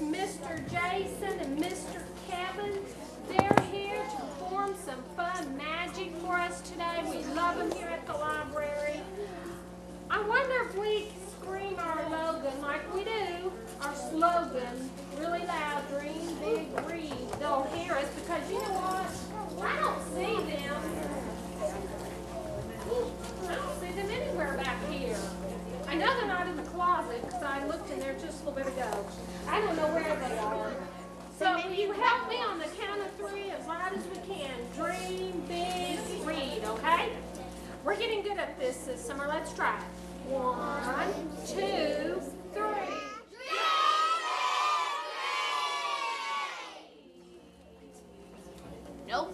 It's Mr. Jason and Mr. Kevin. They're here to perform some fun magic for us today. We love them here at the library. I wonder if we scream our slogan like we do, our slogan, really loud, dream big, read. They'll hear us because you know what? I don't see them. I don't see them anywhere back here. I know they're not in the closet because I looked in there just a little bit ago. I don't know where they are. So will you help me on the count of 3 as loud as we can? Dream big, read, okay? We're getting good at this summer. Let's try it. 1, 2, 3. Nope.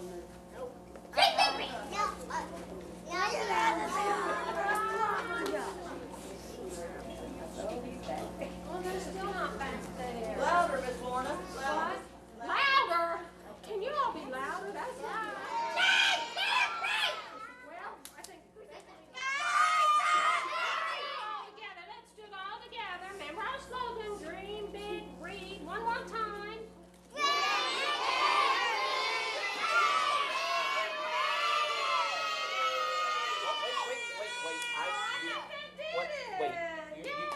Well, they're still not back there. Louder, Miss Lorna. What? Louder? Can you all be louder? That's loud. Well, I think all together. Let's do it all together. Remember our slogan, dream big, read. One more time.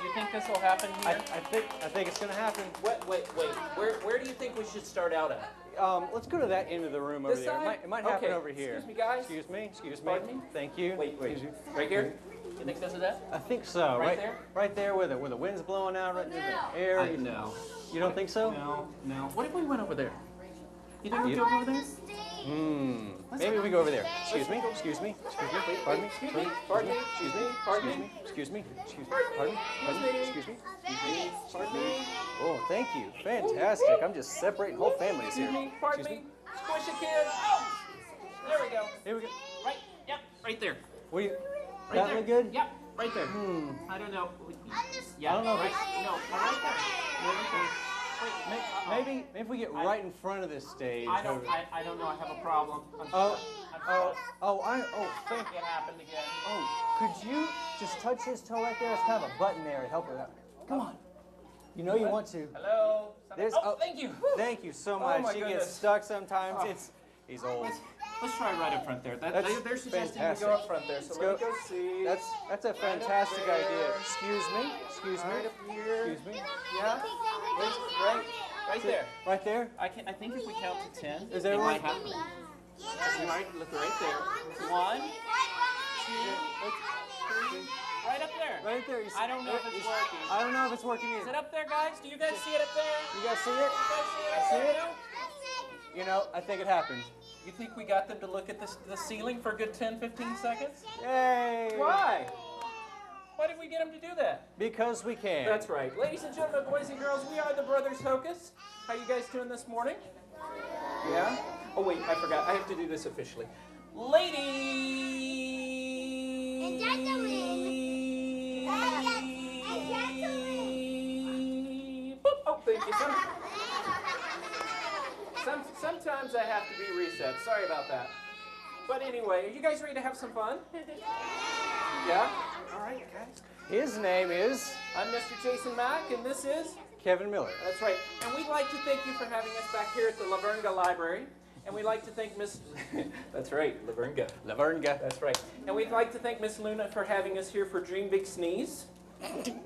You think this will happen here? I think it's going to happen. Wait. Where do you think we should start out at? Let's go to that end of the room over This there. side? It might happen Okay. over here. Excuse me, guys. Excuse me. Pardon me? Thank you. Wait. Excuse me. Right here? You think this is it? I think so. Right there? Right there where the wind's blowing out, right there, the air. No. You don't think so? No. What if we went over there? You think we go over there? Maybe we go over there. Excuse me. Pardon me. Pardon me. Oh, thank you. Fantastic. I'm just separating whole families here. Pardon me. Squish a kid. Oh! There we go. Here we go. Right. Yep. Right there. What do you? Right That there. look good? Yep. Right there. I don't know. Yeah. I don't know. Right. No. Right there. Maybe if we get right in front of this stage. I don't know. I have a problem. Thank. It happened again. Oh, could you just touch his toe right there? There's kind of a button there to help her out. Come on. You know you want to. Hello. There's. Thank you. Thank you so Oh, much. my He goodness. gets stuck sometimes. He's old. Let's try right up front there. They're suggesting fantastic. we go up front there. So let me go see. That's a fantastic idea. Excuse me. Right up here. Excuse me. Yeah. Right there. Right there. I think if we count to 10, Is there it one? might happen. You might look right there. 1, 2, 3. Right up there. Right there. I don't know if it's working. I don't know if it's working Is either. it up there, guys? Do you guys see it up there? You guys see it? You guys see it up See there it? too? You know, I think it happened. You think we got them to look at the ceiling for a good 10, 15 seconds? Yay! Why? Why did we get them to do that? Because we can. That's right. Ladies and gentlemen, boys and girls, we are the Brothers Hocus. How you guys doing this morning? Yeah? Oh, wait, I forgot. I have to do this officially. Ladies! And gentlemen! Boop. Oh, thank you. Sometimes I have to be reset. Sorry about that. But anyway, are you guys ready to have some fun? Yeah? All right, guys. His name is I'm Mr. Jason Mack, and this is... Kevin Miller. That's right. And we'd like to thank you for having us back here at the LaVergne Library. And we'd like to thank Miss... That's right, LaVergne. LaVergne. That's right. And we'd like to thank Miss Luna for having us here for Dream Big Sneeze. Dream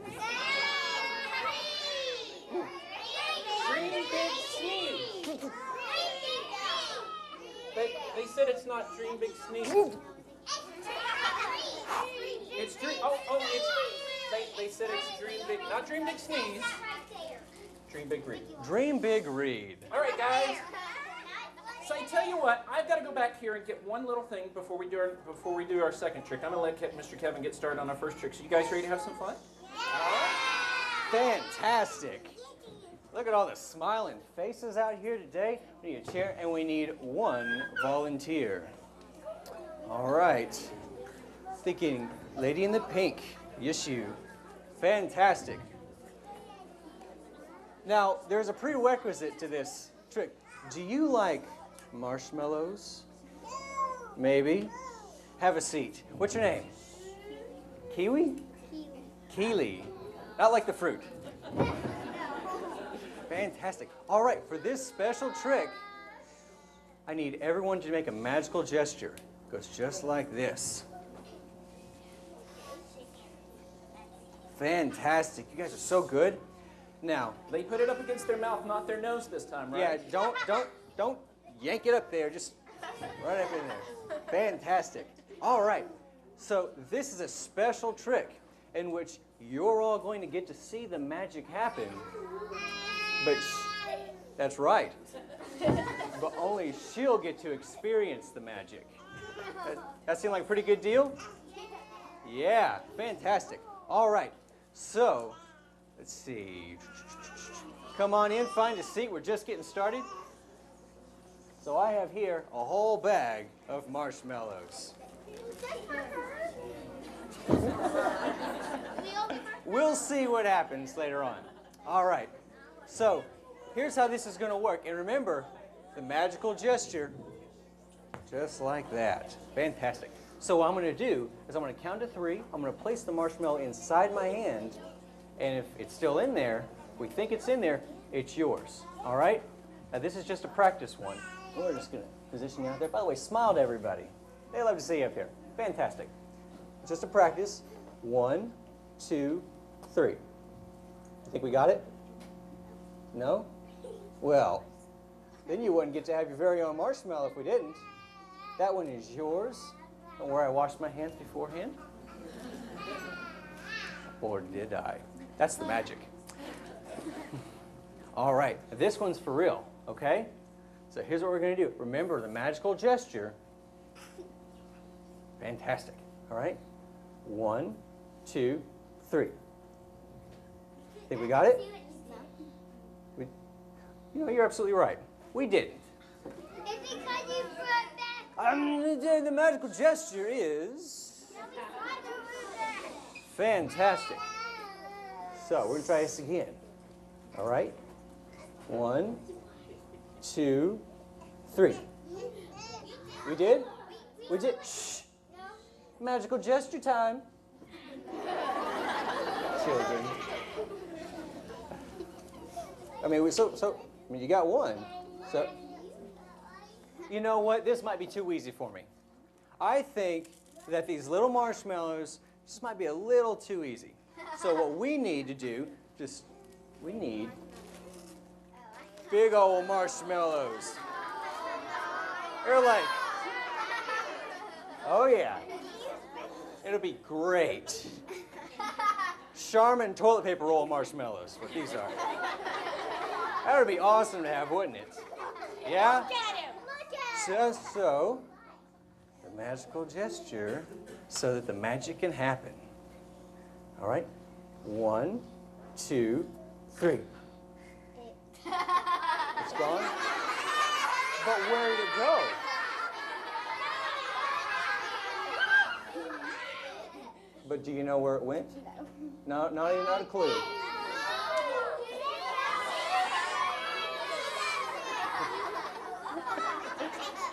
Big Sneeze. They said it's not Dream Big Sneeze. It's Dream... They said it's Dream Big... Not Dream Big Sneeze. Dream Big Read. Dream Big Read. All right, guys. So I tell you what, I've got to go back here and get one little thing before we do our second trick. I'm going to let Mr. Kevin get started on our first trick. So you guys ready to have some fun? Fantastic. Look at all the smiling faces out here today. We need a chair and we need one volunteer. All right. Thinking lady in the pink. Yes, you. Fantastic. Now, there's a prerequisite to this trick. Do you like marshmallows? Maybe. Have a seat. What's your name? Kiwi? Keely. Not like the fruit. Fantastic. All right, for this special trick, I need everyone to make a magical gesture. It goes just like this. Fantastic. You guys are so good. Now, They put it up against their mouth, not their nose this time, right? yeah, don't yank it up there. Just right up in there. Fantastic. All right. So this is a special trick in which you're all going to get to see the magic happen. But that's right. But only she'll get to experience the magic. That seem like a pretty good deal? Yeah, fantastic. All right. So, let's see. Come on in, find a seat. We're just getting started. So I have here a whole bag of marshmallows. We'll see what happens later on. All right. So here's how this is going to work. And remember, the magical gesture, just like that. Fantastic. So what I'm going to do is I'm going to count to 3. I'm going to place the marshmallow inside my hand. And if it's still in there, if we think it's in there, it's yours. All right? Now this is just a practice one. We're just going to position you out there. By the way, smile to everybody. They love to see you up here. Fantastic. It's just a practice. 1, 2, 3. You think we got it? No? Well, then you wouldn't get to have your very own marshmallow if we didn't. That one is yours. And where I washed my hands beforehand. Or did I? That's the magic. All right, this one's for real, okay? So here's what we're going to do. Remember the magical gesture. Fantastic. All right? 1, 2, 3. Think we got it? You know, you're absolutely right. We didn't. It's because you brought that. The magical gesture is fantastic. So we're going to try this again. All right? 1, 2, 3. We did? We did. Shh. Magical gesture time. Children. I mean, you got one. So, you know what? This might be too easy for me. I think that these little marshmallows just might be a little too easy. So what we need to do, we need big old marshmallows. They're like, oh yeah. It'll be great. Charmin toilet paper roll marshmallows, what these are. That would be awesome to have, wouldn't it? Yeah? Look at him. Look at him. Just so, the magical gesture, so that the magic can happen. All right? 1, 2, 3. It's gone? But where did it go? But do you know where it went? No, not a clue.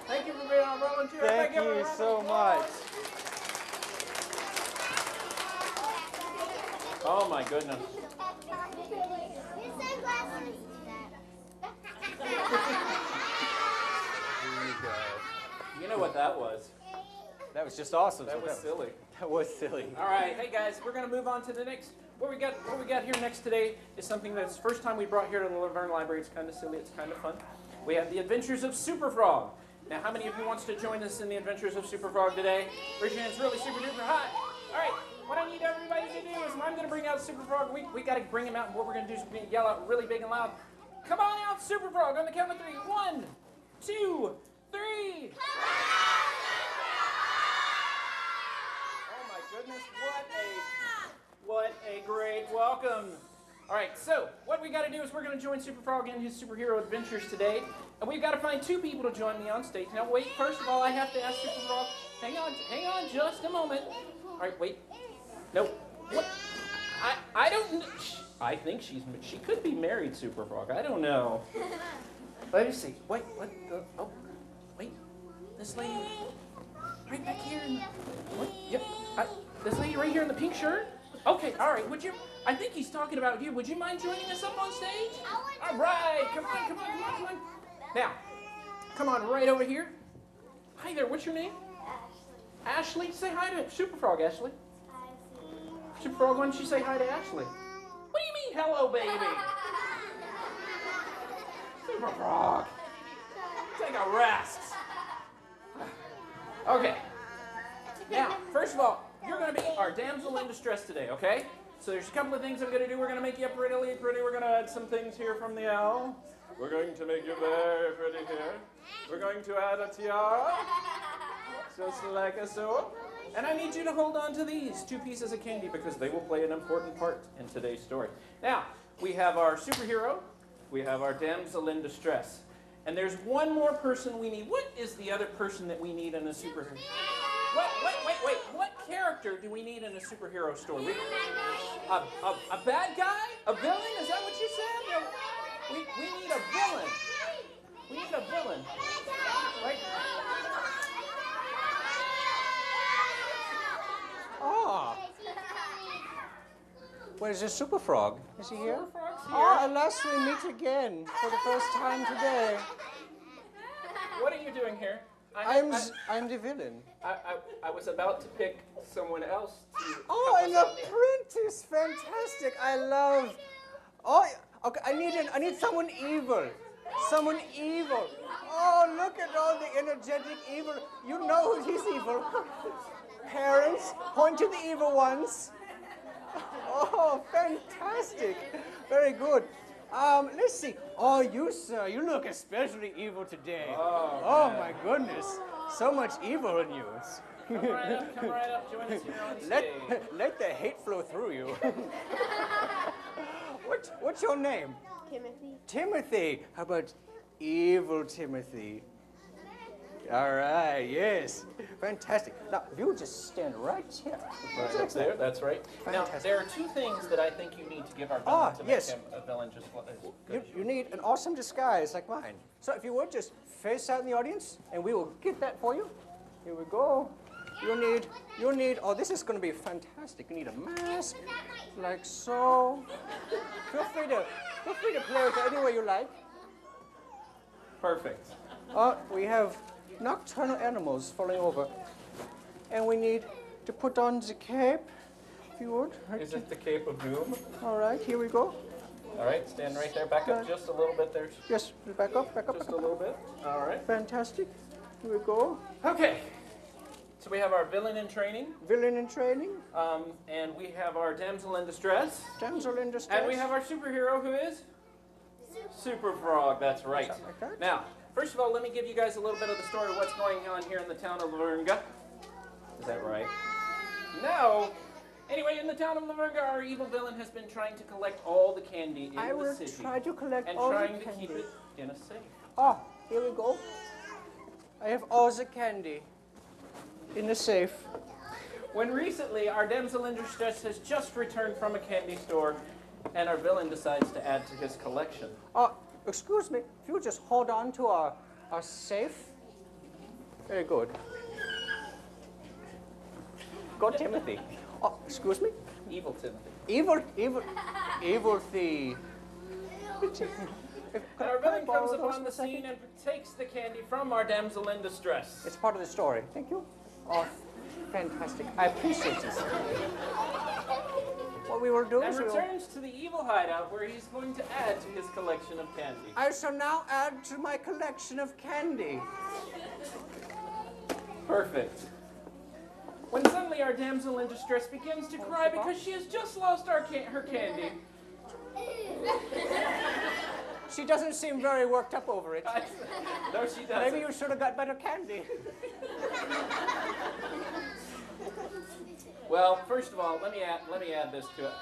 Thank you for being on volunteer. Thank you so much. Oh my goodness. Your sunglasses. You know what that was? That was just awesome. That was silly. That was silly. All right, hey guys, we're going to move on to the next. What we got here next today is something that's the first time we brought here to the LaVergne Library. It's kind of silly. It's kind of fun. We have the Adventures of Super Frog. Now, how many of you wants to join us in the Adventures of Super Frog today? Raise your hands really super duper high. All right, what I need everybody to do is I'm going to bring out Super Frog. We got to bring him out, and what we're going to do is we're going to yell out really big and loud. Come on out, Super Frog, on the count of 3. 1, 2, 3. Oh my goodness, what a great welcome. All right, so what we got to do is we're going to join Super Frog in his superhero adventures today. And we've got to find 2 people to join me on stage. Now wait, first of all, I have to ask Super Frog, hang on just a moment. All right, wait. Nope. What? I don't, I think she could be married, Super Frog. I don't know. Let me see. Wait, what the, oh, wait. This lady, right back here in the, what? Yep. This lady right here in the pink shirt? Okay, all right, would you I think he's talking about you. Would you mind joining us up on stage? All right, come on, come on, come on, come on. Now, come on right over here. Hi there, what's your name? Ashley. Ashley, say hi to Super Frog, Ashley. Super Frog, why don't you say hi to Ashley? What do you mean, hello, baby? Super Frog, take a rest. Okay. Now, first of all, you're going to be our damsel in distress today, okay? So there's a couple of things I'm going to do. We're going to make you up really pretty. We're going to add some things here from the owl. We're going to make you very pretty here. We're going to add a tiara, just like so. And I need you to hold on to these 2 pieces of candy because they will play an important part in today's story. Now, we have our superhero. We have our damsel in distress. And there's one more person we need. What is the other person that we need in a superhero? Wait. What character do we need in a superhero story? A bad guy? A villain? Is that what you said? No, we need a villain. We need a villain. Right? Oh. Where's the Super Frog? Is he here? Super Frog's here. Oh, alas, we meet again for the first time today. What are you doing here? I'm the villain. I was about to pick someone else to... Oh, an apprentice! Fantastic! I love... Oh, okay, I need someone evil. Someone evil. Oh, look at all the energetic evil. You know who's evil. Parents, point to the evil ones. Oh, fantastic. Very good. Let's see. Oh, you, sir, you look especially evil today. Oh my goodness. So much evil in you. Come right up, join us here on stage. Let the hate flow through you. What's your name? Timothy. Timothy. How about evil Timothy? All right, yes. Fantastic. Now, if you would just stand right here. Right up there, that's right. Fantastic. Now, there are 2 things that I think you need to give our villain to yes. make him a villain just as good. You need an awesome disguise like mine. So if you would, just face out in the audience, and we will get that for you. Here we go. You'll need, oh, this is going to be fantastic. You need a mask, like so. Feel free to play with it any way you like. Perfect. We have nocturnal animals falling over. And we need to put on the cape, if you would. Is it the Cape of Doom? All right, here we go. All right, stand right there. Back up just a little bit there. Yes, back up. Just a little bit. All right. Fantastic. Here we go. Okay. So we have our villain in training. Villain in training. And we have our damsel in distress. Damsel in distress. And we have our superhero who is? Super Frog, that's right. Something like that. Now, first of all, let me give you guys a little bit of the story of what's going on here in the town of LaVergne. Is that right? No. Anyway, in the town of LaVergne, our evil villain has been trying to collect all the candy in the city. I will try to collect and all the trying candy. to keep it in a safe. Oh, here we go. I have all the candy in the safe. When recently, our damsel in distress has just returned from a candy store, and our villain decides to add to his collection. Excuse me, if you would just hold on to our safe. Very good. Go, Timothy. Oh, excuse me? Evil Timothy. Evil thief. And our villain comes upon the scene and takes the candy from our damsel in distress. It's part of the story. Thank you. Oh, fantastic. I appreciate this. What we will do And is returns to the evil hideout where he's going to add to his collection of candy. I shall now add to my collection of candy. Perfect. When suddenly our damsel in distress begins to cry because she has just lost her candy. She doesn't seem very worked up over it. No, she doesn't. Maybe you should have got better candy. Well, first of all, let me add this to it.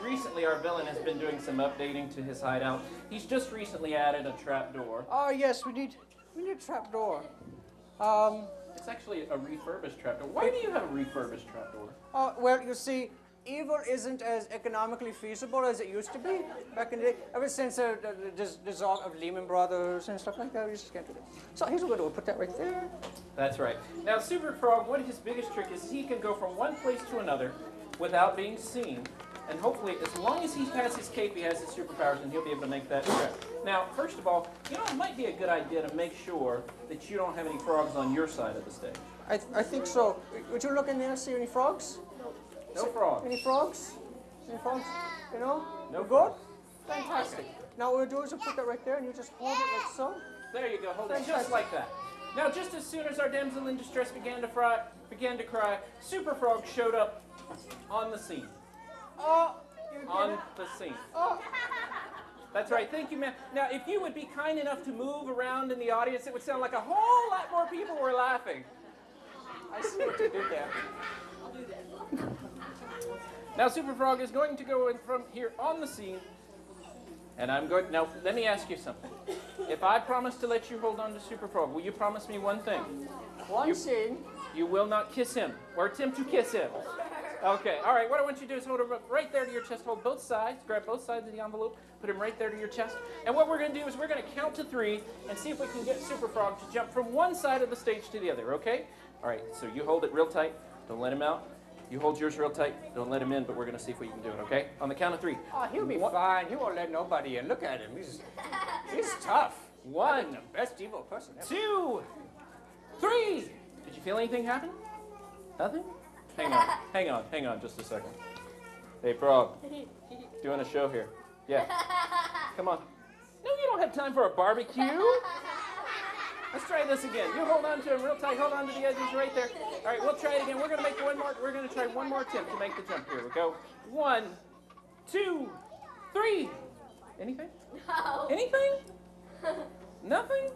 Recently, our villain has been doing some updating to his hideout. He's just recently added a trapdoor. Oh yes, we need a trapdoor. It's actually a refurbished trapdoor. Why do you have a refurbished trapdoor? Well, you see, evil isn't as economically feasible as it used to be back in the day. Ever since the dissolve of Lehman Brothers and stuff like that, we just can't do that. So here's what we'll do. We'll put that right there. That's right. Now, Super Frog, what his biggest trick is he can go from one place to another without being seen. And hopefully, as long as he has his cape, he has his superpowers, and he'll be able to make that trip. Now, first of all, you know, it might be a good idea to make sure that you don't have any frogs on your side of the stage. I think so. Would you look in there and see any frogs? No frogs. Any frogs? Any frogs? You know? No Good? frogs. Fantastic. Now what we'll do is we'll put that right there and you just hold it like so. There you go. Hold it just Fantastic. like that. Now, just as soon as our damsel in distress began to cry, Super Frog showed up on the scene. Oh, you did On it. the scene. Oh. That's right. Thank you, ma'am. Now, if you would be kind enough to move around in the audience, it would sound like a whole lot more people were laughing. I see what you did there. Now, Super Frog is going to go in from here on the scene, and I'm going. Now, let me ask you something. If I promise to let you hold on to Super Frog, will you promise me one thing? One scene. You will not kiss him or attempt to kiss him. Okay. All right. What I want you to do is hold him up right there to your chest. Hold both sides. Grab both sides of the envelope. Put him right there to your chest. And what we're going to do is we're going to count to 3 and see if we can get Super Frog to jump from one side of the stage to the other. Okay? All right. So you hold it real tight. Don't let him out. You hold yours real tight. Don't let him in, but we're going to see if we can do it, okay? On the count of 3. Oh, he'll be fine. He won't let nobody in. Look at him. He's tough. 1, The best evil person ever. 2, 3. Did you feel anything happen? Nothing? Hang on just a second. Hey, Frog. Doing a show here. Yeah. Come on. No, you don't have time for a barbecue. Let's try this again. You hold on to him real tight. Hold on to the edges right there. All right, we'll try it again. We're going to make one more. We're going to try one more attempt to make the jump. Here we go. 1, 2, 3. Anything? No. Anything? Nothing?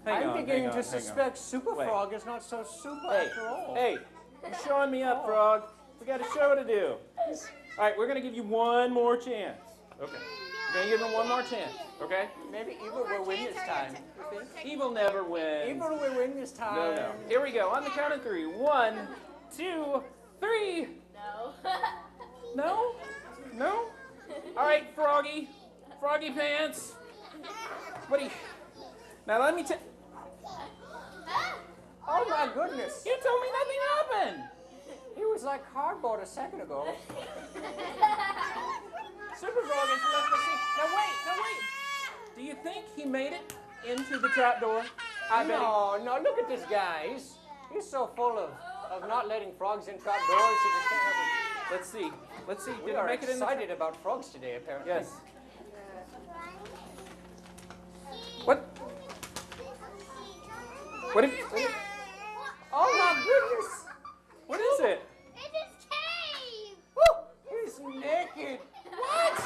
I'm beginning to suspect Super Wait. Frog is not so super Hey, after all. hey, you're showing me up, Frog. We got a show to do. All right, we're going to give you one more chance. Okay. We're going to give him one more chance, okay? Maybe Evil will win this time. You think? Evil never wins. Evil will win this time. No. Here we go. On the count of 3. 1, 2, 3. No. No? No? All right, Froggy. Froggy Pants. What do you... Now let me tell... Oh my goodness. You told me nothing happened. He was like cardboard a second ago. Super Frog has left the scene. Now wait. Do you think he made it into the trap door? I bet he... No, look at this guy. He's so full of not letting frogs in trap doors. He just can't have it. Let's see. Let's see. We Did are he make it in the excited about frogs today, apparently. Yes. What? What if... Oh my goodness. What is it? It's his cave. He's naked. What?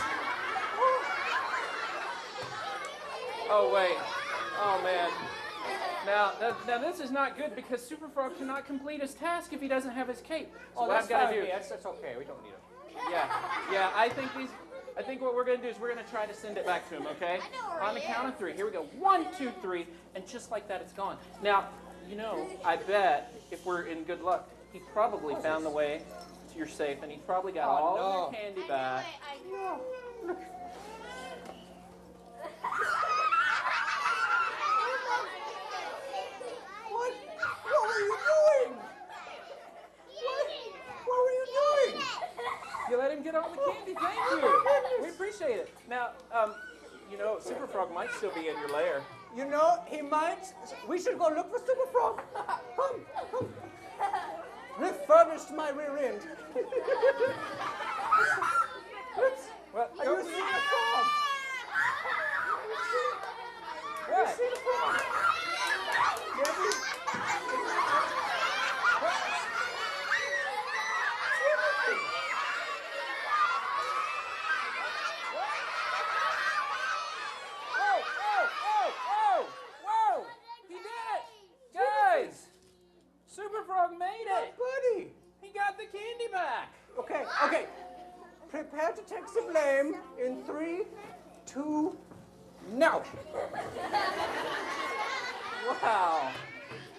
Oh, wait. Oh, man. Now this is not good because Super Frog cannot complete his task if he doesn't have his cape. So what that's I've got fine to with do... me. That's okay. We don't need him. Yeah. I think what we're going to do is we're going to try to send it back to him, okay? I know where On the he count is. of 3. Here we go. 1, 2, 3. And just like that, it's gone. Now, you know, I bet if we're in good luck, he probably found the way to your safe, and he probably got all of your candy back. What? What were you doing? What were you doing? You let him get all the candy. Thank you. We appreciate it. Now, you know, Super Frog might still be in your lair. You know, he might. We should go look for Super Frog. Come. Refurbished my rear end. Well, Are you seeing a frog? Have you seen a frog? Whoa! He did it! Guys! Super Frog made it! Buddy. He got the candy back! Okay. Prepare to take the blame in 3, 2, now. Wow!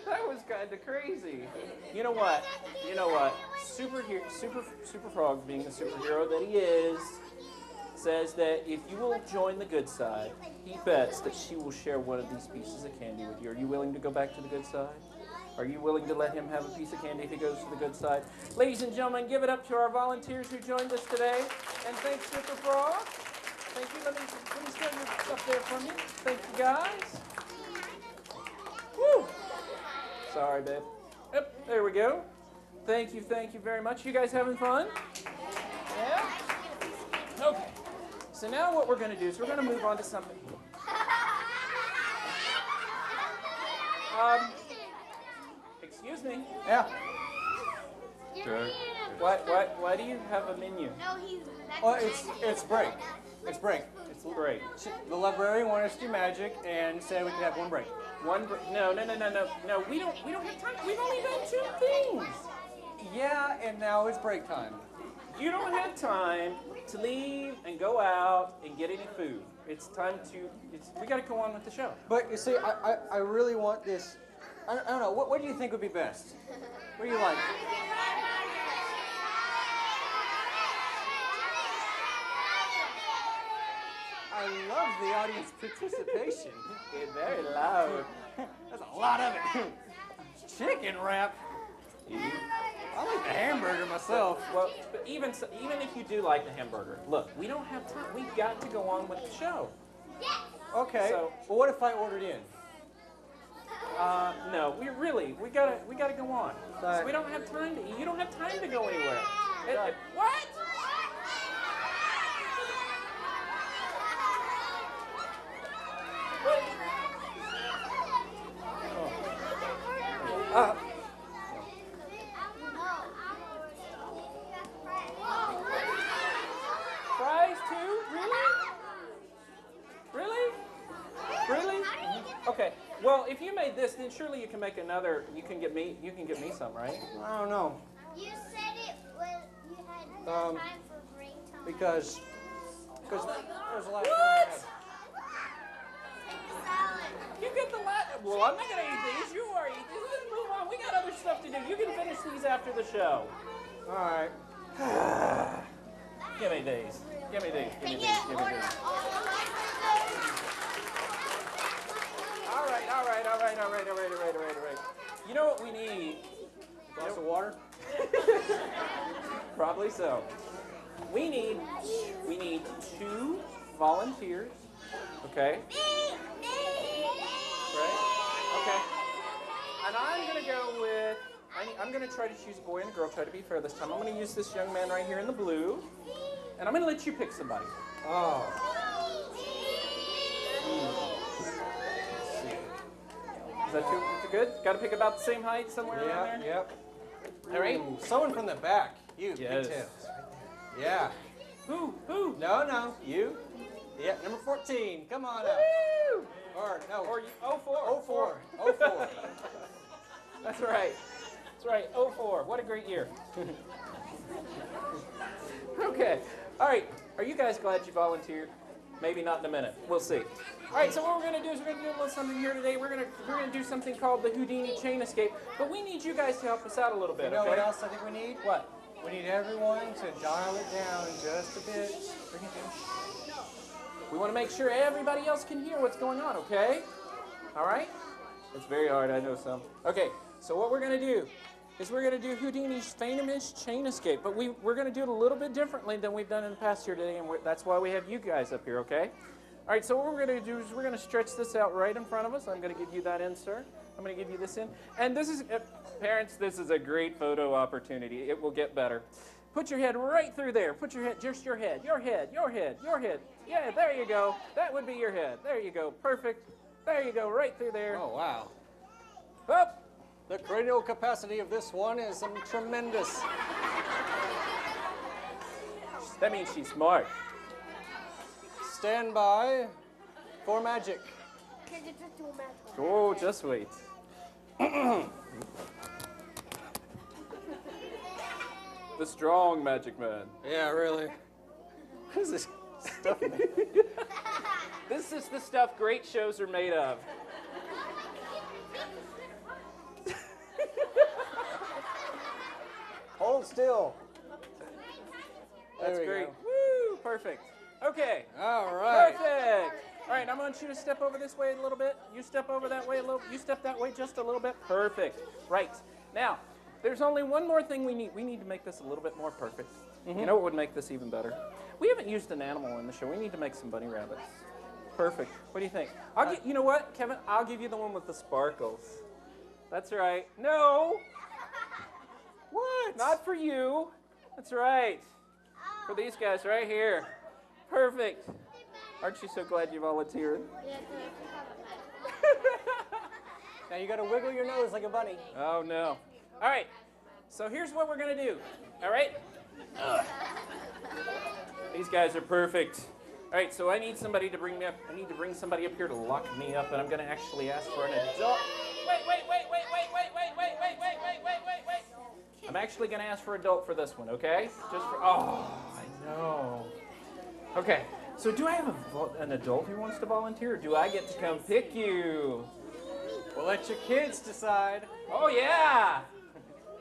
That was kind of crazy. You know what? Super Frog, being the superhero that he is, says that if you will join the good side, he bets that she will share one of these pieces of candy with you. Are you willing to go back to the good side? Are you willing to let him have a piece of candy if he goes to the good side? Ladies and gentlemen, give it up to our volunteers who joined us today. And thanks, Super Frog. Thank you. Let me stand your stuff there for me. Thank you, guys. Woo! Sorry, babe. Yep, there we go. Thank you very much. You guys having fun? Yeah? Okay. So now what we're going to do is we're going to move on to something. Excuse me. Yeah. Sure. Why do you have a menu? No, he's. Oh, it's break. It's break. It's great. The librarian wanted us to do magic and said we could have one break. No. We don't have time. We've only done 2 things. Yeah, and now it's break time. You don't have time to leave and go out and get any food. It's time to. We got to go on with the show. But you see, I really want this. I don't know. What do you think would be best? What do you like? I love the audience participation. It's very loud. That's a lot of it. Chicken wrap. I like the hamburger myself. Well, but even if you do like the hamburger, look, we don't have time. We've got to go on with the show. Okay. So- well, what if I ordered in? No, we gotta go on. Sorry. So we don't have time to eat. You don't have time to go anywhere. Sorry. What? Fries too? Really? Really? Okay. Well, if you made this, then surely you can make another. You can get me some, right? I don't know. You said it was. You had no time for break time. Because there's a lot of What? Salad. You get the last. Well, I'm not gonna eat these. You are eating these. Let's move on. We got other stuff to do. You can finish these after the show. All right. Give me these. Give me these. Give me Can these. you Give me order these. all of us? All right. You know what we need? Glass of water. Probably so. We need 2 volunteers. Okay. Right? Okay. And I'm gonna go with. I'm gonna try to choose a boy and a girl. Try to be fair this time. I'm gonna use this young man right here in the blue, and I'm gonna let you pick somebody. Oh. Is that too good? Got to pick about the same height somewhere around there. Yep. All right. Ooh, someone from the back. You. Yes. Pigtails. Yeah. Who? No. You. Yeah. Number 14. Come on up. Woo! Or no. Or you? 04. 04. That's right. 04. What a great year. Okay. All right. Are you guys glad you volunteered? Maybe not in a minute. We'll see. All right. So what we're gonna do is we're gonna do a little something here today. We're gonna do something called the Houdini chain escape. But we need you guys to help us out a little bit. You know okay? what else I think we need? What? We need everyone to dial it down just a bit. Bring it down. We want to make sure everybody else can hear what's going on. Okay? All right. It's very hard. I know some. Okay. So what we're gonna do is we're going to do Houdini's famous chain escape, but we're going to do it a little bit differently than we've done in the past here today, and that's why we have you guys up here, okay? All right, so what we're going to do is we're going to stretch this out right in front of us. I'm going to give you that in, sir. I'm going to give you this in. And this is, parents, this is a great photo opportunity. It will get better. Put your head right through there. Put your head, just your head. Yeah, there you go. That would be your head. There you go. Perfect. There you go, right through there. Oh, wow. Up. The cranial capacity of this one is tremendous. That means she's smart. Stand by for magic. Oh, just wait. The strong magic man. Yeah, really. What is this stuff made? This is the stuff great shows are made of. Hold still. That's There we great. go. Woo, perfect. Okay. All right. Perfect. All right, right, I want you to step over this way a little bit. You step over that way a little. You step that way just a little bit. Perfect. Right. Now, there's only one more thing we need. We need to make this a little bit more perfect. You know what would make this even better? We haven't used an animal in the show. We need to make some bunny rabbits. Perfect. What do you think? You know what, Kevin? I'll give you the one with the sparkles. That's right. No. What? Not for you. That's right. For these guys right here. Perfect. Aren't you so glad you volunteered? Now you got to wiggle your nose like a bunny. Oh, no. All right. So here's what we're going to do. All right? These guys are perfect. All right, so I need somebody to bring me up. I need to bring somebody up here to lock me up, and I'm going to actually ask for an adult. Wait. I'm actually going to ask for adult for this one, okay? Just for, oh, I know. Okay, so do I have an adult who wants to volunteer, or do I get to come pick you? We'll let your kids decide. Oh, yeah.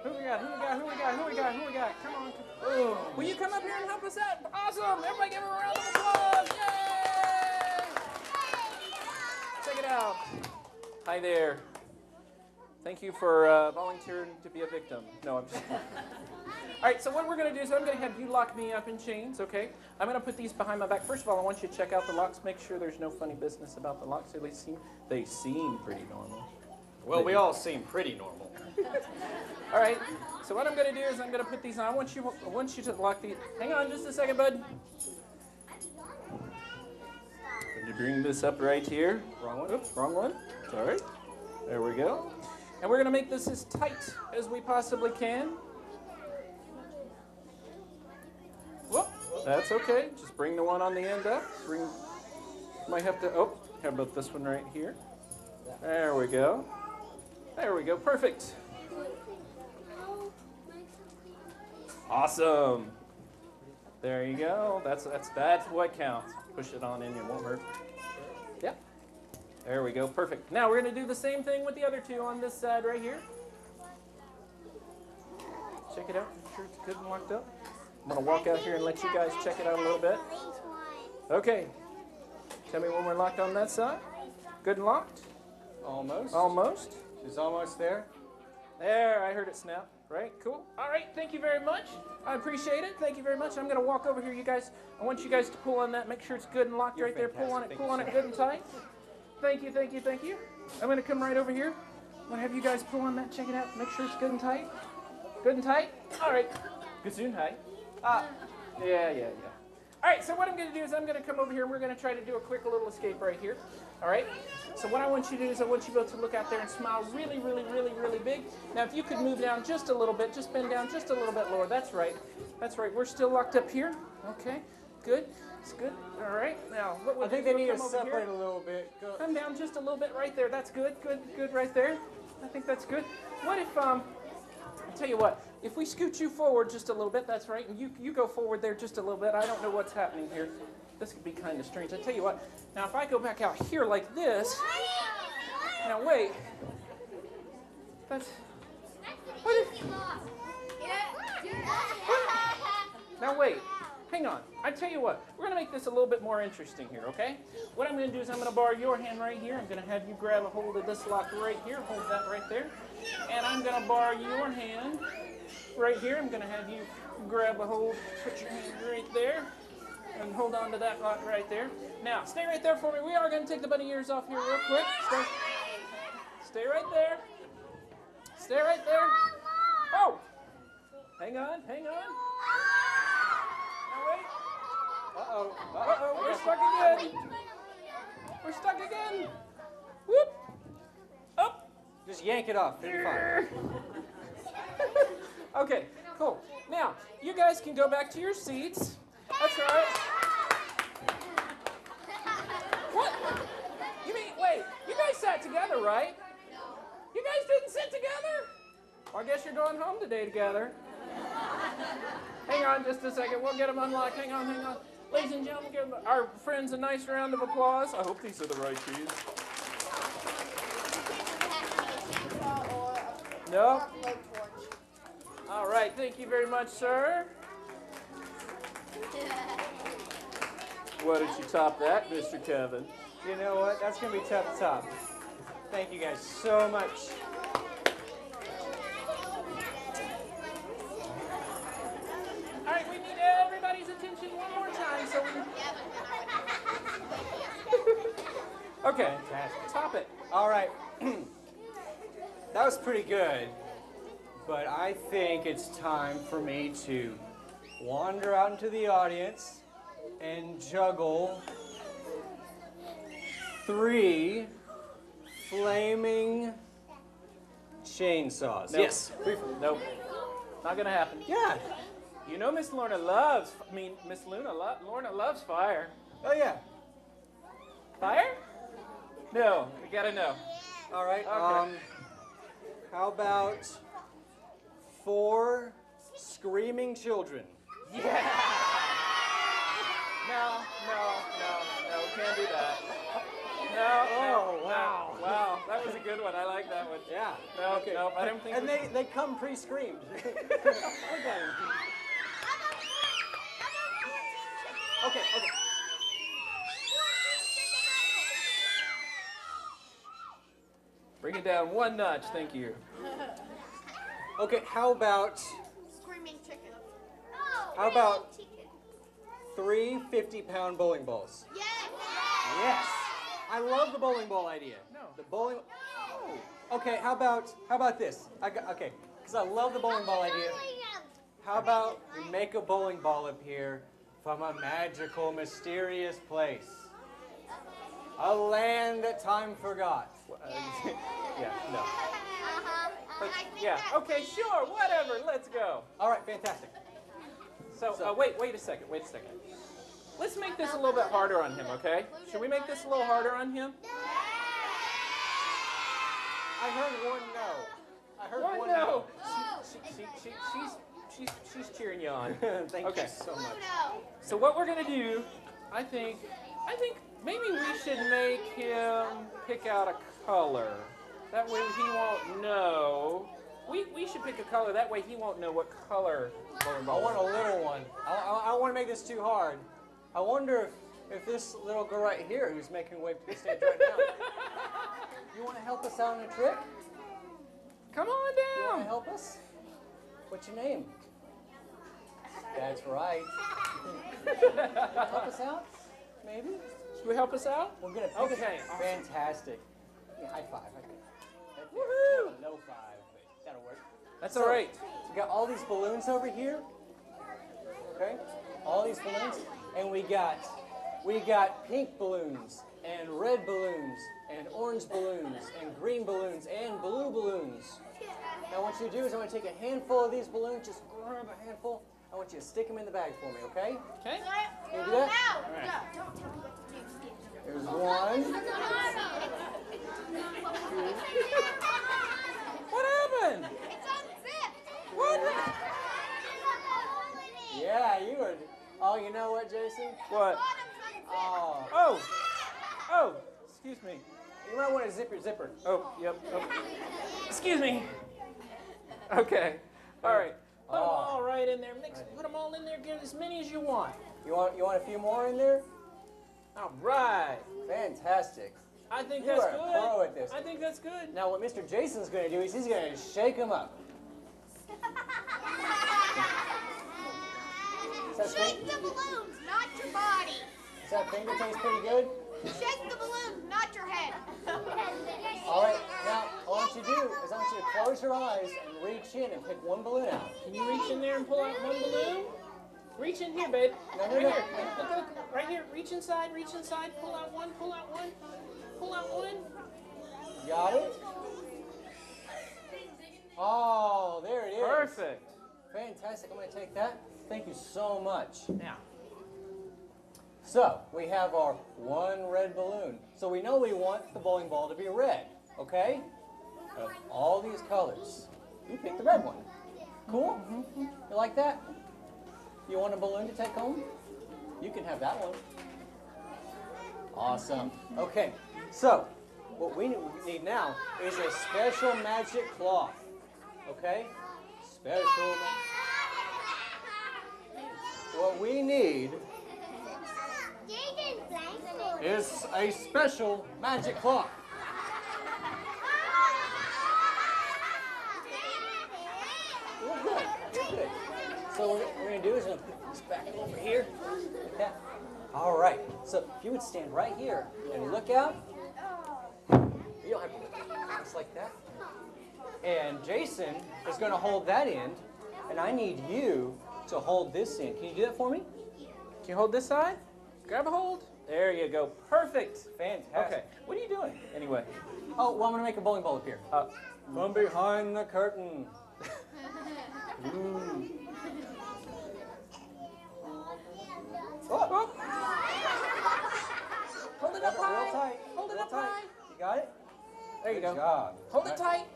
Who we got? Come on. Oh. Will you come up here and help us out? Awesome. Everybody give her a round of applause. Yay! Check it out. Hi there. Thank you for volunteering to be a victim. No, I'm just kidding. All right, so what we're going to do is I'm going to have you lock me up in chains, okay? I'm going to put these behind my back. First of all, I want you to check out the locks. Make sure there's no funny business about the locks. They seem pretty normal. Well, we all seem pretty normal. All right, so what I'm going to do is I'm going to put these on. I want you to lock these. Hang on just a second, bud. Going to bring this up right here. Wrong one. Oops, wrong one. Sorry. There we go. And we're going to make this as tight as we possibly can. Whoop, that's okay. Just bring the one on the end up. Might have to, how about this one right here? There we go. There we go, perfect. Awesome. There you go. That's what counts. Push it on in, it won't hurt. Yep. There we go, perfect. Now we're going to do the same thing with the other two on this side right here. Check it out, make sure it's good and locked up. I'm going to walk out here and let you guys check it out a little bit. Okay. Tell me when we're locked on that side. Good and locked? Almost. Almost. She's almost there. There, I heard it snap. Right, cool. All right, thank you very much. I appreciate it. Thank you very much. I'm going to walk over here, you guys. I want you guys to pull on that. Make sure it's good and locked right there. Pull on it good and tight. Thank you. I'm going to come right over here. I'm going to have you guys pull on that. Check it out. Make sure it's good and tight. Good and tight? All right. Gesundheit. Yeah. All right, so what I'm going to do is I'm going to come over here and we're going to try to do a quick little escape right here. All right? So what I want you to do is I want you both to look out there and smile really, really, really, really big. Now, if you could move down just a little bit, just bend down just a little bit lower. That's right. We're still locked up here. Okay, good. It's good. All right. Now, what I think they need to separate a little bit. Go. Come down just a little bit right there. That's good. Good right there. I think that's good. What if, I'll tell you what, if we scoot you forward just a little bit, that's right, and you go forward there just a little bit. I don't know what's happening here. This could be kind of strange. I tell you what, now if I go back out here like this, now wait, what if, now wait, hang on. I tell you what, we're going to make this a little bit more interesting here, okay? What I'm going to do is I'm going to borrow your hand right here. I'm going to have you grab a hold of this lock right here. Hold that right there. And I'm going to borrow your hand right here. I'm going to have you grab a hold, put your hand right there, and hold on to that lock right there. Now, stay right there for me. We are going to take the bunny ears off here real quick. Stay right there. Stay right there. Oh! Hang on. Now wait. Uh-oh. We're stuck again. Whoop. Up. Just yank it off. It'll be fine. Okay, cool. Now, you guys can go back to your seats. That's right. What? You mean, wait, you guys sat together, right? You guys didn't sit together? Well, I guess you're going home today together. Hang on just a second. We'll get them unlocked. Hang on. Ladies and gentlemen, give our friends a nice round of applause. I hope these are the right keys. No? All right. Thank you very much, sir. Why don't you top that, Mr. Kevin? You know what? That's going to be tough to top. Thank you guys so much. All right, we need everybody's attention one more time. So we... Okay, top it. All right. That was pretty good. But I think it's time for me to wander out into the audience and juggle 3 flaming chainsaws. Nope. Yes. Nope. Not gonna happen. Yeah. You know Miss Lorna loves, Lorna loves fire. Oh, yeah. Fire? No, we gotta know. All right. Okay. How about 4 screaming children? Yeah! No, can't do that. No, wow. Wow, that was a good one. I like that one. Yeah. No, no, I don't think And we... they come pre-screamed. Okay. Bring it down 1 notch, thank you. Okay, how about Screaming chicken. How about 3 50-pound bowling balls? Yes. Yes. I love the bowling ball idea. No. The bowling. Okay, how about this? Okay, because I love the bowling ball idea. How about we make a bowling ball appear from a magical, mysterious place? A land that time forgot. Yeah, no. But Yeah, okay, sure, whatever, let's go. All right, fantastic. So, wait a second. Let's make this a little bit harder on him, okay? Should we make this a little harder on him? I heard 1 no. I heard One 1 no. no. She's cheering you on. Thank Okay. you so much. So what we're gonna do, I think maybe we should make him pick out a color. That way he won't know. We should pick a color. That way he won't know what color bowling I ball. want a little one. I don't want to make this too hard. I wonder if this little girl right here who's making way to the stage right now, you want to help us out on a trick? Come on You want to down. help us? What's your name? That's right. Help us out? Maybe? Should we help us out? We're going to pick Okay, it. awesome. Fantastic. Yeah, high five. Woohoo! Low 5, but that'll work. That's So, all right. We got all these balloons over here. Okay? All these balloons. And we got pink balloons and red balloons and orange balloons and green balloons and blue balloons. Now what you do is I want you to take a handful of these balloons, just grab a handful. I want you to stick them in the bag for me, okay? Okay. Can you do that? right. Don't tell me what to do. There's 1. What happened? It's unzipped. What? Yeah, you are. Oh, you know what, Jason? What? Oh, Oh, excuse me. you might want to zip your zipper. Oh, yep. Oh. Excuse me. Okay. All right. Put them all right in there. Put them all in there. Get as many as you want. You want a few more in there? All right. Fantastic. I think You that's are a good. pro at this. I think that's good. Now what Mr. Jason's going to do is he's going to shake them up. Shake the balloons, not your body. Does that finger taste pretty good? Shake the balloons, not your head. All right. Now, all I want you to do is I want you to close your eyes and reach in and pick 1 balloon out. Can you reach in there and pull out 1 balloon? Reach in here, babe. No, right no. here. Look, right here. Reach inside. Pull out 1. Pull out 1. Pull out 1. Got it? Oh, there it is. Perfect. Fantastic. I'm going to take that. Thank you so much. Now, So, we have our 1 red balloon. So we know we want the bowling ball to be red, okay? Of all these colors, you pick the red one. Cool? You like that? You want a balloon to take home? You can have that one. Awesome. Okay, so what we need now is a special magic cloth, okay? Special What we need is a special magic clock. Oh, good. Good. So what we're going to do is we're going to put this back over here. Like that. All right. So if you would stand right here and look out. You don't have to look out. Just like that. And Jason is going to hold that end. And I need you to hold this end. Can you do that for me? Can you hold this side? Grab a hold. There you go. Perfect. Fantastic. Okay. What are you doing anyway? Oh, well, I'm going to make a bowling ball appear. From behind the curtain. Ooh. Oh. Hold it up Real high. tight. Hold it Real up tight. high. You got it? There you go. Good job. Hold it tight.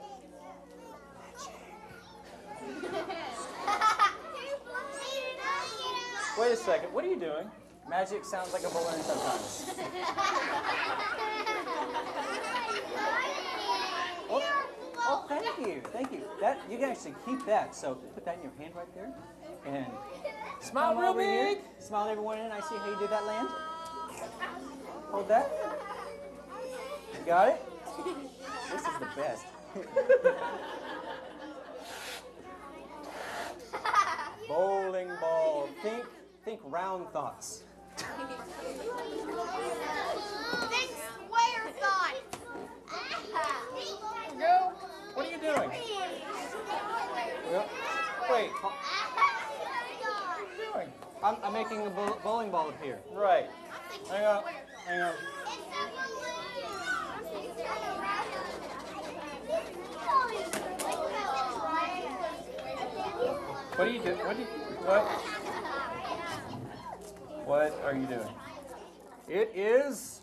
Wait a second. What are you doing? Magic sounds like a balloon sometimes. Oh, thank you. Thank you. That you can actually keep that. So put that in your hand right there. And Smile come real over here. big. Smile at everyone in. I see how you did that, Land. Hold that. You got it? This is the best. Bowling ball. Think round thoughts. Think square thoughts. Go. What are you doing? Yep. Wait. What are you doing? I'm making a bowling ball appear. Right. Hang on. Hang on. What are you doing? What are you doing? It is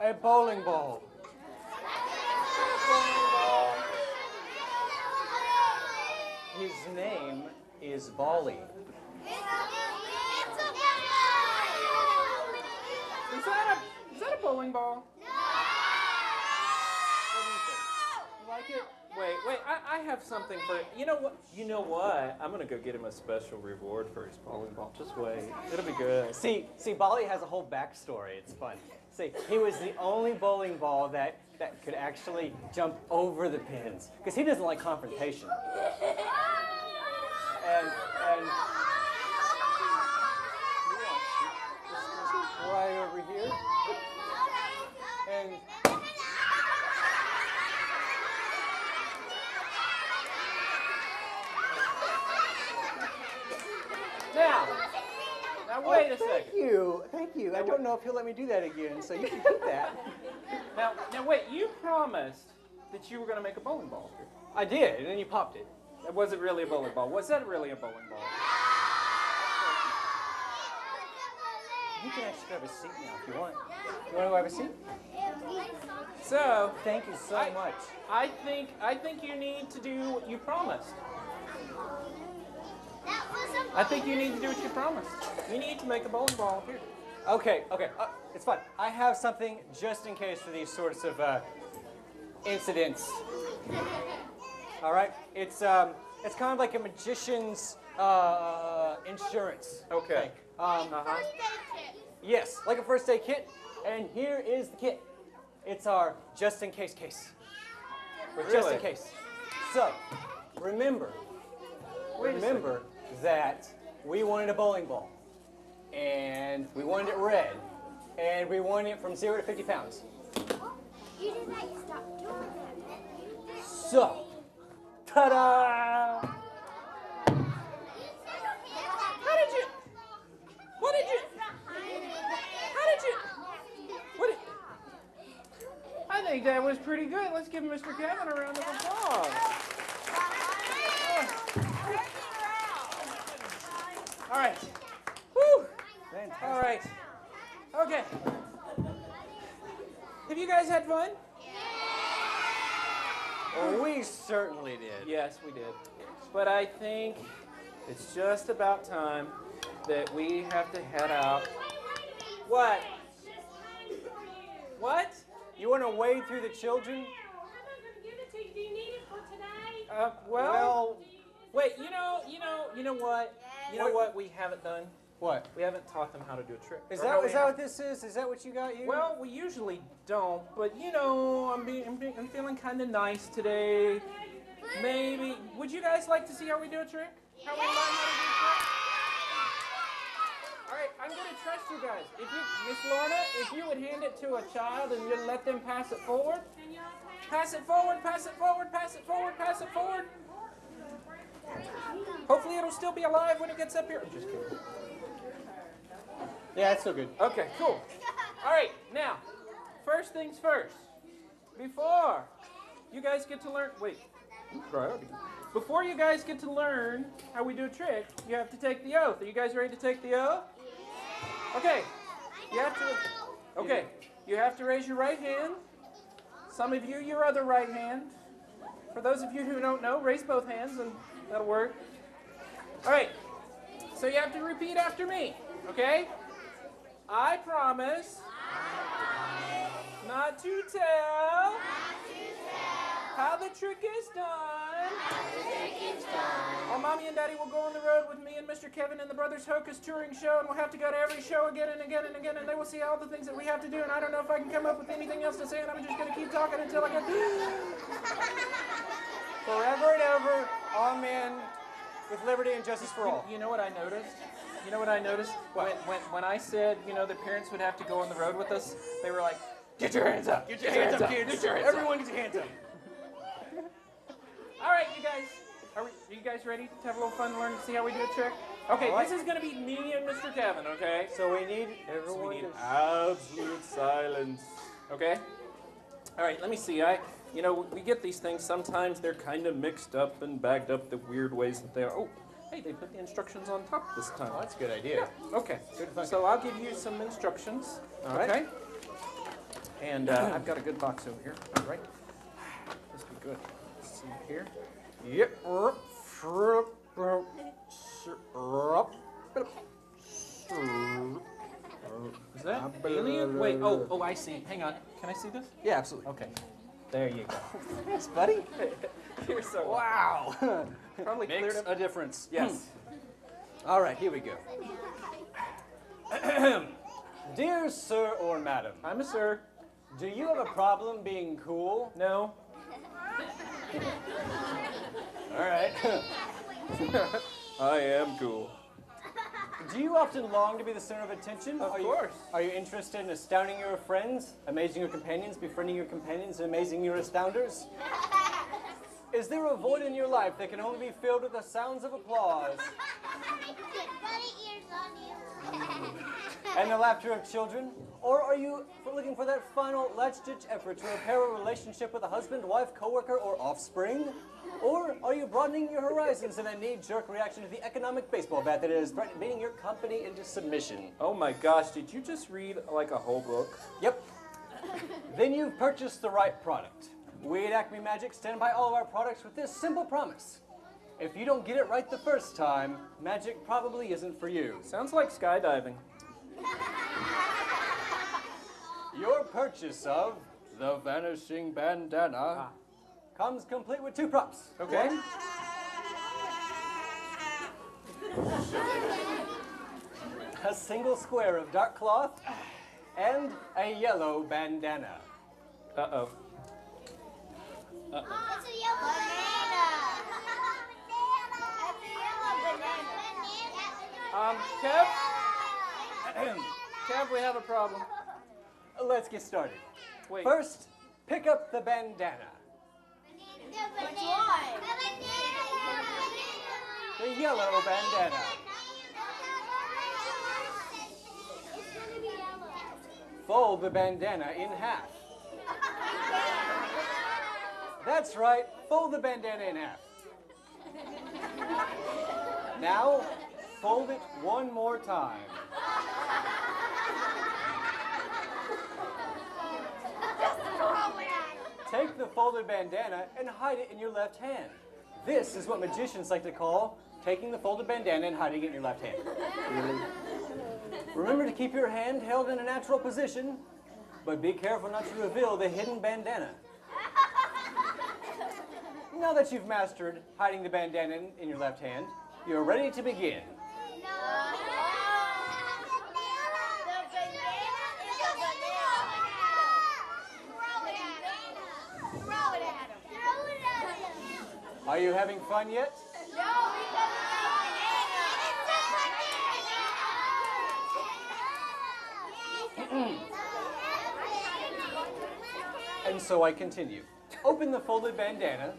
a bowling ball. His name is Bali. Is that a bowling ball? What do you think? You like it? Wait, I have something for you know what? I'm gonna go get him a special reward for his bowling ball. Just wait. It'll be good. See, Bali has a whole backstory. It's fun. See, he was the only bowling ball that could actually jump over the pins because he doesn't like confrontation. And right over here. And Now wait a second. Thank you. I don't know if he'll let me do that again, so you can keep that. Now wait. You promised that you were gonna make a bowling ball here. I did, and then you popped it. Was it really a bowling ball? Was that really a bowling ball? You can actually grab a seat now if you want. You want to grab a seat? So Thank you so much. I think you need to do what you promised. I think you need to do what you promised. You need to make a bowling ball here. Okay. It's fine. I have something just in case for these sorts of incidents. All right. It's kind of like a magician's insurance. Okay. Yes, like a first aid kit. And here is the kit. It's our just in case case. Just Really? in case. So, remember that we wanted a bowling ball. And we wanted it red. And we wanted it from 0 to 50 pounds. You didn't stop doing that. So, ta-da! I think that was pretty good. Let's give Mr. Kevin a round of applause. All right. Woo. Fantastic. All right. Okay. Have you guys had fun? Well, we certainly did. Yes, we did. But I think it's just about time that we have to head out. What? What? You want to wade through the children? I'm not going to give it to you. Do you need it for today? Well, wait. You know what? You know what we haven't done? What? We haven't taught them how to do a trick. Is Or that how we what this is? Is that what you got here? Well, we usually don't, but you know, I'm feeling kind of nice today. Maybe. Would you guys like to see how we do a trick? How we learn how to do a trick? All right, I'm gonna trust you guys. If you, Miss Lorna, if you would hand it to a child and you let them pass it forward. Pass it forward, pass it forward, pass it forward, pass it forward. Hopefully it'll still be alive when it gets up here. I'm just kidding. Yeah, it's still good. Okay, cool. All right, now, first things first. Before you guys get to learn, before you guys get to learn how we do a trick, you have to take the oath. Are you guys ready to take the oath? Okay, you have to raise your right hand. Some of you, your other right hand. For those of you who don't know, raise both hands and that'll work. All right, so you have to repeat after me, okay? I promise not to tell how the trick is done. While Mommy and Daddy will go on the road with me and Mr. Kevin and the Brothers Hocus touring show, and we'll have to go to every show again and again and again, and they will see all the things that we have to do, and I don't know if I can come up with anything else to say, and I'm just going to keep talking until I get... Forever and ever, amen, with liberty and justice for all. You know what I noticed? You know what I noticed? When I said, you know, the parents would have to go on the road with us, they were like, get your hands up. Get your hands up, kids. Get your hands Everyone up. get your hands up. All right, you guys. Are you guys ready to have a little fun and learn to see how we do a trick? Okay, Right. this is going to be me and Mr. Kevin, okay? So we need everyone to... absolute silence. Okay? All right, let me see. You know, we get these things. Sometimes they're kind of mixed up and bagged up the weird ways that they are. Oh, hey, they put the instructions on top this time. Oh, that's a good idea. Okay, so I'll give you some instructions. All right. Okay? And I've got a good box over here. All right. This will be good. Let's see here. Yep. Is that alien? Wait, oh, I see. Hang on. Can I see this? Yeah, absolutely. Okay. There you go. Thanks, buddy. You're so Wow. probably cleared Makes up. a difference. Yes. All right, here we go. Dear sir or madam, I'm a sir. do you have a problem being cool? No. All right. I am cool. Do you often long to be the center of attention? Of course. Are you interested in astounding your friends, amazing your companions, befriending your companions, and amazing your astounders? Is there a void in your life that can only be filled with the sounds of applause and the laughter of children? Or are you looking for that final latch-ditch effort to repair a relationship with a husband, wife, coworker, or offspring? Or are you broadening your horizons in a knee-jerk reaction to the economic baseball bat that is beating your company into submission? Oh my gosh, did you just read like a whole book? Yep. Then you've purchased the right product. We at Acme Magic stand by all of our products with this simple promise. If you don't get it right the first time, magic probably isn't for you. Sounds like skydiving. Your purchase of the Vanishing Bandana comes complete with 2 props. Okay. A single square of dark cloth and a yellow bandana. Uh-oh. It's a yellow banana. It's a yellow banana. Kev, we have a problem. Let's get started. Wait. First, pick up the bandana. Which one? The yellow bandana. It's gonna be yellow. Fold the bandana in half. That's right, fold the bandana in half. Now, fold it one more time. Take the folded bandana and hide it in your left hand. This is what magicians like to call taking the folded bandana and hiding it in your left hand. Remember to keep your hand held in a natural position, but be careful not to reveal the hidden bandana. Now that you've mastered hiding the bandana in your left hand, you're ready to begin. No. Are you having fun yet? And so I continue. Open the folded bandana.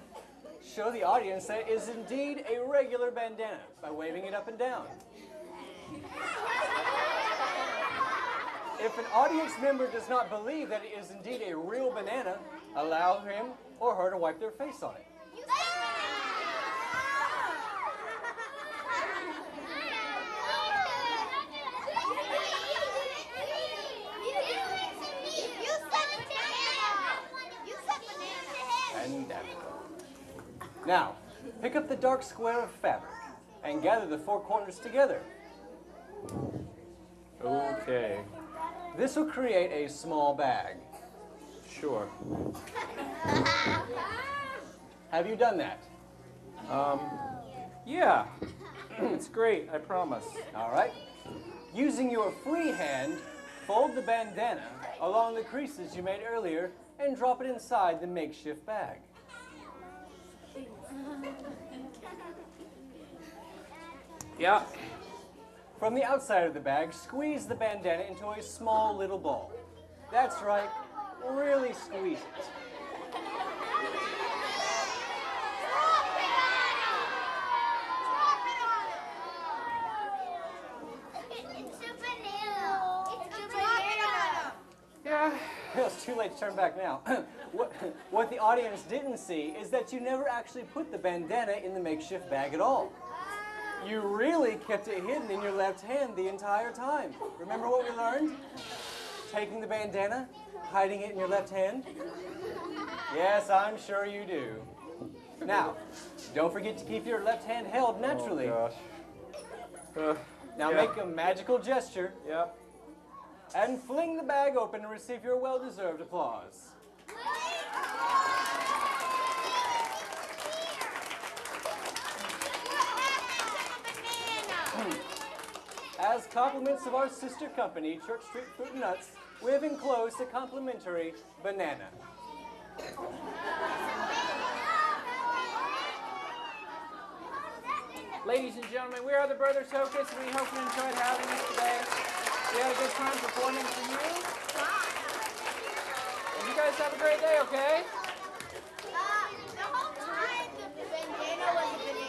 Show the audience that it is indeed a regular bandana by waving it up and down. If an audience member does not believe that it is indeed a real banana, allow him or her to wipe their face on it. And down. Now, pick up the dark square of fabric and gather the four corners together. Okay. This will create a small bag. Sure. Have you done that? Yeah. It's great, I promise. All right. Using your free hand, fold the bandana along the creases you made earlier and drop it inside the makeshift bag. Yeah. From the outside of the bag, squeeze the bandana into a small little ball. That's right, really squeeze it. Yeah. It's too late to turn back now. What the audience didn't see is that you never actually put the bandana in the makeshift bag at all. You really kept it hidden in your left hand the entire time. Remember what we learned? Taking the bandana, hiding it in your left hand? Yes, I'm sure you do. Now, don't forget to keep your left hand held naturally. Oh, gosh. Now yeah. make a magical gesture Yep. and fling the bag open and receive your well-deserved applause. As compliments of our sister company, Church Street Fruit and Nuts, we have enclosed a complimentary banana. Ladies and gentlemen, we are the Brothers Hocus, and we hope you enjoyed having us today. We had a good time performing for you. And you guys have a great day, okay? The whole time the bandana was a banana.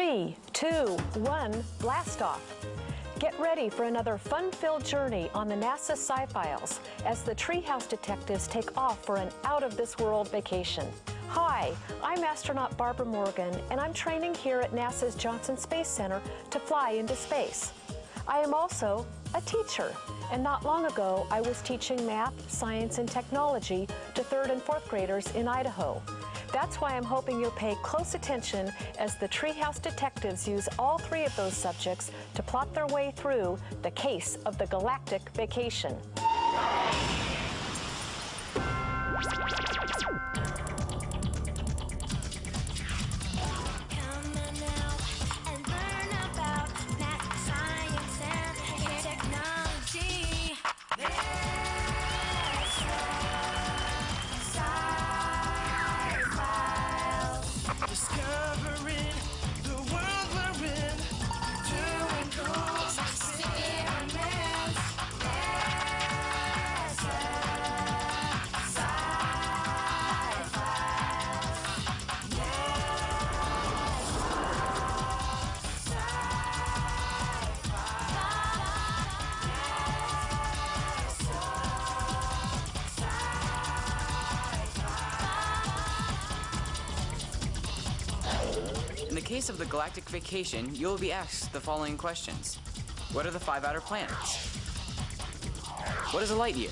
3, 2, 1, blast off. Get ready for another fun-filled journey on the NASA Sci-Files as the Treehouse detectives take off for an out-of-this-world vacation. Hi, I'm astronaut Barbara Morgan, and I'm training here at NASA's Johnson Space Center to fly into space. I am also a teacher, and not long ago I was teaching math, science, and technology to 3rd and 4th graders in Idaho. That's why I'm hoping you'll pay close attention as the Treehouse detectives use all 3 of those subjects to plot their way through the case of the galactic vacation. In the case of the galactic vacation, you will be asked the following questions. What are the 5 outer planets? What is a light year?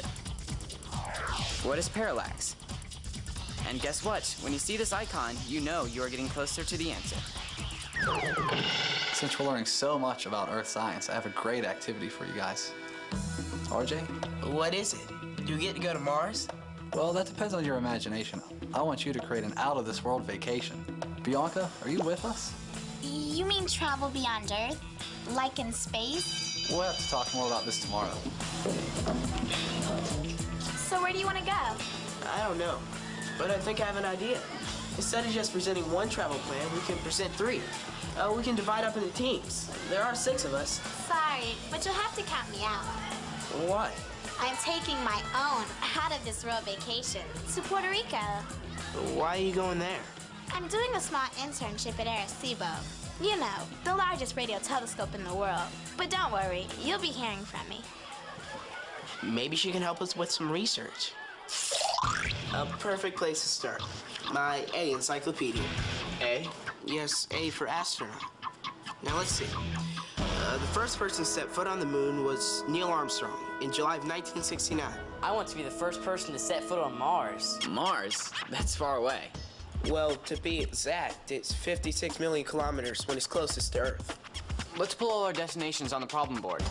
What is parallax? And guess what? When you see this icon, you know you are getting closer to the answer. Since we're learning so much about Earth science, I have a great activity for you guys. RJ? What is it? Do you get to go to Mars? Well, that depends on your imagination. I want you to create an out-of-this-world vacation. Bianca, are you with us? You mean travel beyond Earth? Like in space? We'll have to talk more about this tomorrow. So where do you want to go? I don't know, but I think I have an idea. Instead of just presenting one travel plan, we can present 3. We can divide up into teams. There are 6 of us. Sorry, but you'll have to count me out. Why? I'm taking my own out-of-this-world vacation to Puerto Rico. Why are you going there? I'm doing a small internship at Arecibo. You know, the largest radio telescope in the world. But don't worry, you'll be hearing from me. Maybe she can help us with some research. A perfect place to start. My A encyclopedia. A? Yes, A for astronaut. Now let's see. The first person to set foot on the moon was Neil Armstrong in July of 1969. I want to be the first person to set foot on Mars. Mars? That's far away. Well, to be exact, it's 56 million kilometers when it's closest to Earth. Let's pull all our destinations on the problem board.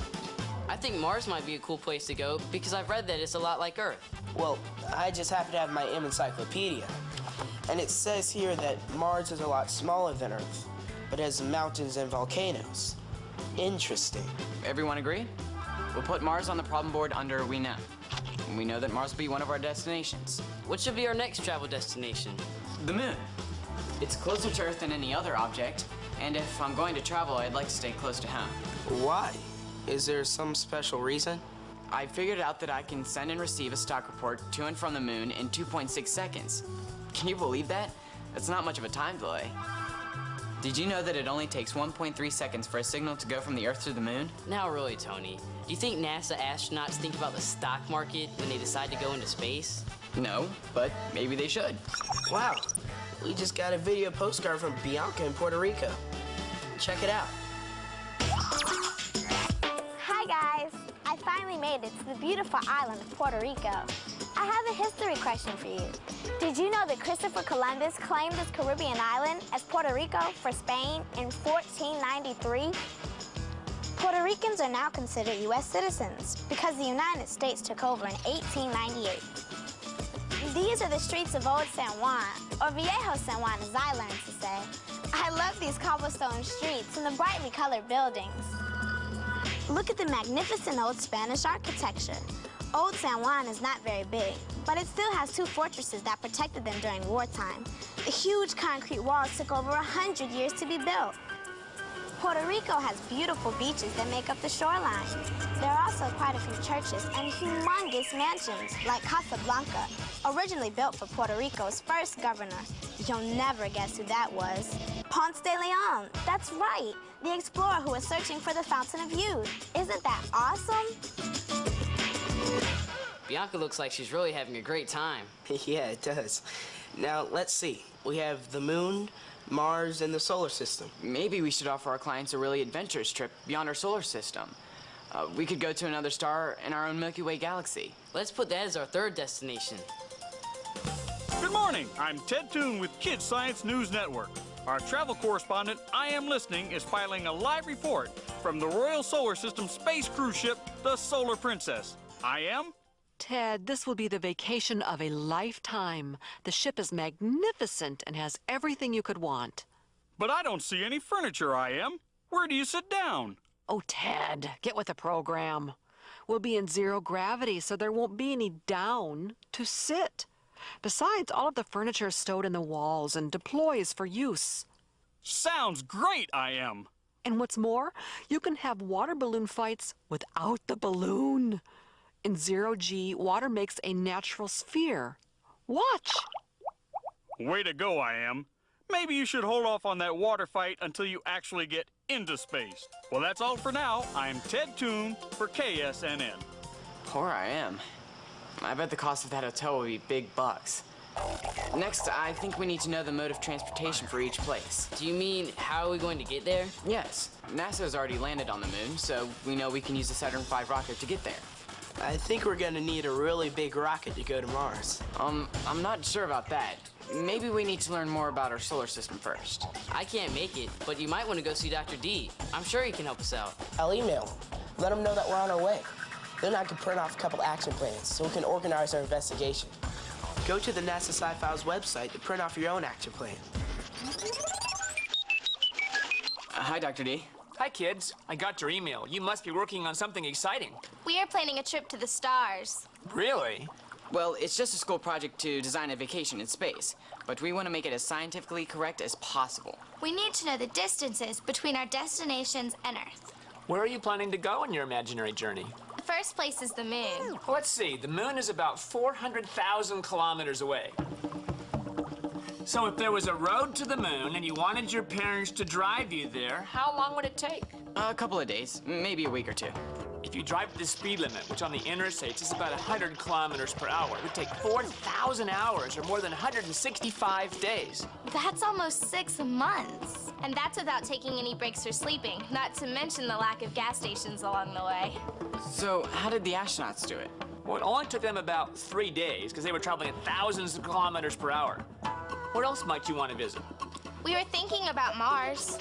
I think Mars might be a cool place to go because I've read that it's a lot like Earth. Well, I just happen to have my M encyclopedia. And it says here that Mars is a lot smaller than Earth, but has mountains and volcanoes. Interesting. Everyone agree? We'll put Mars on the problem board under We Know. And we know that Mars will be one of our destinations. What should be our next travel destination? The moon. It's closer to Earth than any other object, and if I'm going to travel, I'd like to stay close to home. Why? Is there some special reason? I figured out that I can send and receive a stock report to and from the moon in 2.6 seconds. Can you believe that? That's not much of a time delay. Did you know that it only takes 1.3 seconds for a signal to go from the Earth to the moon? Now really, Tony, do you think NASA astronauts think about the stock market when they decide to go into space? No, but maybe they should. Wow, we just got a video postcard from Bianca in Puerto Rico. Check it out. Hi guys, I finally made it to the beautiful island of Puerto Rico. I have a history question for you. Did you know that Christopher Columbus claimed this Caribbean island as Puerto Rico for Spain in 1493? Puerto Ricans are now considered U.S. citizens because the United States took over in 1898. These are the streets of Old San Juan, or Viejo San Juan as I learned to say. I love these cobblestone streets and the brightly colored buildings. Look at the magnificent old Spanish architecture. Old San Juan is not very big, but it still has 2 fortresses that protected them during wartime. The huge concrete walls took over 100 years to be built. Puerto Rico has beautiful beaches that make up the shoreline. There are also quite a few churches and humongous mansions, like Casablanca, originally built for Puerto Rico's first governor. You'll never guess who that was. Ponce de Leon. That's right, the explorer who was searching for the Fountain of Youth. Isn't that awesome? Bianca looks like she's really having a great time. Yeah, it does. Now, let's see. We have the moon, Mars, and the solar system. Maybe we should offer our clients a really adventurous trip beyond our solar system. We could go to another star in our own Milky Way galaxy. Let's put that as our third destination. Good morning. I'm Ted Toon with Kids Science News Network. Our travel correspondent, I Am Listening, is filing a live report from the Royal Solar System space cruise ship, the Solar Princess. I Am? Ted, this will be the vacation of a lifetime. The ship is magnificent and has everything you could want. But I don't see any furniture, I Am. Where do you sit down? Oh, Ted, get with the program. We'll be in zero gravity, so there won't be any down to sit. Besides, all of the furniture is stowed in the walls and deploys for use. Sounds great, I Am. And what's more, you can have water balloon fights without the balloon. In zero G, water makes a natural sphere. Watch. Way to go, I Am. Maybe you should hold off on that water fight until you actually get into space. Well, that's all for now. I'm Ted Toon for KSNN. Poor I Am. I bet the cost of that hotel will be big bucks. Next, I think we need to know the mode of transportation for each place. Do you mean, how are we going to get there? Yes, NASA has already landed on the moon, so we know we can use the Saturn V rocket to get there. I think we're gonna need a really big rocket to go to Mars. I'm not sure about that. Maybe we need to learn more about our solar system first. I can't make it, but you might want to go see Dr. D. I'm sure he can help us out. I'll email him. Let him know that we're on our way. Then I can print off a couple action plans so we can organize our investigation. Go to the NASA Sci-Files website to print off your own action plan. Hi, Dr. D. Hi, kids. I got your email. You must be working on something exciting. We are planning a trip to the stars. Really? Well, it's just a school project to design a vacation in space, but we want to make it as scientifically correct as possible. We need to know the distances between our destinations and Earth. Where are you planning to go on your imaginary journey? The first place is the moon. Let's see. The moon is about 400,000 kilometers away. So if there was a road to the moon and you wanted your parents to drive you there, how long would it take? A couple of days, maybe a week or two. If you drive the speed limit, which on the interstates is about 100 kilometers per hour, it would take 4,000 hours or more than 165 days. That's almost 6 months. And that's without taking any breaks or sleeping, not to mention the lack of gas stations along the way. So how did the astronauts do it? Well, it only took them about 3 days because they were traveling at thousands of kilometers per hour. Where else might you want to visit? We were thinking about Mars.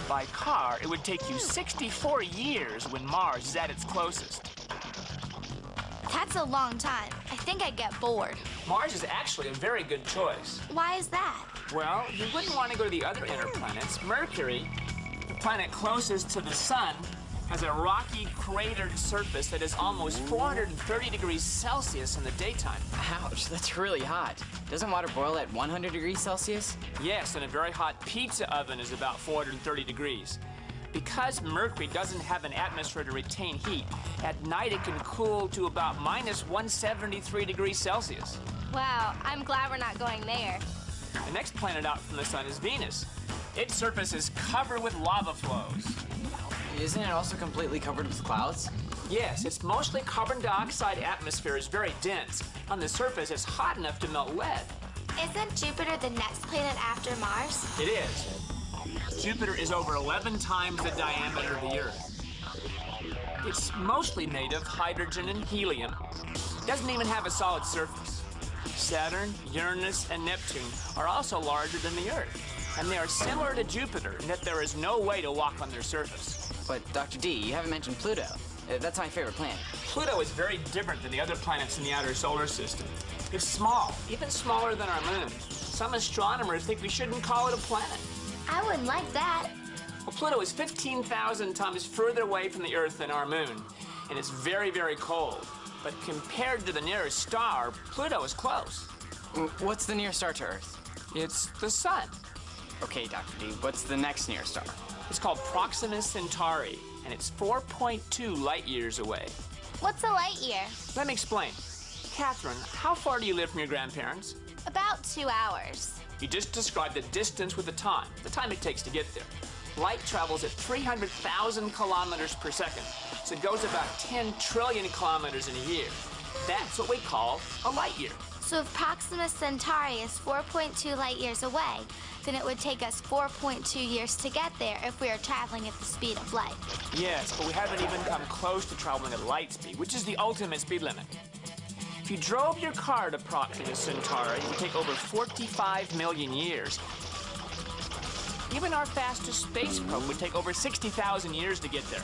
By car, it would take you 64 years when Mars is at its closest. That's a long time. I think I'd get bored. Mars is actually a very good choice. Why is that? Well, you wouldn't want to go to the other inner planets. Mercury, the planet closest to the sun, has a rocky, cratered surface that is almost 430 degrees Celsius in the daytime. Ouch, that's really hot. Doesn't water boil at 100 degrees Celsius? Yes, and a very hot pizza oven is about 430 degrees. Because Mercury doesn't have an atmosphere to retain heat, at night it can cool to about minus 173 degrees Celsius. Wow, I'm glad we're not going there. The next planet out from the sun is Venus. Its surface is covered with lava flows. Isn't it also completely covered with clouds? Yes, its mostly carbon dioxide atmosphere is very dense. On the surface, it's hot enough to melt lead. Isn't Jupiter the next planet after Mars? It is. Jupiter is over 11 times the diameter of the Earth. It's mostly made of hydrogen and helium. It doesn't even have a solid surface. Saturn, Uranus, and Neptune are also larger than the Earth. And they are similar to Jupiter in that there is no way to walk on their surface. But Dr. D, you haven't mentioned Pluto. That's my favorite planet. Pluto is very different than the other planets in the outer solar system. It's small, even smaller than our moon. Some astronomers think we shouldn't call it a planet. I wouldn't like that. Well, Pluto is 15,000 times further away from the Earth than our moon, and it's very, very cold. But compared to the nearest star, Pluto is close. What's the nearest star to Earth? It's the sun. Okay, Dr. D, what's the next nearest star? It's called Proxima Centauri, and it's 4.2 light years away. What's a light year? Let me explain. Catherine, how far do you live from your grandparents? About 2 hours. You just described the distance with the time it takes to get there. Light travels at 300,000 kilometers per second, so it goes about 10 trillion kilometers in a year. That's what we call a light year. So if Proxima Centauri is 4.2 light years away, then it would take us 4.2 years to get there if we are traveling at the speed of light. Yes, but we haven't even come close to traveling at light speed, which is the ultimate speed limit. If you drove your car to Proxima Centauri, it would take over 45 million years. Even our fastest space probe would take over 60,000 years to get there.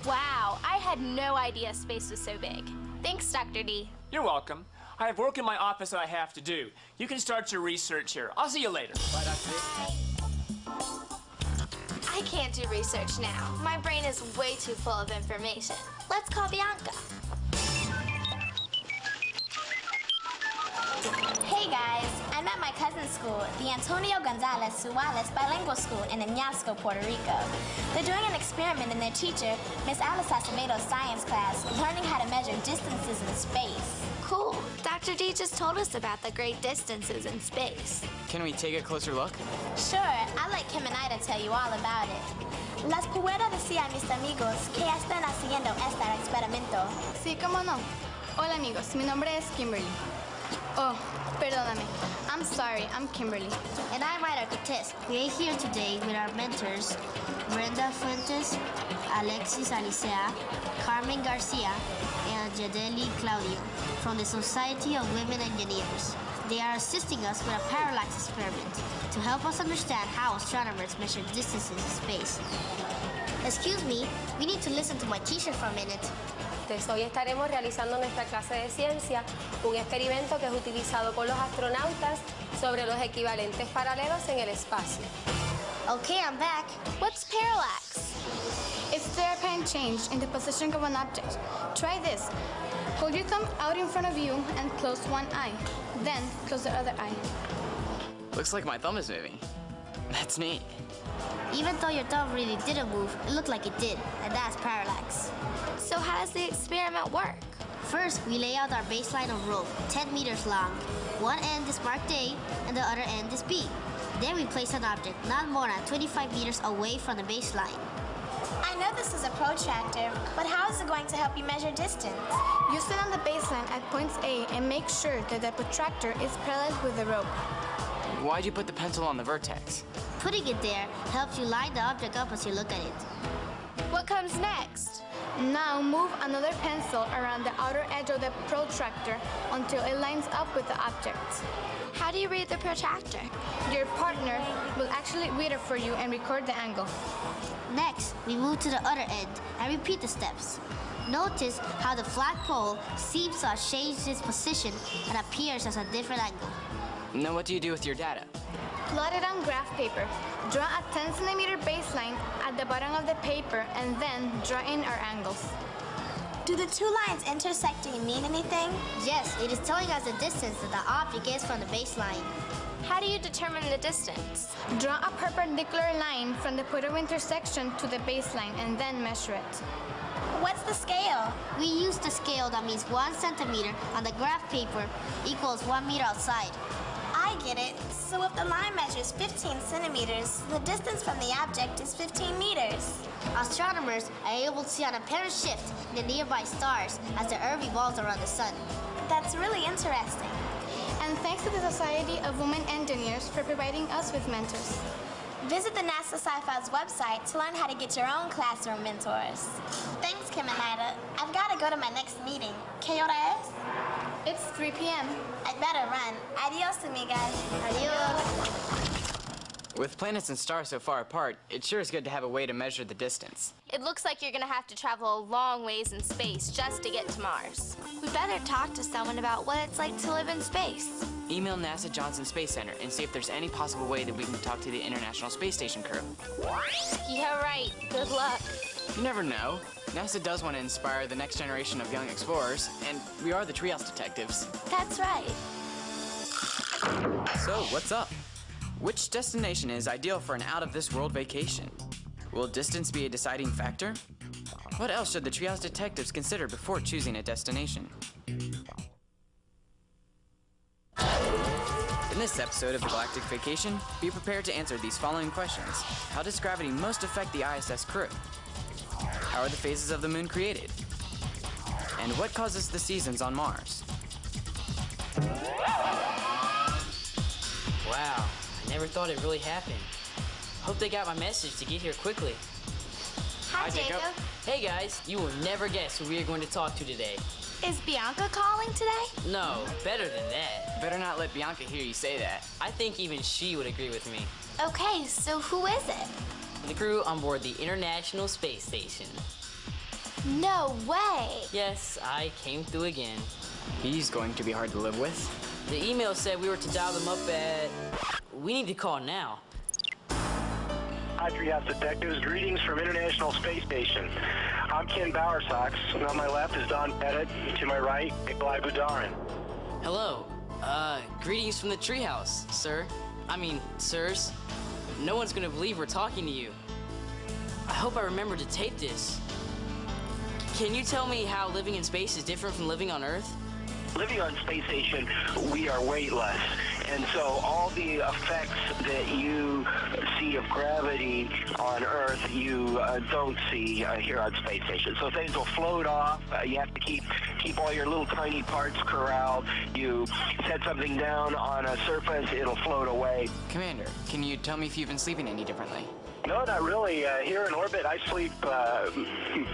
Wow, I had no idea space was so big. Thanks, Dr. D. You're welcome. I have work in my office that I have to do. You can start your research here. I'll see you later. Bye, Dr. D. I can't do research now. My brain is way too full of information. Let's call Bianca. Hey guys, I'm at my cousin's school, the Antonio Gonzalez Suarez Bilingual School in Añasco, Puerto Rico. They're doing an experiment in their teacher, Miss Alice Acevedo's science class, learning how to measure distances in space. Cool. Dr. D just told us about the great distances in space. Can we take a closer look? Sure, I'd like Kim and I to tell you all about it. Las puedo decir a mis amigos que están haciendo este experimento. Sí, cómo no. Hola amigos, mi nombre es Kimberly. Oh, perdóname. I'm sorry, I'm Kimberly. And I'm Ryder Cortez. We are here today with our mentors, Brenda Fuentes, Alexis Alicea, Carmen Garcia, and Jadeli Claudio from the Society of Women Engineers. They are assisting us with a parallax experiment to help us understand how astronomers measure distances in space. Excuse me, we need to listen to my teacher for a minute. Hoy estaremos realizando nuestra clase de ciencia, un experimento que es utilizado por los astronautas sobre los equivalentes paralelos en el espacio. Okay, I'm back. What's parallax? It's the apparent change in the position of an object. Try this. Hold your thumb out in front of you and close one eye. Then close the other eye. Looks like my thumb is moving. That's neat. Even though your thumb really didn't move, it looked like it did, and that's parallax. So how does the experiment work? First, we lay out our baseline of rope, 10 meters long. One end is marked A, and the other end is B. Then we place an object not more than 25 meters away from the baseline. I know this is a protractor, but how is it going to help you measure distance? You stand on the baseline at points A and make sure that the protractor is parallel with the rope. Why'd you put the pencil on the vertex? Putting it there helps you line the object up as you look at it. What comes next? Now move another pencil around the outer edge of the protractor until it lines up with the object. How do you read the protractor? Your partner will actually read it for you and record the angle. Next, we move to the other end and repeat the steps. Notice how the flat pole seems to have changed its position and appears as a different angle. Now what do you do with your data? Plot it on graph paper. Draw a 10-centimeter baseline at the bottom of the paper and then draw in our angles. Do the two lines intersecting mean anything? Yes, it is telling us the distance that the object is from the baseline. How do you determine the distance? Draw a perpendicular line from the point of intersection to the baseline and then measure it. What's the scale? We use the scale that means 1 centimeter on the graph paper equals 1 meter outside. I get it. So if the line measures 15 centimeters, the distance from the object is 15 meters. Astronomers are able to see an apparent shift in the nearby stars as the Earth revolves around the sun. That's really interesting. And thanks to the Society of Women Engineers for providing us with mentors. Visit the NASA Sci-Fi's website to learn how to get your own classroom mentors. Thanks, Kim and Ida. I've got to go to my next meeting. ¿Qué hora es? It's 3 p.m. I'd better run. Adios, amigas. Adios. With planets and stars so far apart, it sure is good to have a way to measure the distance. It looks like you're going to have to travel a long ways in space just to get to Mars. We better talk to someone about what it's like to live in space. Email NASA Johnson Space Center and see if there's any possible way that we can talk to the International Space Station crew. Yeah, right. Good luck. You never know. NASA does want to inspire the next generation of young explorers, and we are the Treehouse Detectives. That's right. So, what's up? Which destination is ideal for an out-of-this-world vacation? Will distance be a deciding factor? What else should the treehouse detectives consider before choosing a destination? In this episode of the Galactic Vacation, be prepared to answer these following questions. How does gravity most affect the ISS crew? How are the phases of the moon created? And what causes the seasons on Mars? Wow, I never thought it really happened. Hope they got my message to get here quickly. Hi, Jacob. Hey guys, you will never guess who we are going to talk to today. Is Bianca calling today? No, better than that. Better not let Bianca hear you say that. I think even she would agree with me. Okay, so who is it? The crew on board the International Space Station. No way. Yes, I came through again. He's going to be hard to live with. The email said we were to dial them up at... We need to call now. Hi, Treehouse Detectives. Greetings from International Space Station. I'm Ken Bowersox, and on my left is Don Pettit. To my right, Nikolai Budarin. Hello. Greetings from the treehouse, sir. I mean, sirs. No one's gonna believe we're talking to you. I hope I remember to tape this. Can you tell me how living in space is different from living on Earth? Living on Space Station, we are weightless. And so all the effects that you see of gravity on Earth, you don't see here on Space Station. So things will float off. You have to keep all your little tiny parts corralled. You set something down on a surface, it'll float away. Commander, can you tell me if you've been sleeping any differently? No, not really. Here in orbit, I sleep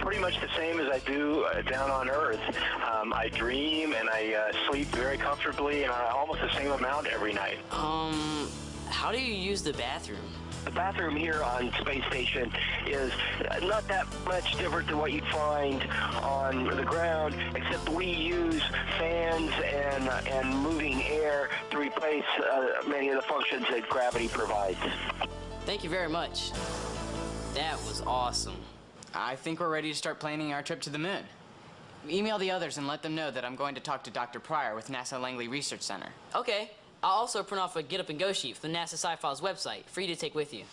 pretty much the same as I do down on Earth. I dream and I sleep very comfortably and almost the same amount every night. How do you use the bathroom? The bathroom here on Space Station is not that much different than what you'd find on the ground, except we use fans and moving air to replace many of the functions that gravity provides. Thank you very much. That was awesome. I think we're ready to start planning our trip to the moon. Email the others and let them know that I'm going to talk to Dr. Pryor with NASA Langley Research Center. Okay. I'll also print off a Get Up and Go sheet from the NASA Sci-Files website for you to take with you.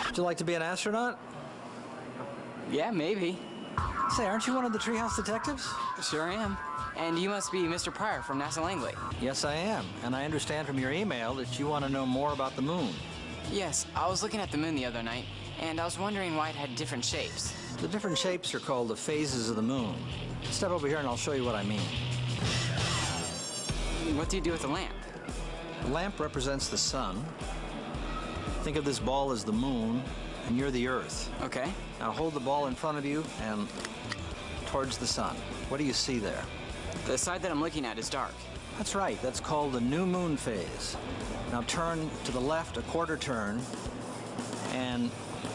Would you like to be an astronaut? Yeah, maybe. Say, aren't you one of the treehouse detectives? Sure am. And you must be Mr. Pryor from NASA Langley. Yes, I am. And I understand from your email that you want to know more about the moon. Yes, I was looking at the moon the other night, and I was wondering why it had different shapes. The different shapes are called the phases of the moon. Step over here and I'll show you what I mean. What do you do with the lamp? The lamp represents the sun. Think of this ball as the moon, and you're the Earth. Okay. Now hold the ball in front of you and towards the sun. What do you see there? The side that I'm looking at is dark. That's right. That's called the new moon phase. Now turn to the left a quarter turn and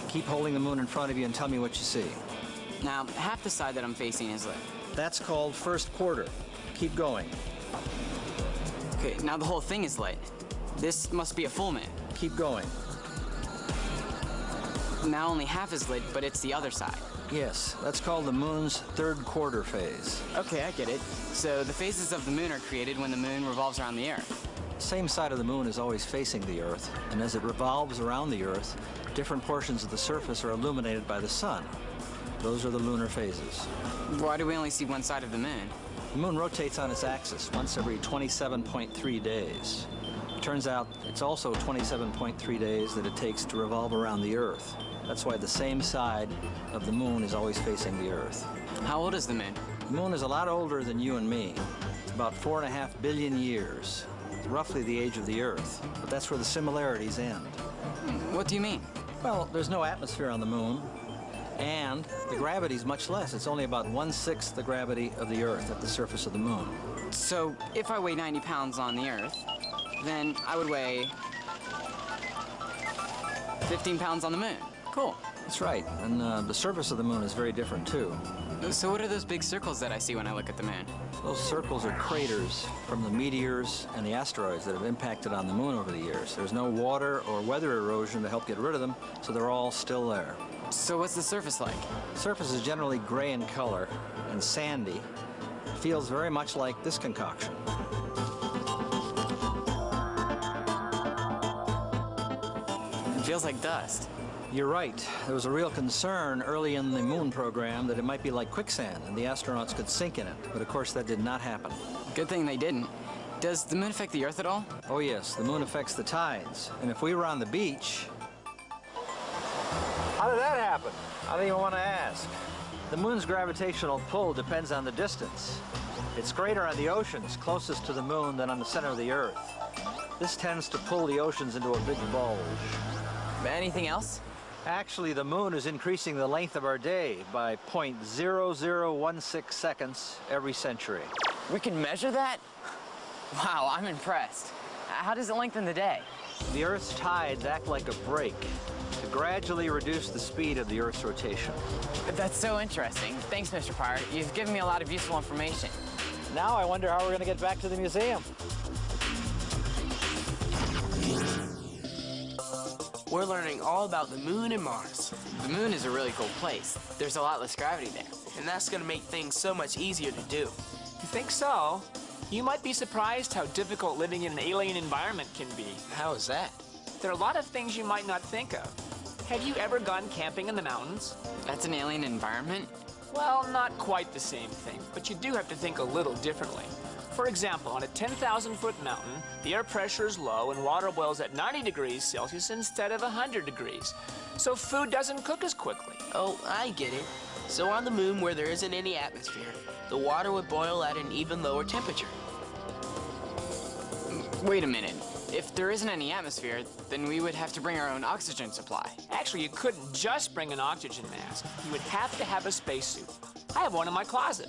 keep holding the moon in front of you and tell me what you see. Now, half the side that I'm facing is lit. That's called first quarter. Keep going. Okay, now the whole thing is lit. This must be a full moon. Keep going. Now only half is lit, but it's the other side. Yes, that's called the moon's third quarter phase. Okay, I get it. So the phases of the moon are created when the moon revolves around the Earth. Same side of the moon is always facing the Earth, and as it revolves around the Earth, different portions of the surface are illuminated by the sun. Those are the lunar phases. Why do we only see one side of the moon? The moon rotates on its axis once every 27.3 days. Turns out it's also 27.3 days that it takes to revolve around the Earth. That's why the same side of the moon is always facing the Earth. How old is the moon? The moon is a lot older than you and me. It's about 4.5 billion years. It's roughly the age of the Earth, but that's where the similarities end. What do you mean? Well, there's no atmosphere on the moon, and the gravity's much less. It's only about 1/6 the gravity of the Earth at the surface of the moon. So if I weigh 90 pounds on the Earth, then I would weigh 15 pounds on the moon. Cool. That's right, and the surface of the moon is very different too. So what are those big circles that I see when I look at the moon? Those circles are craters from the meteors and the asteroids that have impacted on the moon over the years. There's no water or weather erosion to help get rid of them, so they're all still there. So what's the surface like? The surface is generally gray in color and sandy, It feels very much like this concoction. It feels like dust. You're right. There was a real concern early in the moon program that it might be like quicksand and the astronauts could sink in it. But of course that did not happen. Good thing they didn't. Does the moon affect the Earth at all? Oh yes, the moon affects the tides. And if we were on the beach... How did that happen? I don't even want to ask. The moon's gravitational pull depends on the distance. It's greater on the oceans closest to the moon than on the center of the Earth. This tends to pull the oceans into a big bulge. Anything else? Actually, the moon is increasing the length of our day by 0.0016 seconds every century. We can measure that? Wow, I'm impressed. How does it lengthen the day? The Earth's tides act like a brake to gradually reduce the speed of the Earth's rotation. That's so interesting. Thanks, Mr. Pirate. You've given me a lot of useful information. Now I wonder how we're going to get back to the museum. We're learning all about the moon and Mars. The moon is a really cool place. There's a lot less gravity there. And that's going to make things so much easier to do. You think so? You might be surprised how difficult living in an alien environment can be. How is that? There are a lot of things you might not think of. Have you ever gone camping in the mountains? That's an alien environment? Well, not quite the same thing, but you do have to think a little differently. For example, on a 10,000-foot mountain, the air pressure is low and water boils at 90 degrees Celsius instead of 100 degrees. So food doesn't cook as quickly. Oh, I get it. So on the moon, where there isn't any atmosphere, the water would boil at an even lower temperature. Wait a minute. If there isn't any atmosphere, then we would have to bring our own oxygen supply. Actually, you couldn't just bring an oxygen mask. You would have to have a spacesuit. I have one in my closet.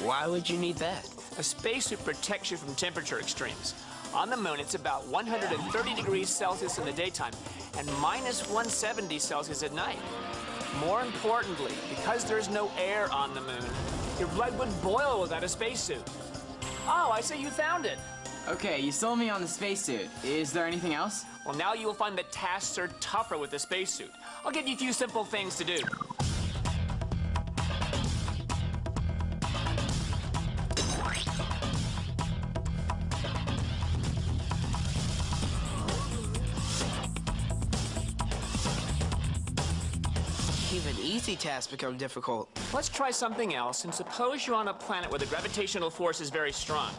Why would you need that? A spacesuit protects you from temperature extremes. On the moon, it's about 130 degrees Celsius in the daytime and minus 170 Celsius at night. More importantly, because there's no air on the moon, your blood would boil without a spacesuit. Oh, I say you found it. Okay, you sold me on the spacesuit. Is there anything else? Well, now you will find that tasks are tougher with the spacesuit. I'll give you a few simple things to do. Even easy tasks become difficult. Let's try something else, and suppose you're on a planet where the gravitational force is very strong.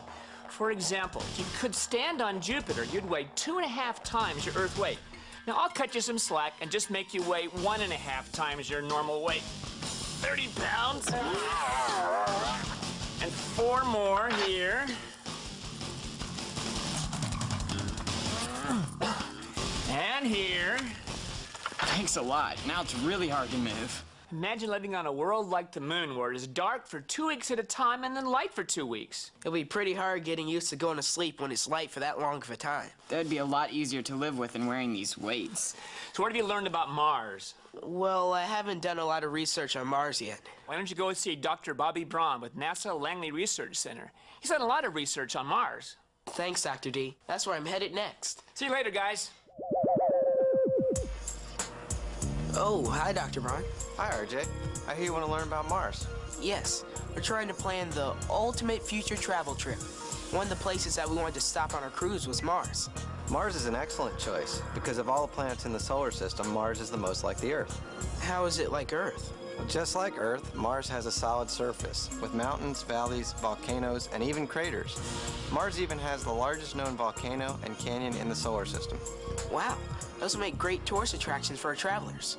For example, if you could stand on Jupiter, you'd weigh 2.5 times your Earth weight. Now, I'll cut you some slack and just make you weigh 1.5 times your normal weight. 30 pounds. And 4 more here. And here. Thanks a lot. Now it's really hard to move. Imagine living on a world like the moon where it is dark for 2 weeks at a time and then light for 2 weeks. It'll be pretty hard getting used to going to sleep when it's light for that long of a time. That'd be a lot easier to live with than wearing these weights. So what have you learned about Mars? Well, I haven't done a lot of research on Mars yet. Why don't you go see Dr. Bobby Braun with NASA Langley Research Center? He's done a lot of research on Mars. Thanks, Dr. D. That's where I'm headed next. See you later, guys. Oh, hi, Dr. Braun. Hi, RJ. I hear you want to learn about Mars. Yes, we're trying to plan the ultimate future travel trip. One of the places that we wanted to stop on our cruise was Mars. Mars is an excellent choice because of all the planets in the solar system, Mars is the most like the Earth. How is it like Earth? Just like Earth, Mars has a solid surface with mountains, valleys, volcanoes, and even craters. Mars even has the largest known volcano and canyon in the solar system. Wow, those make great tourist attractions for our travelers.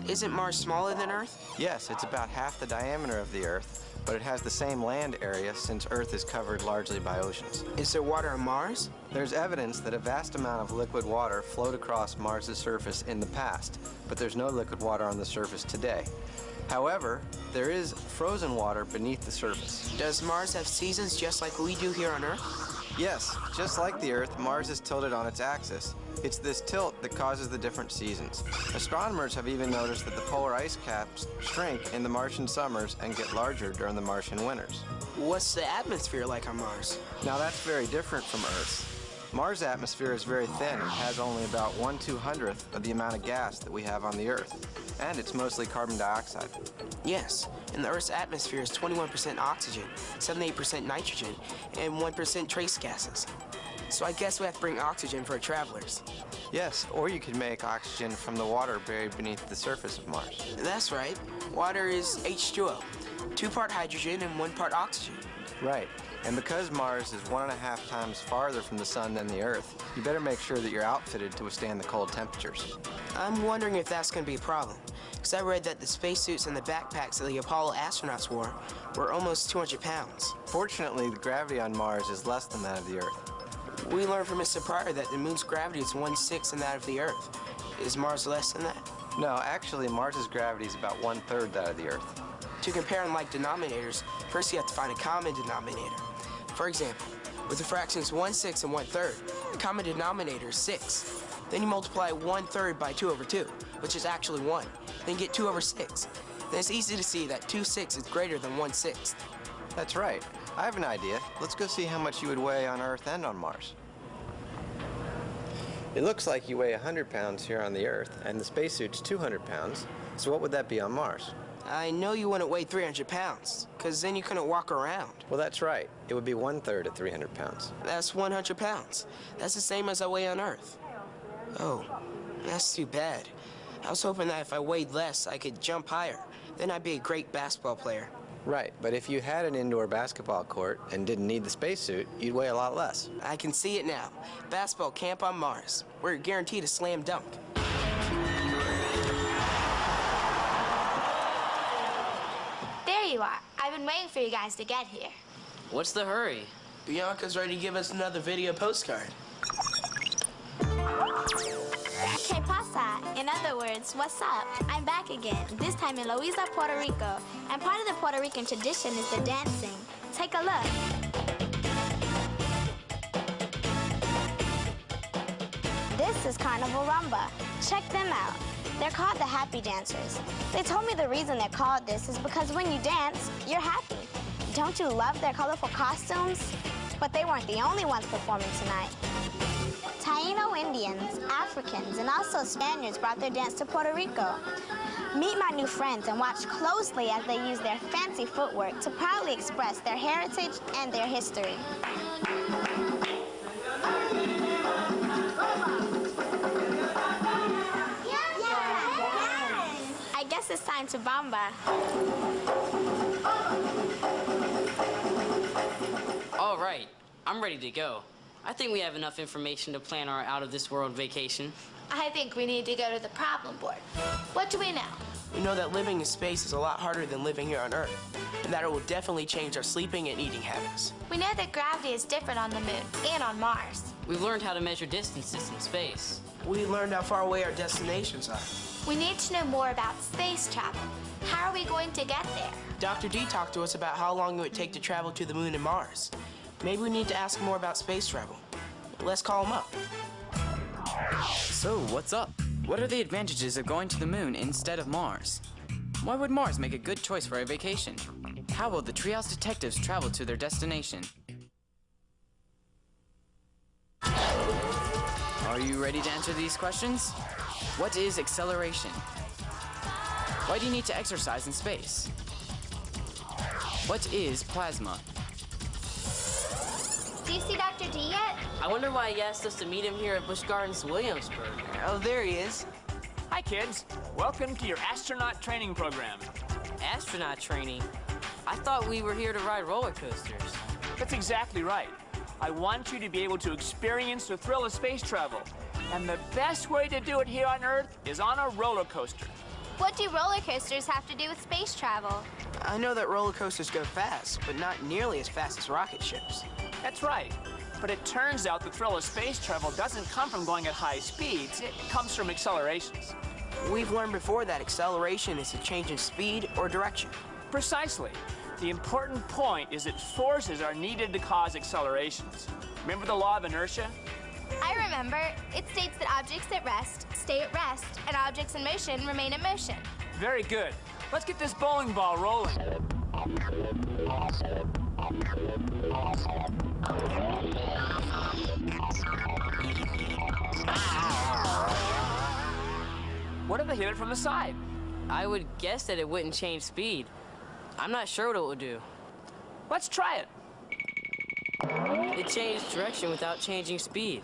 Isn't Mars smaller than Earth? Yes, it's about half the diameter of the Earth, but it has the same land area since Earth is covered largely by oceans. Is there water on Mars? There's evidence that a vast amount of liquid water flowed across Mars's surface in the past, but there's no liquid water on the surface today. However, there is frozen water beneath the surface. Does Mars have seasons just like we do here on Earth? Yes, just like the Earth, Mars is tilted on its axis. It's this tilt that causes the different seasons. Astronomers have even noticed that the polar ice caps shrink in the Martian summers and get larger during the Martian winters. What's the atmosphere like on Mars? Now that's very different from Earth's. Mars' atmosphere is very thin and has only about 1/200th of the amount of gas that we have on the Earth. And it's mostly carbon dioxide. Yes, and the Earth's atmosphere is 21% oxygen, 78% nitrogen, and 1% trace gases. So I guess we have to bring oxygen for our travelers. Yes, or you could make oxygen from the water buried beneath the surface of Mars. That's right. Water is H2O, 2 part hydrogen and 1 part oxygen. Right. And because Mars is 1.5 times farther from the sun than the Earth, you better make sure that you're outfitted to withstand the cold temperatures. I'm wondering if that's going to be a problem, because I read that the spacesuits and the backpacks that the Apollo astronauts wore were almost 200 pounds. Fortunately, the gravity on Mars is less than that of the Earth. We learned from Mr. Pryor that the moon's gravity is 1/6 than that of the Earth. Is Mars less than that? No, actually, Mars's gravity is about 1/3 that of the Earth. To compare in like denominators, first you have to find a common denominator. For example, with the fractions 1/6 and 1/3, the common denominator is 6. Then you multiply 1/3 by 2/2, which is actually 1. Then you get 2/6. Then it's easy to see that 2/6 is greater than 1/6. That's right. I have an idea. Let's go see how much you would weigh on Earth and on Mars. It looks like you weigh 100 pounds here on the Earth, and the spacesuit's 200 pounds. So what would that be on Mars? I know you wouldn't weigh 300 pounds, because then you couldn't walk around. Well, that's right. It would be 1/3 of 300 pounds. That's 100 pounds. That's the same as I weigh on Earth. Oh, that's too bad. I was hoping that if I weighed less, I could jump higher. Then I'd be a great basketball player. Right, but if you had an indoor basketball court and didn't need the spacesuit, you'd weigh a lot less. I can see it now. Basketball camp on Mars. We're guaranteed a slam dunk. There you are. I've been waiting for you guys to get here. What's the hurry? Bianca's ready to give us another video postcard. Que pasa? In other words, what's up? I'm back again, this time in Loiza, Puerto Rico. And part of the Puerto Rican tradition is the dancing. Take a look. This is Carnival Rumba. Check them out. They're called the Happy Dancers. They told me the reason they're called this is because when you dance, you're happy. Don't you love their colorful costumes? But they weren't the only ones performing tonight. Taino Indians, Africans, and also Spaniards brought their dance to Puerto Rico. Meet my new friends and watch closely as they use their fancy footwork to proudly express their heritage and their history. I guess it's time to bamba. All right, I'm ready to go. I think we have enough information to plan our out-of-this-world vacation. I think we need to go to the problem board. What do we know? We know that living in space is a lot harder than living here on Earth, and that it will definitely change our sleeping and eating habits. We know that gravity is different on the moon and on Mars. We've learned how to measure distances in space. We learned how far away our destinations are. We need to know more about space travel. How are we going to get there? Dr. D talked to us about how long it would take to travel to the moon and Mars. Maybe we need to ask more about space travel. Let's call him up. So, what's up? What are the advantages of going to the moon instead of Mars? Why would Mars make a good choice for a vacation? How will the Treehouse detectives travel to their destination? Are you ready to answer these questions? What is acceleration? Why do you need to exercise in space? What is plasma? Do you see Dr. D yet? I wonder why he asked us to meet him here at Busch Gardens, Williamsburg. Oh, there he is. Hi, kids. Welcome to your astronaut training program. Astronaut training? I thought we were here to ride roller coasters. That's exactly right. I want you to be able to experience the thrill of space travel. And the best way to do it here on Earth is on a roller coaster. What do roller coasters have to do with space travel? I know that roller coasters go fast, but not nearly as fast as rocket ships. That's right. But it turns out the thrill of space travel doesn't come from going at high speeds. It comes from accelerations. We've learned before that acceleration is a change in speed or direction. Precisely. The important point is that forces are needed to cause accelerations. Remember the law of inertia? I remember. It states that objects at rest stay at rest, and objects in motion remain in motion. Very good. Let's get this bowling ball rolling. What if they hit it from the side? I would guess that it wouldn't change speed. I'm not sure what it will do. Let's try it. It changed direction without changing speed.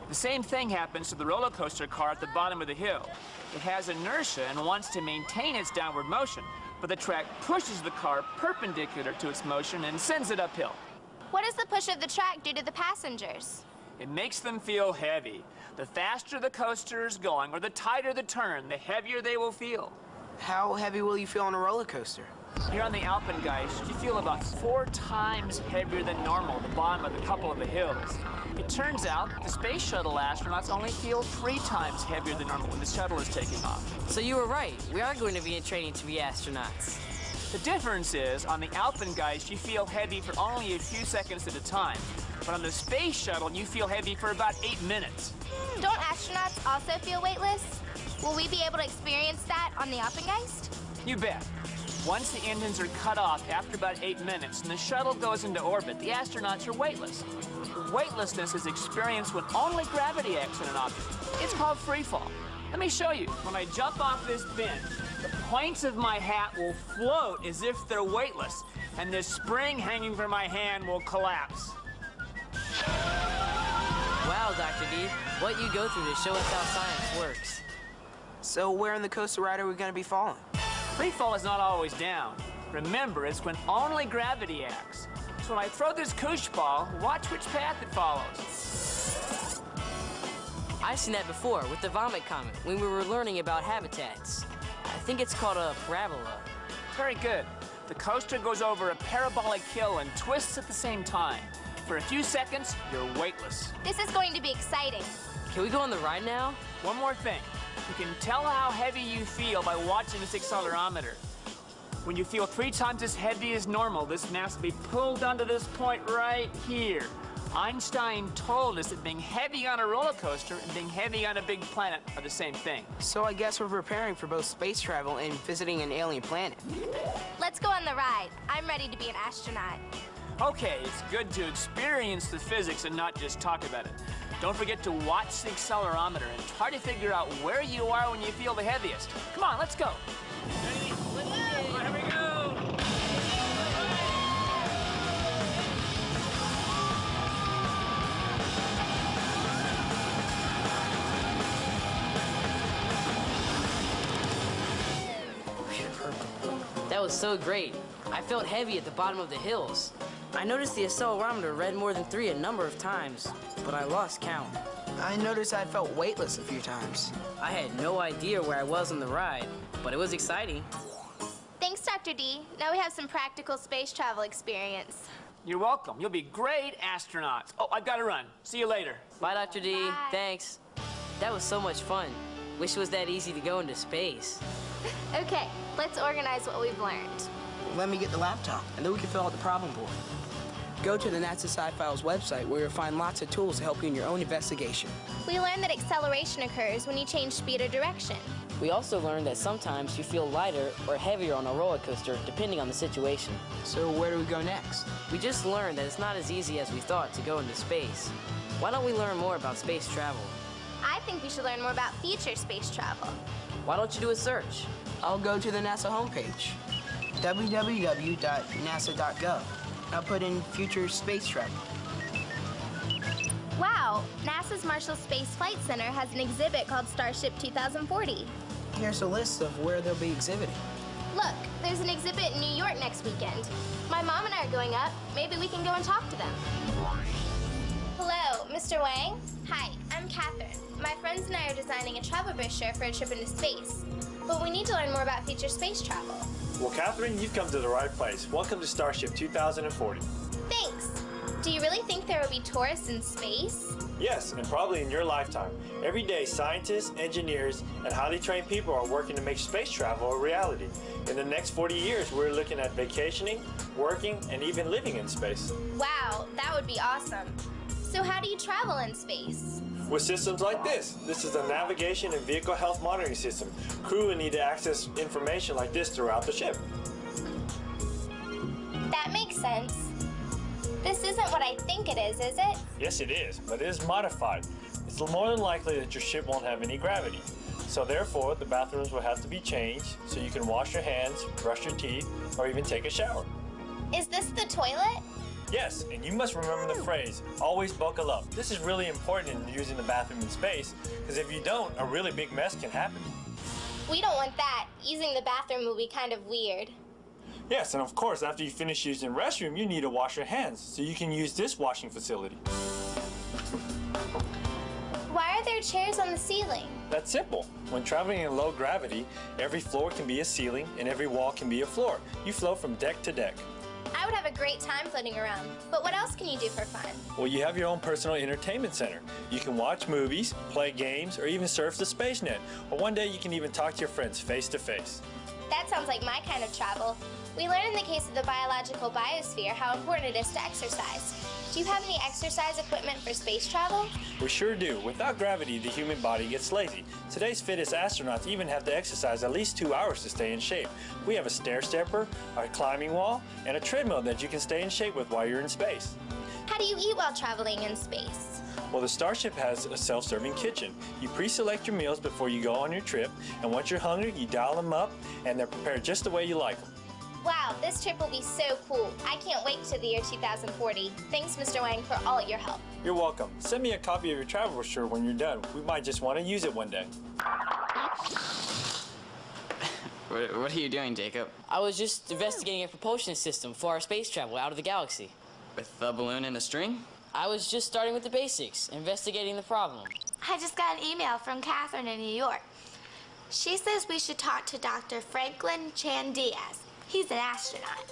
The same thing happens to the roller coaster car at the bottom of the hill. It has inertia and wants to maintain its downward motion, but the track pushes the car perpendicular to its motion and sends it uphill. What does the push of the track do to the passengers? It makes them feel heavy. The faster the coaster is going or the tighter the turn, the heavier they will feel. How heavy will you feel on a roller coaster? Here on the Alpengeist, you feel about 4 times heavier than normal at the bottom of a couple of the hills. It turns out the space shuttle astronauts only feel 3 times heavier than normal when the shuttle is taking off. So you were right. We are going to be in training to be astronauts. The difference is, on the Alpengeist, you feel heavy for only a few seconds at a time. But on the space shuttle, you feel heavy for about 8 minutes. Don't astronauts also feel weightless? Will we be able to experience that on the Alpengeist? You bet. Once the engines are cut off after about 8 minutes and the shuttle goes into orbit, the astronauts are weightless. Weightlessness is experienced when only gravity acts on an object. It's called free fall. Let me show you. When I jump off this bench, the points of my hat will float as if they're weightless, and this spring hanging from my hand will collapse. Wow, Dr. D, what you go through to show us how science works. So where in the coaster ride are we going to be falling? Free fall is not always down. Remember, it's when only gravity acts. So when I throw this koosh ball, watch which path it follows. I've seen that before with the vomit comet when we were learning about habitats. I think it's called a parabola. Very good. The coaster goes over a parabolic hill and twists at the same time. For a few seconds, you're weightless. This is going to be exciting. Can we go on the ride now? One more thing. You can tell how heavy you feel by watching this accelerometer. When you feel 3 times as heavy as normal, this mass will be pulled onto this point right here. Einstein told us that being heavy on a roller coaster and being heavy on a big planet are the same thing. So I guess we're preparing for both space travel and visiting an alien planet. Let's go on the ride. I'm ready to be an astronaut. Okay, it's good to experience the physics and not just talk about it. Don't forget to watch the accelerometer and try to figure out where you are when you feel the heaviest. Come on, let's go. Ready? Let's go. Here we go. That was so great. I felt heavy at the bottom of the hills. I noticed the accelerometer read more than 3 a number of times, but I lost count. I noticed I felt weightless a few times. I had no idea where I was on the ride, but it was exciting. Thanks, Dr. D. Now we have some practical space travel experience. You're welcome. You'll be great astronauts. Oh, I've got to run. See you later. Bye, Dr. D. Bye. Thanks. That was so much fun. Wish it was that easy to go into space. Okay, let's organize what we've learned. Let me get the laptop, and then we can fill out the problem board. Go to the NASA Sci-Files website where you'll find lots of tools to help you in your own investigation. We learned that acceleration occurs when you change speed or direction. We also learned that sometimes you feel lighter or heavier on a roller coaster, depending on the situation. So where do we go next? We just learned that it's not as easy as we thought to go into space. Why don't we learn more about space travel? I think we should learn more about future space travel. Why don't you do a search? I'll go to the NASA homepage, www.nasa.gov. I'll put in future space travel. Wow, NASA's Marshall Space Flight Center has an exhibit called Starship 2040. Here's a list of where they'll be exhibiting. Look, there's an exhibit in New York next weekend. My mom and I are going up. Maybe we can go and talk to them. Hello, Mr. Wang? Hi, I'm Catherine. My friends and I are designing a travel brochure for a trip into space. But we need to learn more about future space travel. Well, Catherine, you've come to the right place. Welcome to Starship 2040. Thanks. Do you really think there will be tourists in space? Yes, and probably in your lifetime. Every day, scientists, engineers, and highly trained people are working to make space travel a reality. In the next 40 years, we're looking at vacationing, working, and even living in space. Wow, that would be awesome. So how do you travel in space? With systems like this. This is a navigation and vehicle health monitoring system. Crew will need to access information like this throughout the ship. That makes sense. This isn't what I think it is it? Yes, it is, but it is modified. It's more than likely that your ship won't have any gravity. So therefore, the bathrooms will have to be changed so you can wash your hands, brush your teeth, or even take a shower. Is this the toilet? Yes, and you must remember the phrase, always buckle up. This is really important in using the bathroom in space, because if you don't, a really big mess can happen. We don't want that. Using the bathroom will be kind of weird. Yes, and of course, after you finish using the restroom, you need to wash your hands, so you can use this washing facility. Why are there chairs on the ceiling? That's simple. When traveling in low gravity, every floor can be a ceiling and every wall can be a floor. You float from deck to deck. I would have a great time floating around, but what else can you do for fun? Well, you have your own personal entertainment center. You can watch movies, play games, or even surf the space net. Or one day you can even talk to your friends face to face. That sounds like my kind of travel. We learned in the case of the biological biosphere how important it is to exercise. Do you have any exercise equipment for space travel? We sure do. Without gravity, the human body gets lazy. Today's fittest astronauts even have to exercise at least 2 hours to stay in shape. We have a stair stepper, a climbing wall, and a treadmill that you can stay in shape with while you're in space. How do you eat while traveling in space? Well, the Starship has a self-serving kitchen. You pre-select your meals before you go on your trip, and once you're hungry, you dial them up, and they're prepared just the way you like them. Wow, this trip will be so cool. I can't wait to the year 2040. Thanks, Mr. Wang, for all your help. You're welcome. Send me a copy of your travel brochure when you're done. We might just want to use it one day. What are you doing, Jacob? I was just investigating a propulsion system for our space travel out of the galaxy. With the balloon and a string? I was just starting with the basics, investigating the problem. I just got an email from Catherine in New York. She says we should talk to Dr. Franklin Chan Diaz. He's an astronaut.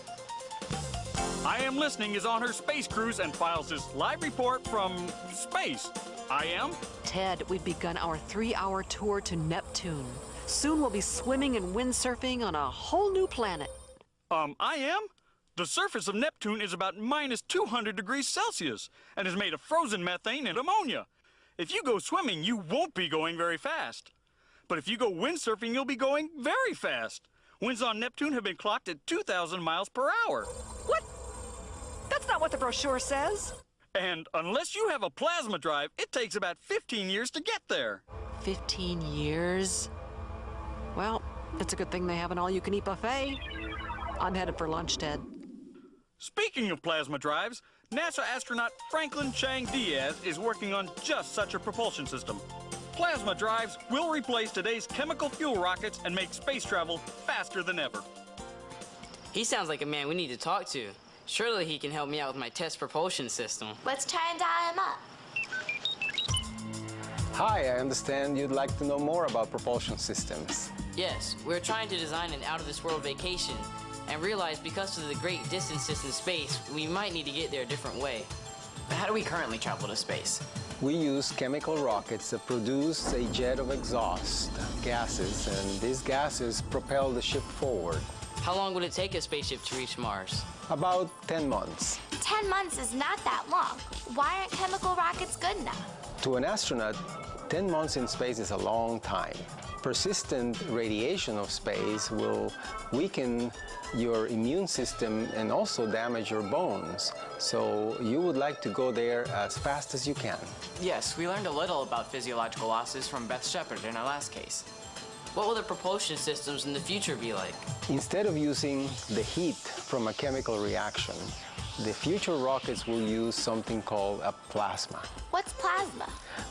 I Am Listening is on her space cruise and files this live report from space. I Am? Ted, we've begun our 3-hour tour to Neptune. Soon we'll be swimming and windsurfing on a whole new planet. I Am? The surface of Neptune is about minus 200 degrees Celsius and is made of frozen methane and ammonia. If you go swimming, you won't be going very fast. But if you go windsurfing, you'll be going very fast. Winds on Neptune have been clocked at 2,000 miles per hour. What? That's not what the brochure says. And unless you have a plasma drive, it takes about 15 years to get there. 15 years? Well, it's a good thing they have an all-you-can-eat buffet. I'm headed for lunch, Ted. Speaking of plasma drives, NASA astronaut Franklin Chang Diaz is working on just such a propulsion system. Plasma drives will replace today's chemical fuel rockets and make space travel faster than ever. He sounds like a man we need to talk to. Surely he can help me out with my test propulsion system. Let's try and dial him up. Hi, I understand you'd like to know more about propulsion systems. Yes, we're trying to design an out-of-this-world vacation and realize because of the great distances in space, we might need to get there a different way. How do we currently travel to space? We use chemical rockets that produce a jet of exhaust gases, and these gases propel the ship forward. How long would it take a spaceship to reach Mars? About 10 months. 10 months is not that long. Why aren't chemical rockets good enough? To an astronaut, 10 months in space is a long time. Persistent radiation of space will weaken your immune system and also damage your bones. So you would like to go there as fast as you can. Yes, we learned a little about physiological losses from Beth Shepard in our last case. What will the propulsion systems in the future be like? Instead of using the heat from a chemical reaction, the future rockets will use something called a plasma. What's plasma?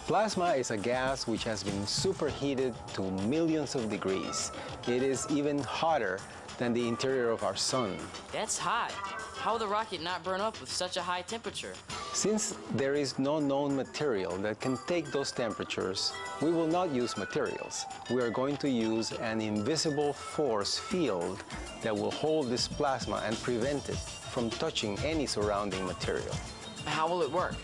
Plasma is a gas which has been superheated to millions of degrees. It is even hotter than the interior of our sun. That's hot. How will the rocket not burn up with such a high temperature? Since there is no known material that can take those temperatures, we will not use materials. We are going to use an invisible force field that will hold this plasma and prevent it from touching any surrounding material. How will it work?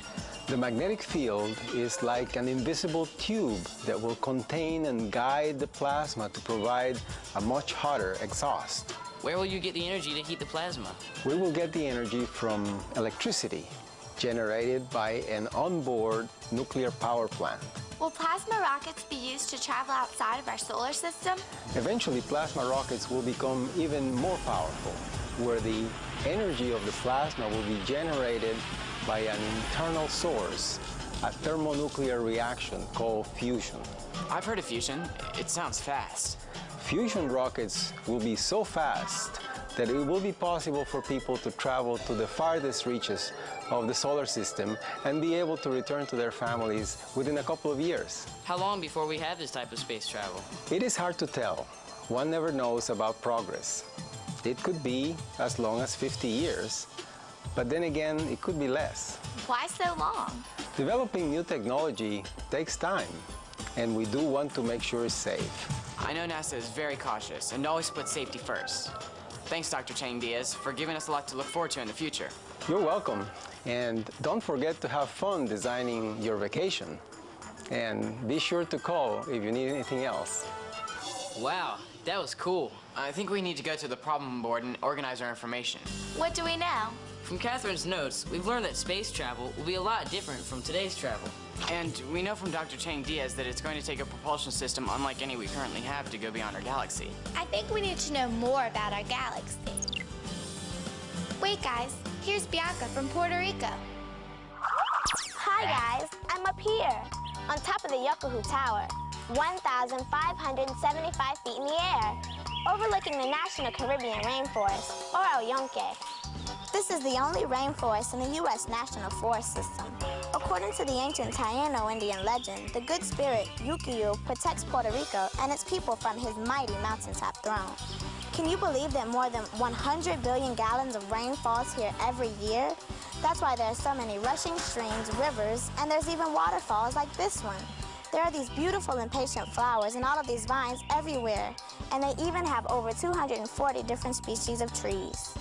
The magnetic field is like an invisible tube that will contain and guide the plasma to provide a much hotter exhaust. Where will you get the energy to heat the plasma? We will get the energy from electricity generated by an onboard nuclear power plant. Will plasma rockets be used to travel outside of our solar system? Eventually, plasma rockets will become even more powerful, where the energy of the plasma will be generated by an internal source a thermonuclear reaction called fusion. I've heard of fusion. It sounds fast. Fusion rockets will be so fast that it will be possible for people to travel to the farthest reaches of the solar system and be able to return to their families within a couple of years. How long before we have this type of space travel? It is hard to tell. One never knows about progress. It could be as long as 50 years, but then again, it could be less. Why so long? Developing new technology takes time, and we do want to make sure it's safe. I know NASA is very cautious and always puts safety first. Thanks, Dr. Chang Diaz, for giving us a lot to look forward to in the future. You're welcome. And don't forget to have fun designing your vacation. And be sure to call if you need anything else. Wow, that was cool. I think we need to go to the problem board and organize our information. What do we know? From Catherine's notes, we've learned that space travel will be a lot different from today's travel. And we know from Dr. Chang Diaz that it's going to take a propulsion system unlike any we currently have to go beyond our galaxy. I think we need to know more about our galaxy. Wait, guys. Here's Bianca from Puerto Rico. Hi, guys. I'm up here on top of the Yokohu Tower, 1,575 feet in the air, overlooking the National Caribbean Rainforest, or El Yunque. This is the only rainforest in the U.S. National Forest System. According to the ancient Taino Indian legend, the good spirit Yukiyu protects Puerto Rico and its people from his mighty mountaintop throne. Can you believe that more than 100 billion gallons of rain falls here every year? That's why there are so many rushing streams, rivers, and there's even waterfalls like this one. There are these beautiful and patient flowers and all of these vines everywhere, and they even have over 240 different species of trees.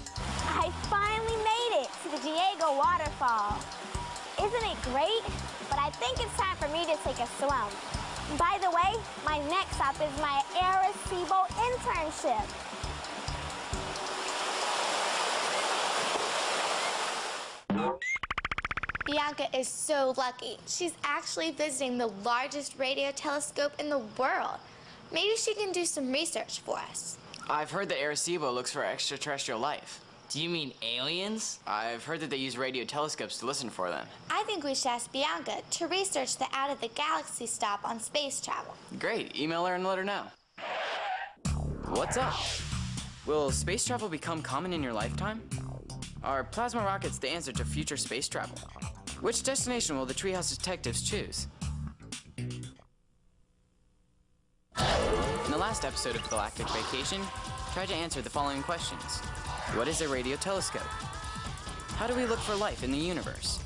I finally made it to the Diego waterfall. Isn't it great? But I think it's time for me to take a swim. By the way, my next stop is my Arecibo internship. Bianca is so lucky. She's actually visiting the largest radio telescope in the world. Maybe she can do some research for us. I've heard that Arecibo looks for extraterrestrial life. Do you mean aliens? I've heard that they use radio telescopes to listen for them. I think we should ask Bianca to research the out-of-the-galaxy stop on space travel. Great. Email her and let her know. What's up? Will space travel become common in your lifetime? Are plasma rockets the answer to future space travel? Which destination will the Treehouse detectives choose? In the last episode of Galactic Vacation, try to answer the following questions. What is a radio telescope? How do we look for life in the universe?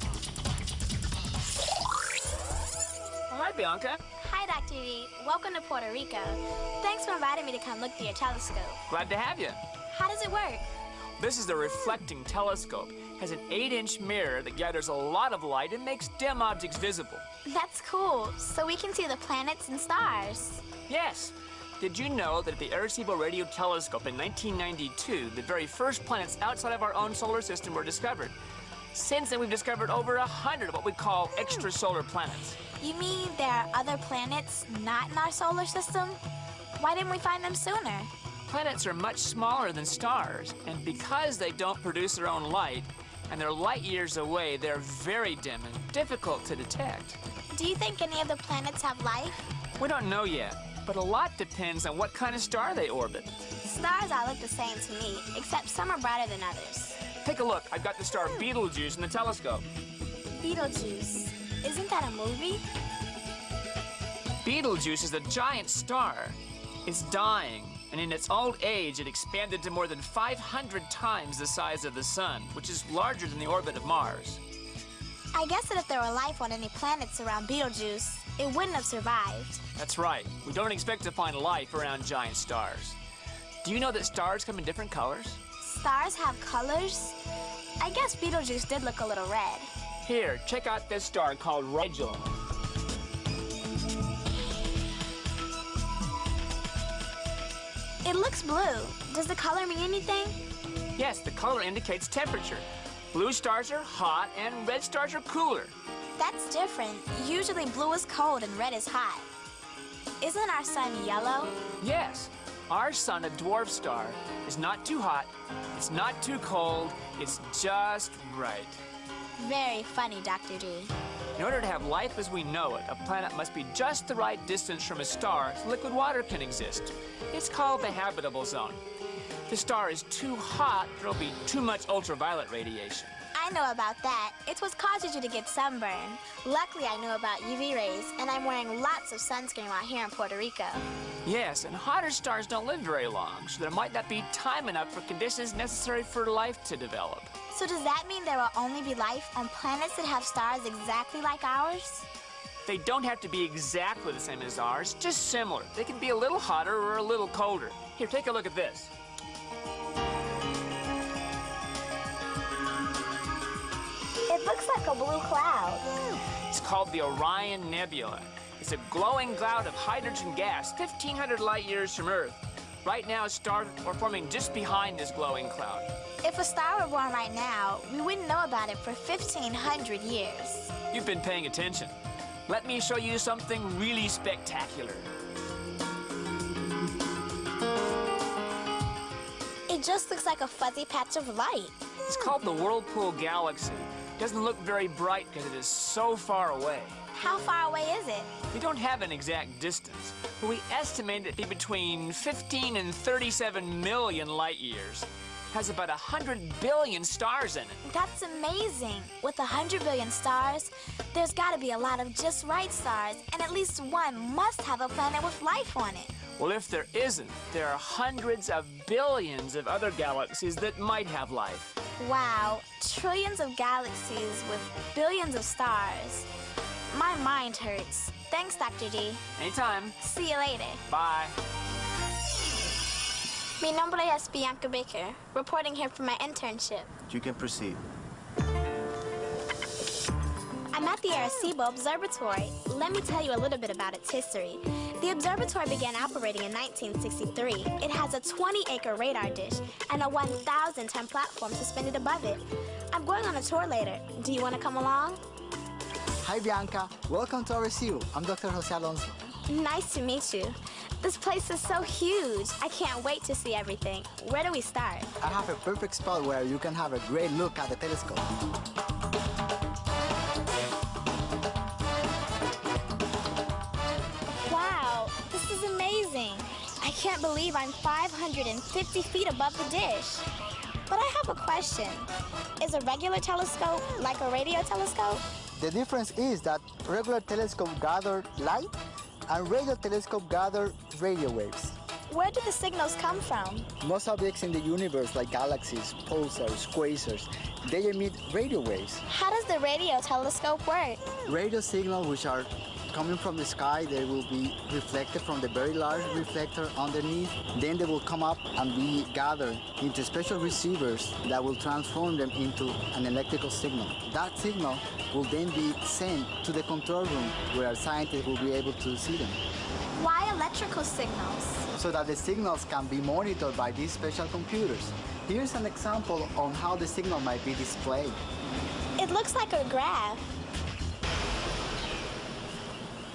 Hi, Bianca. Hi, Dr. D. Welcome to Puerto Rico. Thanks for inviting me to come look through your telescope. Glad to have you. How does it work? This is the reflecting telescope. It has an 8-inch mirror that gathers a lot of light and makes dim objects visible. That's cool. So we can see the planets and stars. Yes. Did you know that at the Arecibo Radio Telescope in 1992, the very first planets outside of our own solar system were discovered? Since then, we've discovered over 100 of what we call extrasolar planets. You mean there are other planets not in our solar system? Why didn't we find them sooner? Planets are much smaller than stars, and because they don't produce their own light, and they're light years away, they're very dim and difficult to detect. Do you think any of the planets have life? We don't know yet, but a lot depends on what kind of star they orbit. Stars all look the same to me, except some are brighter than others. Take a look. I've got the star Betelgeuse in the telescope. Betelgeuse. Isn't that a movie? Betelgeuse is a giant star. It's dying, and in its old age, it expanded to more than 500 times the size of the Sun, which is larger than the orbit of Mars. I guess that if there were life on any planets around Betelgeuse, it wouldn't have survived. That's right. We don't expect to find life around giant stars. Do you know that stars come in different colors? Stars have colors? I guess Betelgeuse did look a little red. Here, check out this star called Rigel. It looks blue. Does the color mean anything? Yes, the color indicates temperature. Blue stars are hot and red stars are cooler. That's different. Usually blue is cold and red is hot. Isn't our sun yellow? Yes. Our sun, a dwarf star, is not too hot, it's not too cold, it's just right. Very funny, Dr. D. In order to have life as we know it, a planet must be just the right distance from a star so liquid water can exist. It's called the habitable zone. If the star is too hot, there'll be too much ultraviolet radiation. I know about that. It's what causes you to get sunburn. Luckily, I know about UV rays, and I'm wearing lots of sunscreen out here in Puerto Rico. Yes, and hotter stars don't live very long, so there might not be time enough for conditions necessary for life to develop. So does that mean there will only be life on planets that have stars exactly like ours? They don't have to be exactly the same as ours, just similar. They can be a little hotter or a little colder. Here, take a look at this. It looks like a blue cloud. It's called the Orion Nebula. It's a glowing cloud of hydrogen gas 1,500 light years from Earth. Right now, stars are forming just behind this glowing cloud. If a star were born right now, we wouldn't know about it for 1,500 years. You've been paying attention. Let me show you something really spectacular. It just looks like a fuzzy patch of light. It's called the Whirlpool Galaxy. It doesn't look very bright because it is so far away. How far away is it? We don't have an exact distance, but we estimate it to be between 15 and 37 million light years. It has about 100 billion stars in it. That's amazing. With 100 billion stars, there's got to be a lot of just right stars, and at least one must have a planet with life on it. Well, if there isn't, there are hundreds of billions of other galaxies that might have life. Wow, trillions of galaxies with billions of stars. My mind hurts. Thanks, Dr. D. Anytime. See you later. Bye. Mi nombre es Bianca Baker, reporting here for my internship. You can proceed. I'm at the Arecibo Observatory. Let me tell you a little bit about its history. The observatory began operating in 1963. It has a 20-acre radar dish and a 1,000-ton platform suspended above it. I'm going on a tour later. Do you want to come along? Hi, Bianca. Welcome to Arecibo. I'm Dr. Jose Alonso. Nice to meet you. This place is so huge. I can't wait to see everything. Where do we start? I have a perfect spot where you can have a great look at the telescope. Wow, this is amazing. I can't believe I'm 550 feet above the dish. But I have a question. Is a regular telescope like a radio telescope? The difference is that regular telescope gather light and radio telescope gather radio waves. Where do the signals come from? Most objects in the universe, like galaxies, pulsars, quasars, they emit radio waves. How does the radio telescope work? Radio signals, which are coming from the sky, they will be reflected from the very large reflector underneath. Then they will come up and be gathered into special receivers that will transform them into an electrical signal. That signal will then be sent to the control room where scientists will be able to see them. Why electrical signals? So that the signals can be monitored by these special computers. Here's an example on how the signal might be displayed. It looks like a graph.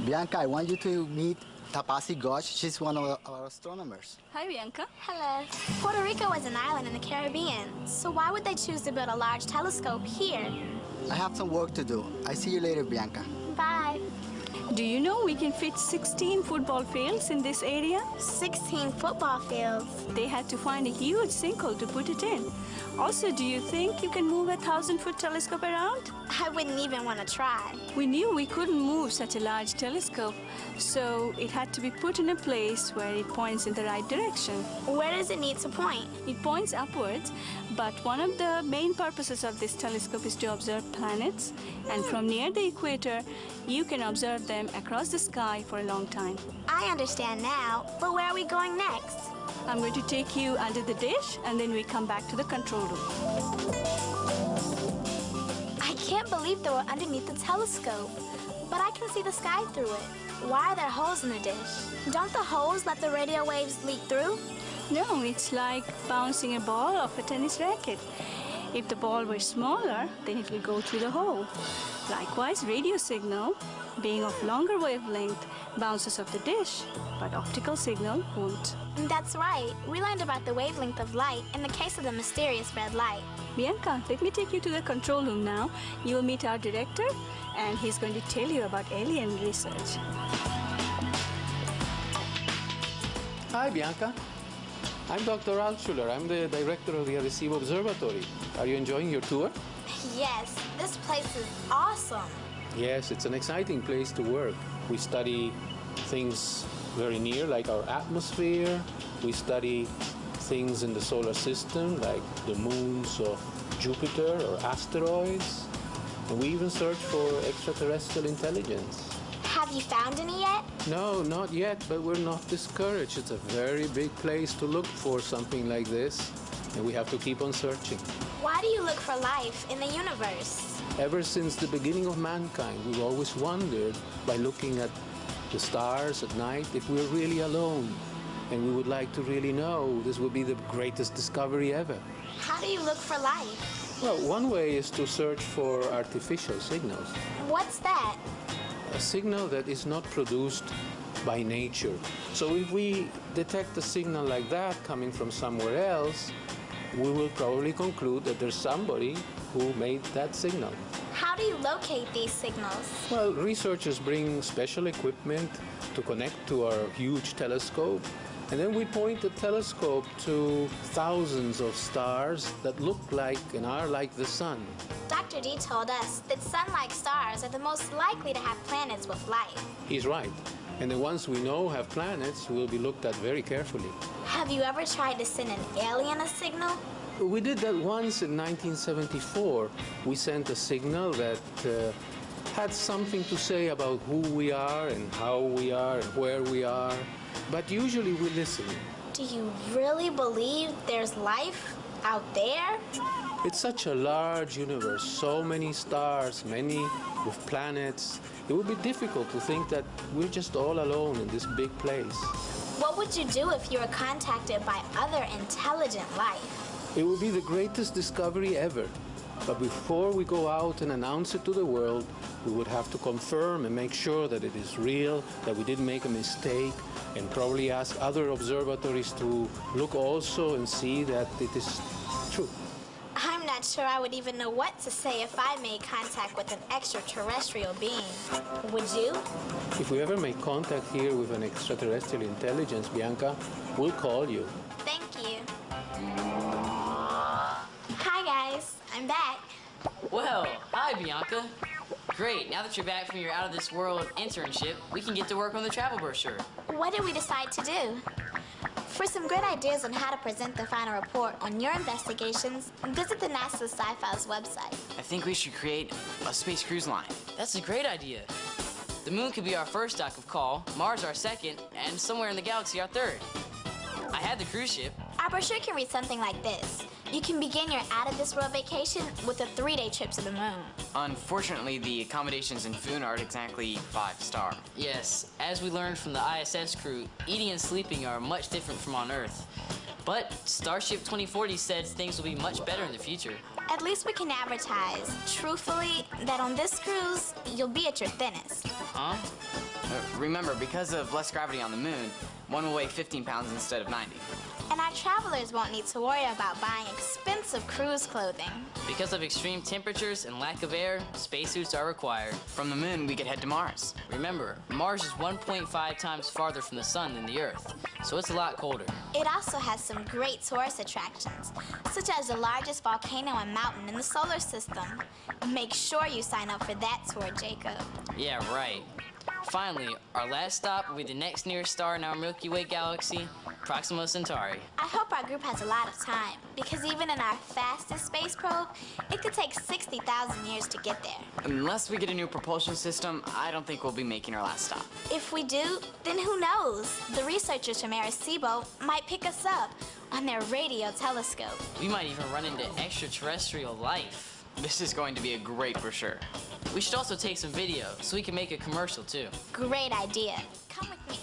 Bianca, I want you to meet Tapasi Ghosh. She's one of our astronomers. Hi, Bianca. Hello. Puerto Rico is an island in the Caribbean, so why would they choose to build a large telescope here? I have some work to do. I see you later, Bianca. Bye. Do you know we can fit 16 football fields in this area? 16 football fields? They had to find a huge sinkhole to put it in. Also, do you think you can move a 1,000-foot telescope around? I wouldn't even want to try. We knew we couldn't move such a large telescope, so it had to be put in a place where it points in the right direction. Where does it need to point? It points upwards, but one of the main purposes of this telescope is to observe planets, and from near the equator, you can observe them across the sky for a long time. I understand now, but where are we going next? I'm going to take you under the dish, and then we come back to the control room. I can't believe they were underneath the telescope, but I can see the sky through it. Why are there holes in the dish? Don't the holes let the radio waves leak through? No, it's like bouncing a ball off a tennis racket. If the ball were smaller, then it will go through the hole. Likewise, radio signal, being of longer wavelength, bounces off the dish, but optical signal won't. That's right. We learned about the wavelength of light in the case of the mysterious red light. Bianca, let me take you to the control room now. You will meet our director, and he's going to tell you about alien research. Hi, Bianca. I'm Dr. Altschuler. I'm the director of the Arecibo Observatory. Are you enjoying your tour? Yes, this place is awesome. Yes, it's an exciting place to work. We study things very near, like our atmosphere. We study things in the solar system, like the moons of Jupiter or asteroids. And we even search for extraterrestrial intelligence. Have you found any yet? No, not yet, but we're not discouraged. It's a very big place to look for something like this, and we have to keep on searching. Why do you look for life in the universe? Ever since the beginning of mankind, we've always wondered, by looking at the stars at night, if we're really alone. And we would like to really know. This would be the greatest discovery ever. How do you look for life? Well, one way is to search for artificial signals. What's that? A signal that is not produced by nature. So if we detect a signal like that coming from somewhere else, we will probably conclude that there's somebody who made that signal. How do you locate these signals? Well, researchers bring special equipment to connect to our huge telescope, and then we point the telescope to thousands of stars that look like and are like the sun. Dr. D told us that sun-like stars are the most likely to have planets with life. He's right. And the ones we know have planets will be looked at very carefully. Have you ever tried to send an alien a signal? We did that once in 1974. We sent a signal that had something to say about who we are and how we are and where we are. But usually we listen. Do you really believe there's life out there? It's such a large universe, so many stars, many with planets. It would be difficult to think that we're just all alone in this big place. What would you do if you were contacted by other intelligent life? It would be the greatest discovery ever. But before we go out and announce it to the world, we would have to confirm and make sure that it is real, that we didn't make a mistake, and probably ask other observatories to look also and see that it is true. I'm not sure I would even know what to say if I made contact with an extraterrestrial being. Would you? If we ever make contact here with an extraterrestrial intelligence, Bianca, we'll call you. Thank you. Hi, guys. I'm back. Well, hi, Bianca. Great, now that you're back from your out-of-this-world internship, we can get to work on the travel brochure. What did we decide to do? For some great ideas on how to present the final report on your investigations, visit the NASA Sci-Files website. I think we should create a space cruise line. That's a great idea. The moon could be our first dock of call, Mars our second, and somewhere in the galaxy our third. I had the cruise ship. Our brochure can read something like this. You can begin your out-of-this-world vacation with a 3-day trip to the moon. Unfortunately, the accommodations and food aren't exactly 5-star. Yes, as we learned from the ISS crew, eating and sleeping are much different from on Earth. But Starship 2040 says things will be much better in the future. At least we can advertise, truthfully, that on this cruise, you'll be at your thinnest. Huh? Remember, because of less gravity on the moon, one will weigh 15 pounds instead of 90. And our travelers won't need to worry about buying expensive cruise clothing. Because of extreme temperatures and lack of air, spacesuits are required. From the moon, we could head to Mars. Remember, Mars is 1.5 times farther from the sun than the Earth, so it's a lot colder. It also has some great tourist attractions, such as the largest volcano and mountain in the solar system. Make sure you sign up for that tour, Jacob. Yeah, right. Finally, our last stop will be the next nearest star in our Milky Way galaxy, Proxima Centauri. I hope our group has a lot of time, because even in our fastest space probe, it could take 60,000 years to get there. Unless we get a new propulsion system, I don't think we'll be making our last stop. If we do, then who knows? The researchers from Arecibo might pick us up on their radio telescope. We might even run into extraterrestrial life. This is going to be a great brochure. We should also take some video so we can make a commercial too. Great idea. Come with me.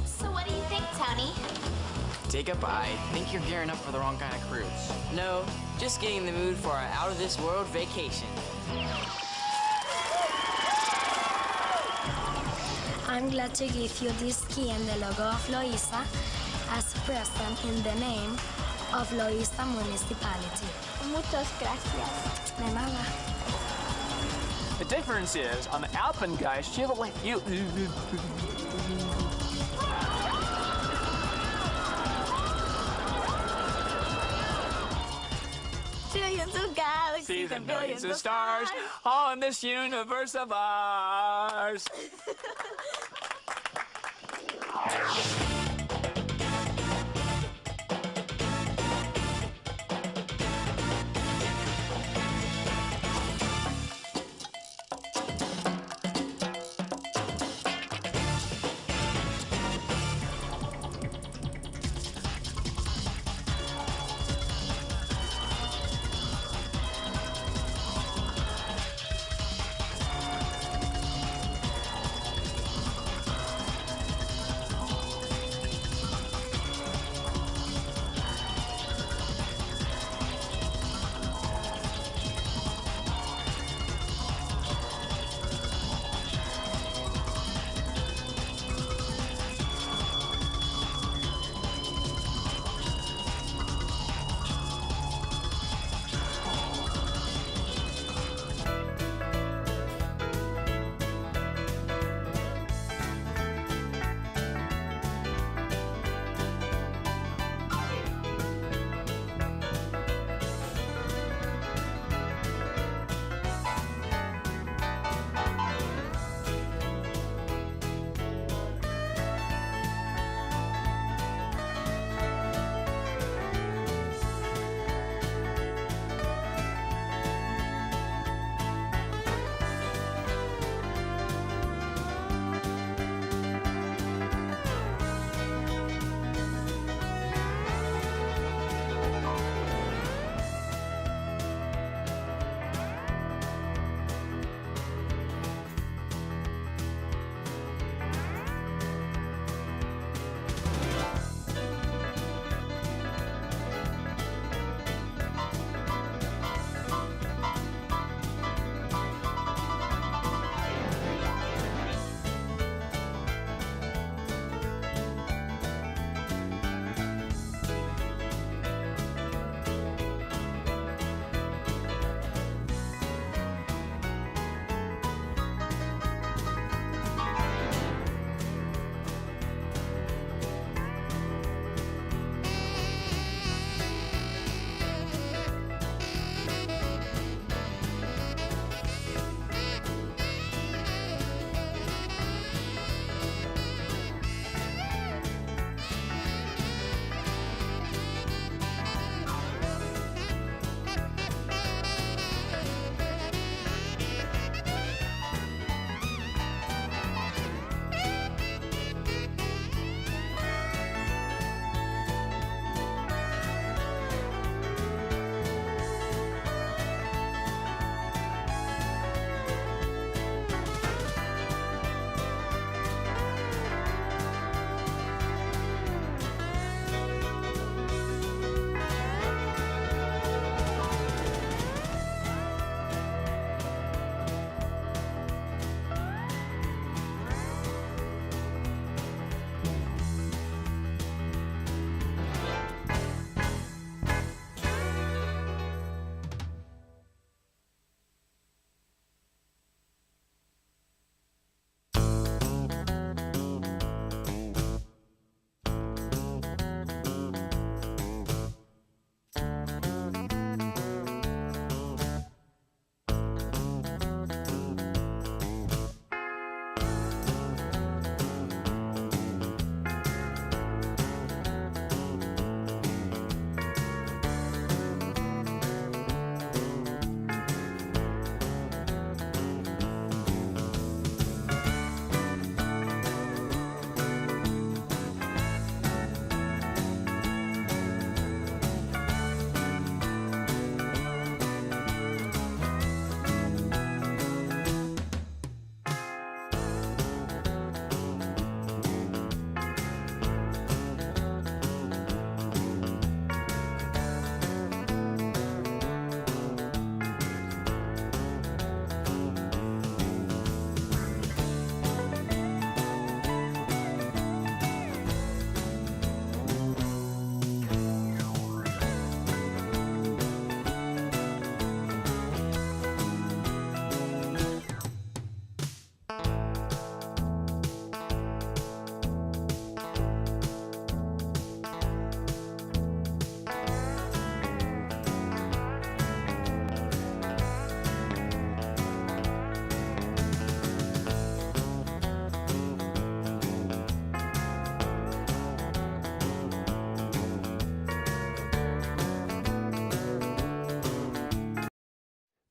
So what do you think, Tony? Jacob, I think you're gearing up for the wrong kind of cruise. No, just getting in the mood for our out-of-this-world vacation. I'm glad to give you this key and the logo of Loíza as a present in the name of Loíza Municipality. Muchas gracias. De nada. The difference is, on the Alpengeist, you like you. Billions of galaxies See the and millions of stars all in this universe of ours.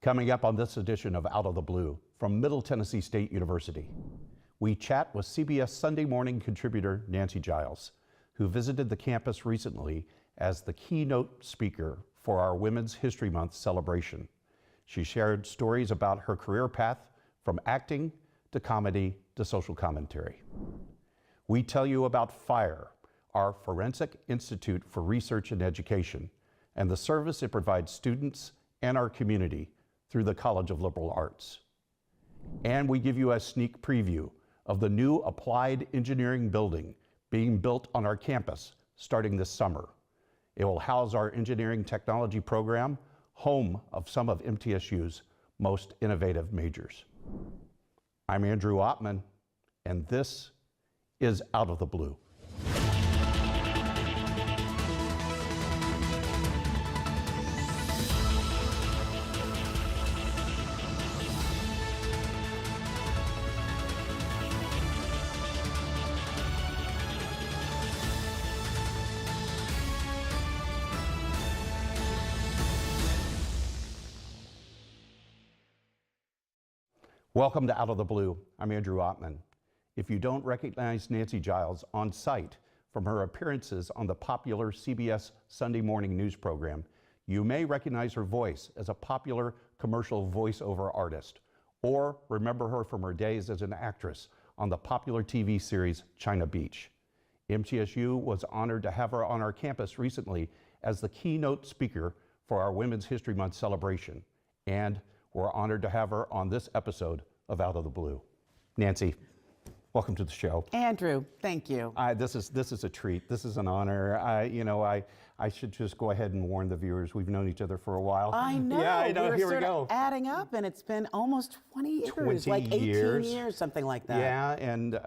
Coming up on this edition of Out of the Blue from Middle Tennessee State University, we chat with CBS Sunday Morning contributor Nancy Giles, who visited the campus recently as the keynote speaker for our Women's History Month celebration. She shared stories about her career path from acting to comedy to social commentary. We tell you about FIRE, our Forensic Institute for Research and Education, and the service it provides students and our community through the College of Liberal Arts. And we give you a sneak preview of the new Applied Engineering building being built on our campus starting this summer. It will house our engineering technology program, home of some of MTSU's most innovative majors. I'm Andrew Ottman, and this is Out of the Blue. Welcome to Out of the Blue. I'm Andrew Ottman. If you don't recognize Nancy Giles on sight from her appearances on the popular CBS Sunday morning news program, you may recognize her voice as a popular commercial voiceover artist, or remember her from her days as an actress on the popular TV series China Beach. MTSU was honored to have her on our campus recently as the keynote speaker for our Women's History Month celebration, and we're honored to have her on this episode of Out of the Blue. Nancy, welcome to the show. Andrew, thank you. This is a treat. This is an honor. I should just go ahead and warn the viewers. We've known each other for a while. I know. Yeah, I know. We're Here we sort go. of adding up, and it's been almost 20 years, 20 like 18 years. years, something like that. Yeah, and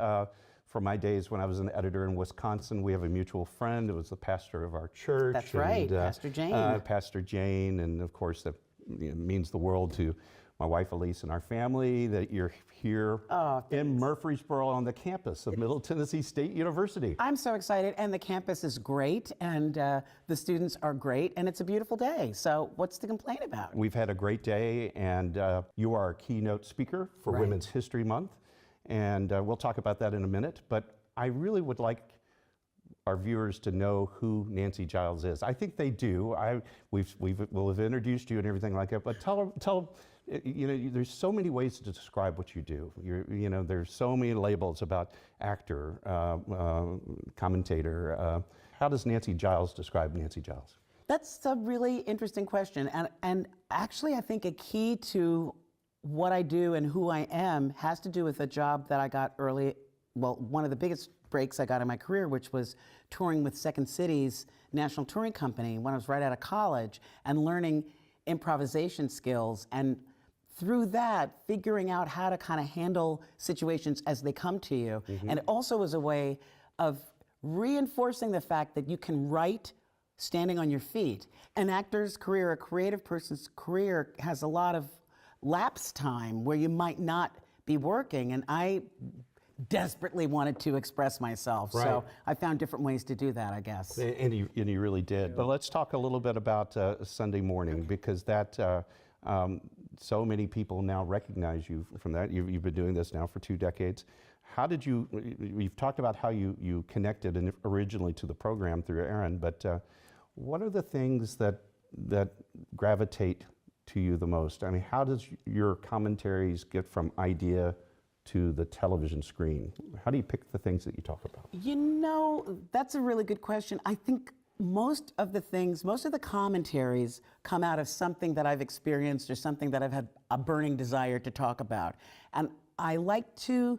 from my days when I was an editor in Wisconsin, we have a mutual friend. It was the pastor of our church. That's right, Pastor Jane. Pastor Jane, and of course that means the world to my wife Elise and our family that you're here in Murfreesboro on the campus of Middle Tennessee State University. I'm so excited, and the campus is great, and the students are great, and it's a beautiful day. So what's to complain about? We've had a great day, and you are our keynote speaker for Right. Women's History Month, and we'll talk about that in a minute. But I really would like our viewers to know who Nancy Giles is. I think they do. We'll have introduced you and everything like that. But tell there's so many ways to describe what you do. There's so many labels about actor, commentator. How does Nancy Giles describe Nancy Giles? That's a really interesting question, and actually I think a key to what I do and who I am has to do with a job that I got early. Well, one of the biggest breaks I got in my career, which was touring with Second City's national touring company when I was right out of college, and learning improvisation skills, and through that figuring out how to kind of handle situations as they come to you. Mm-hmm. And it also was a way of reinforcing the fact that you can write standing on your feet. An actor's career, a creative person's career, has a lot of lapse time where you might not be working, and I desperately wanted to express myself. Right. So I found different ways to do that, I guess. And you really did. But let's talk a little bit about Sunday morning, because that so many people now recognize you from that. You've been doing this now for 2 decades. How did you've talked about how you connected originally to the program through Aaron, but what are the things that gravitate to you the most? I mean, how does your commentaries get from idea to the television screen? How do you pick the things that you talk about? That's a really good question. I think most of the commentaries come out of something that I've experienced or something that I've had a burning desire to talk about. And I like to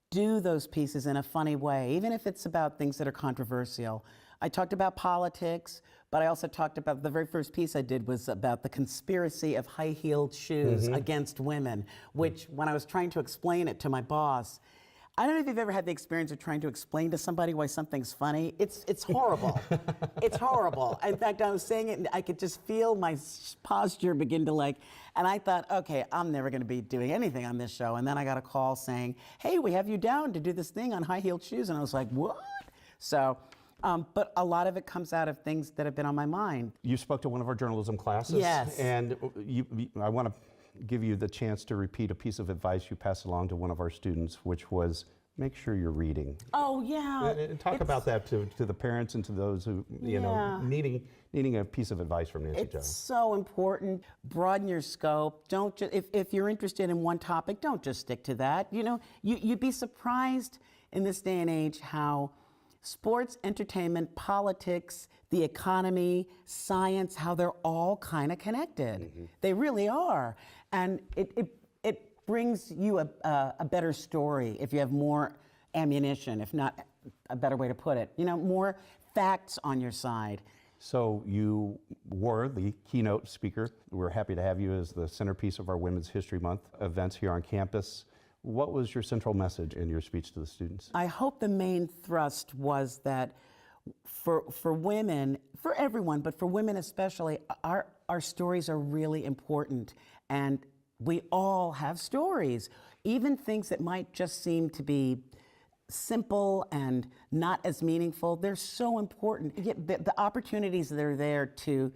do those pieces in a funny way, even if it's about things that are controversial. I talked about politics, but I also talked about, the very first piece I did was about the conspiracy of high-heeled shoes against women, which when I was trying to explain it to my boss, I don't know if you've ever had the experience of trying to explain to somebody why something's funny. It's horrible. It's horrible. In fact, I was saying it and I could just feel my posture begin to and I thought, okay, I'm never gonna be doing anything on this show. And then I got a call saying, hey, we have you down to do this thing on high-heeled shoes. And I was like, what? So But a lot of it comes out of things that have been on my mind. You spoke to one of our journalism classes. Yes. And I want to give you the chance to repeat a piece of advice you passed along to one of our students, which was make sure you're reading. Oh, yeah. And talk about that to the parents and to those who, you know, needing a piece of advice from Nancy Giles. It's so important. Broaden your scope. Don't just, if you're interested in one topic, don't just stick to that. You know, you'd be surprised in this day and age how sports, entertainment, politics, the economy, science, how they're all kind of connected. Mm-hmm. They really are. And it brings you a better story if you have more ammunition, if not a better way to put it. You know, more facts on your side. So you were the keynote speaker. We're happy to have you as the centerpiece of our Women's History Month events here on campus. What was your central message in your speech to the students? I hope the main thrust was that for women, for everyone, but for women especially, our stories are really important. And we all have stories, even things that might just seem to be simple and not as meaningful. They're so important. The opportunities that are there to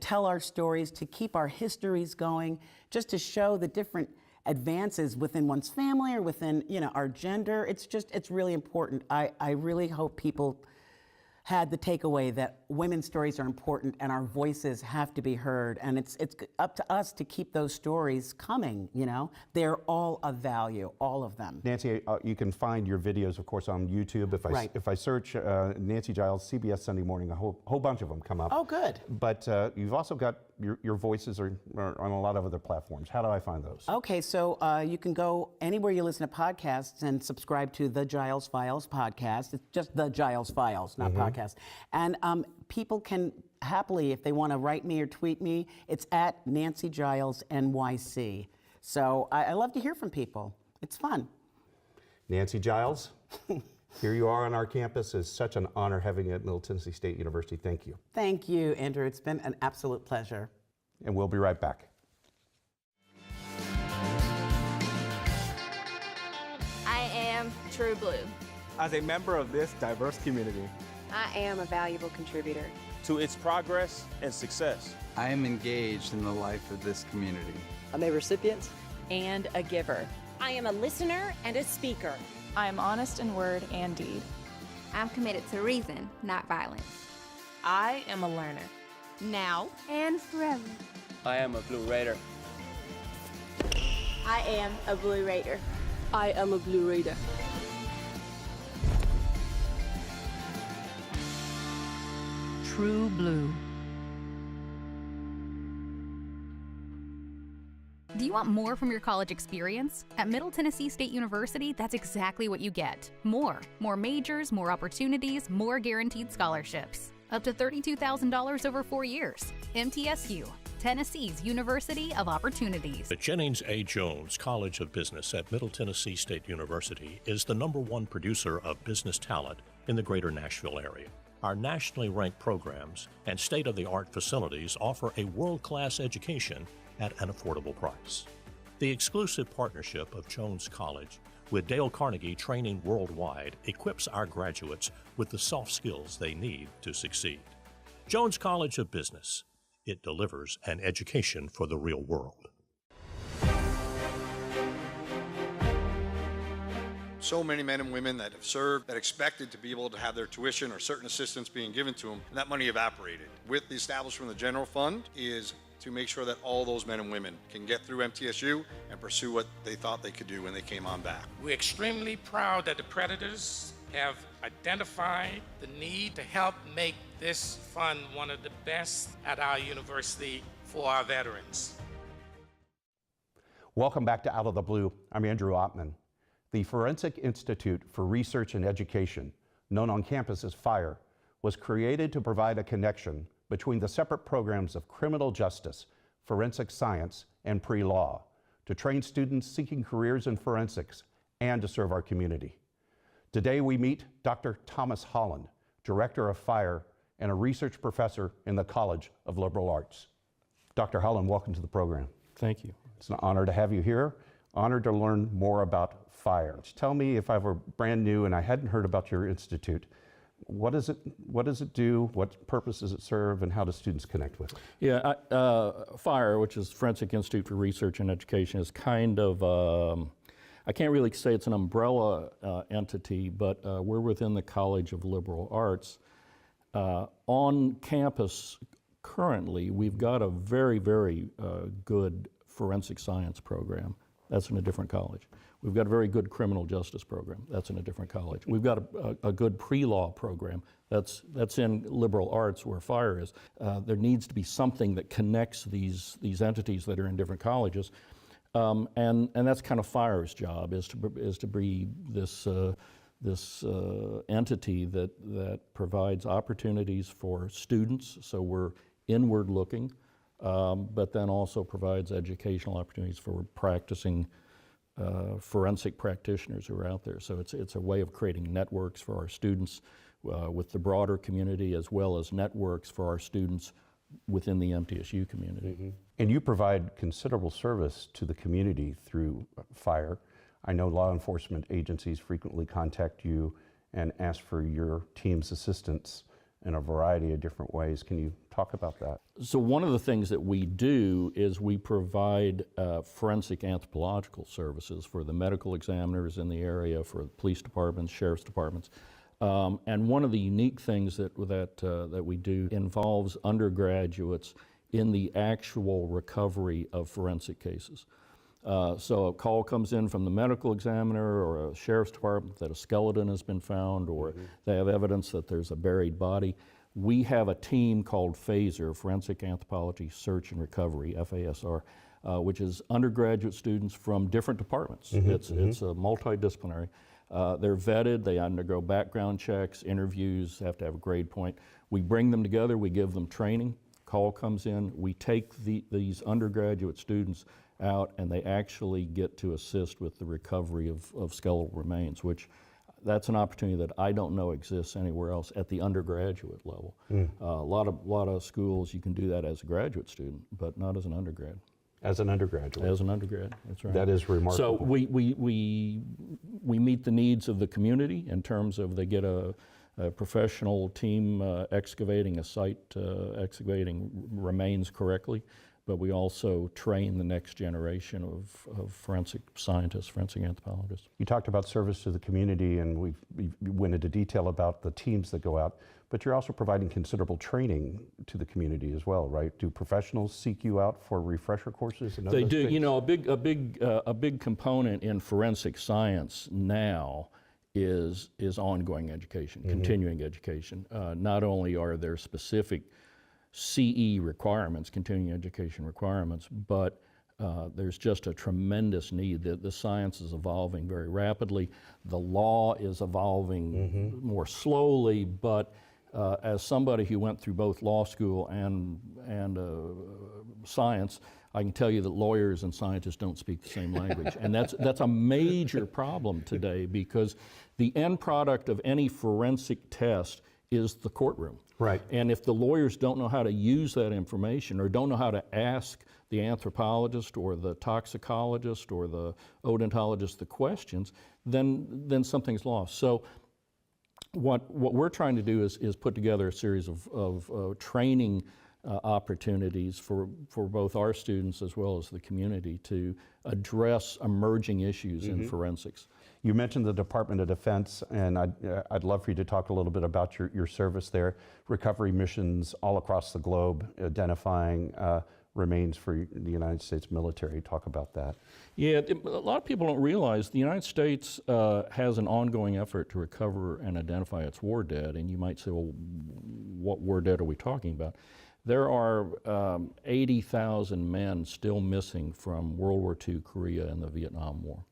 tell our stories, to keep our histories going, just to show the different advances within one's family or within, you know, our gender. It's really important. I really hope people had the takeaway that women's stories are important and our voices have to be heard. And it's up to us to keep those stories coming, you know? They're all of value, all of them. Nancy, you can find your videos, of course, on YouTube. If I search Nancy Giles, CBS Sunday Morning, a whole bunch of them come up. Oh, good. But you've also got your voices are on a lot of other platforms. How do I find those? Okay, so you can go anywhere you listen to podcasts and subscribe to the Giles Files podcast. It's just the Giles Files, not podcast. And people can happily, if they want to write me or tweet me, it's at Nancy Giles NYC. So I love to hear from people. It's fun. Nancy Giles, here you are on our campus. It's such an honor having you at Middle Tennessee State University. Thank you. Thank you, Andrew. It's been an absolute pleasure. And we'll be right back. I am True Blue. As a member of this diverse community, I am a valuable contributor to its progress and success. I am engaged in the life of this community. I'm a recipient and a giver. I am a listener and a speaker. I am honest in word and deed. I'm committed to reason, not violence. I am a learner, now and forever. I am a Blue Raider. I am a Blue Raider. I am a Blue Raider. True Blue. Do you want more from your college experience? At Middle Tennessee State University, that's exactly what you get. More majors, more opportunities, more guaranteed scholarships. Up to $32,000 over 4 years. MTSU, Tennessee's University of Opportunities. The Jennings A. Jones College of Business at Middle Tennessee State University is the #1 producer of business talent in the greater Nashville area. Our nationally ranked programs and state-of-the-art facilities offer a world-class education at an affordable price. The exclusive partnership of Jones College with Dale Carnegie Training Worldwide equips our graduates with the soft skills they need to succeed. Jones College of Business. It delivers an education for the real world. So many men and women that have served that expected to be able to have their tuition or certain assistance being given to them, and that money evaporated. With the establishment of the general fund is to make sure that all those men and women can get through MTSU and pursue what they thought they could do when they came on back. We're extremely proud that the Predators have identified the need to help make this fund one of the best at our university for our veterans. Welcome back to Out of the Blue. I'm Andrew Ottman. The Forensic Institute for Research and Education, known on campus as FIRE, was created to provide a connection between the separate programs of criminal justice, forensic science, and pre-law to train students seeking careers in forensics and to serve our community. Today we meet Dr. Thomas Holland, Director of FIRE and a research professor in the College of Liberal Arts. Dr. Holland, welcome to the program. Thank you. It's an honor to have you here. Honored to learn more about FIRE. Tell me, if I were brand new and I hadn't heard about your institute, What does it do? What purpose does it serve? And how do students connect with it? Yeah, FIRE, which is Forensic Institute for Research and Education, is kind of, I can't really say it's an umbrella entity, but we're within the College of Liberal Arts. On campus currently, we've got a very, very good forensic science program. That's in a different college. We've got a very good criminal justice program. That's in a different college. We've got a good pre-law program. That's in liberal arts where FIRE is. There needs to be something that connects these entities that are in different colleges. And that's kind of FIRE's job, is to be this entity that provides opportunities for students, so we're inward looking, but then also provides educational opportunities for practicing forensic practitioners who are out there. So it's a way of creating networks for our students with the broader community, as well as networks for our students within the MTSU community. Mm-hmm. And you provide considerable service to the community through FIRE. I know law enforcement agencies frequently contact you and ask for your team's assistance in a variety of different ways. Can you talk about that? So one of the things that we do is we provide forensic anthropological services for the medical examiners in the area, for police departments, sheriff's departments. And one of the unique things that we do involves undergraduates in the actual recovery of forensic cases. So a call comes in from the medical examiner or a sheriff's department that a skeleton has been found, or they have evidence that there's a buried body. We have a team called FASER, Forensic Anthropology Search and Recovery, FASR, which is undergraduate students from different departments. It's a multidisciplinary. They're vetted, they undergo background checks, interviews, have to have a grade point. We bring them together, we give them training. Call comes in, we take these undergraduate students out, and they actually get to assist with the recovery of skeletal remains, which that's an opportunity that I don't know exists anywhere else at the undergraduate level. A lot of schools you can do that as a graduate student, but not as an undergrad. As an undergraduate? As an undergrad, that's right. That is remarkable. So we meet the needs of the community in terms of they get a professional team excavating a site, excavating remains correctly, but we also train the next generation of forensic scientists, forensic anthropologists. You talked about service to the community, and we went into detail about the teams that go out, but you're also providing considerable training to the community as well, right? Do professionals seek you out for refresher courses? And They do. things? You know, a big component in forensic science now is ongoing education, continuing education. Not only are there specific CE requirements, continuing education requirements, but there's just a tremendous need. The science is evolving very rapidly. The law is evolving more slowly, but as somebody who went through both law school and science, I can tell you that lawyers and scientists don't speak the same language. And that's a major problem today, because the end product of any forensic test is the courtroom. Right. And if the lawyers don't know how to use that information, or don't know how to ask the anthropologist or the toxicologist or the odontologist the questions, then something's lost. So what we're trying to do is put together a series of training opportunities for both our students as well as the community to address emerging issues in forensics. You mentioned the Department of Defense, and I'd love for you to talk a little bit about your service there. Recovery missions all across the globe, identifying remains for the United States military. Talk about that. Yeah, a lot of people don't realize the United States has an ongoing effort to recover and identify its war dead, and you might say, well, what war dead are we talking about? There are 80,000 men still missing from World War II, Korea, and the Vietnam War.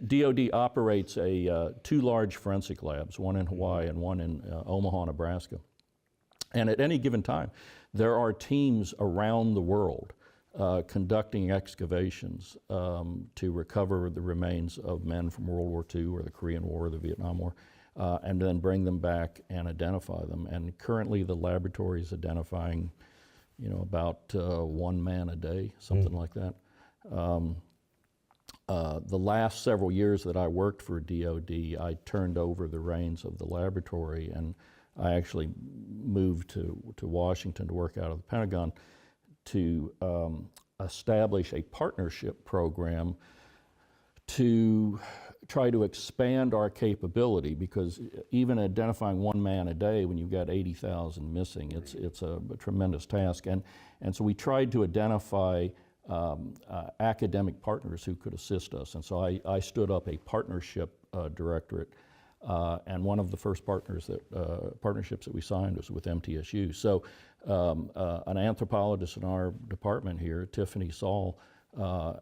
DoD operates two large forensic labs, one in Hawaii and one in Omaha, Nebraska. And at any given time, there are teams around the world conducting excavations to recover the remains of men from World War II or the Korean War or the Vietnam War, and then bring them back and identify them. And currently the laboratory is identifying, about one man a day, something like that. the last several years that I worked for DOD, I turned over the reins of the laboratory, and I actually moved to Washington to work out of the Pentagon to establish a partnership program to try to expand our capability, because even identifying one man a day when you've got 80,000 missing, it's a tremendous task. And so we tried to identify academic partners who could assist us. And so I stood up a partnership directorate, and one of the first partnerships that we signed was with MTSU. So an anthropologist in our department here, Tiffany Saul,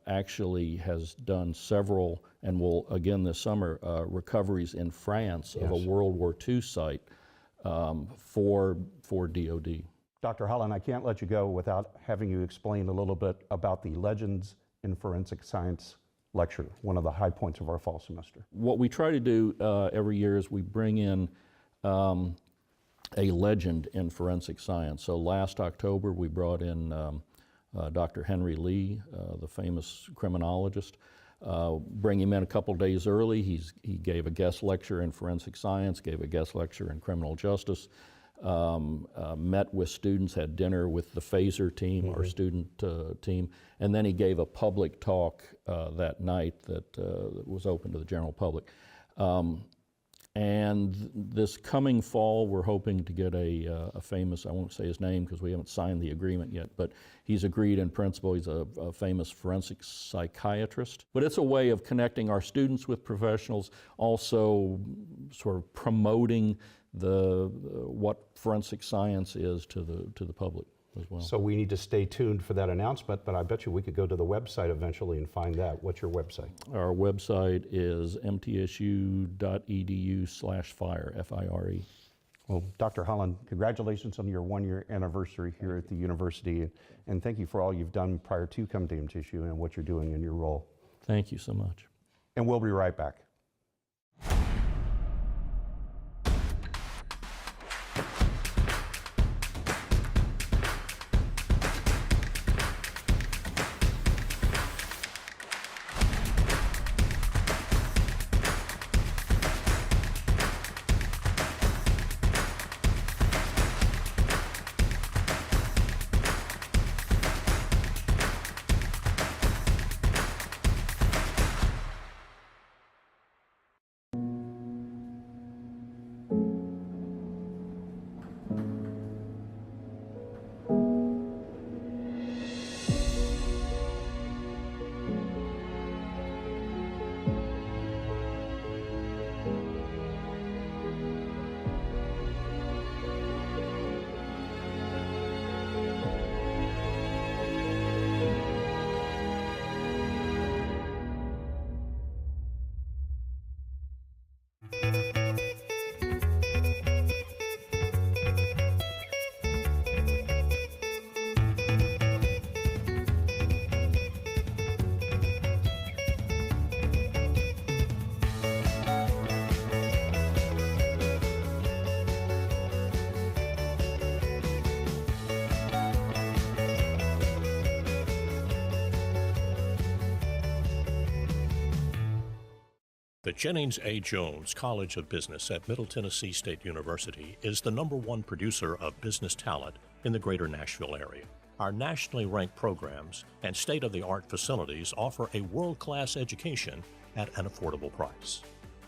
actually has done several, and will again this summer, recoveries in France of a World War II site for DOD. Dr. Holland, I can't let you go without having you explain a little bit about the Legends in Forensic Science lecture, one of the high points of our fall semester. What we try to do every year is we bring in a legend in forensic science. So last October we brought in Dr. Henry Lee, the famous criminologist. Bring him in a couple days early. He gave a guest lecture in forensic science, gave a guest lecture in criminal justice, met with students, had dinner with the Phaser team, our student team, and then he gave a public talk that night that was open to the general public. And this coming fall, we're hoping to get a famous, I won't say his name because we haven't signed the agreement yet, but he's agreed in principle. He's a famous forensic psychiatrist. But it's a way of connecting our students with professionals, also sort of promoting what forensic science is to the public as well. So we need to stay tuned for that announcement, but I bet you we could go to the website eventually and find that. What's your website? Our website is mtsu.edu/fire, F-I-R-E. Well, Dr. Holland, congratulations on your one-year anniversary here at the university, and thank you for all you've done prior to coming to MTSU and what you're doing in your role. Thank you so much. And we'll be right back. The Jennings A. Jones College of Business at Middle Tennessee State University is the #1 producer of business talent in the greater Nashville area. Our nationally ranked programs and state-of-the-art facilities offer a world-class education at an affordable price.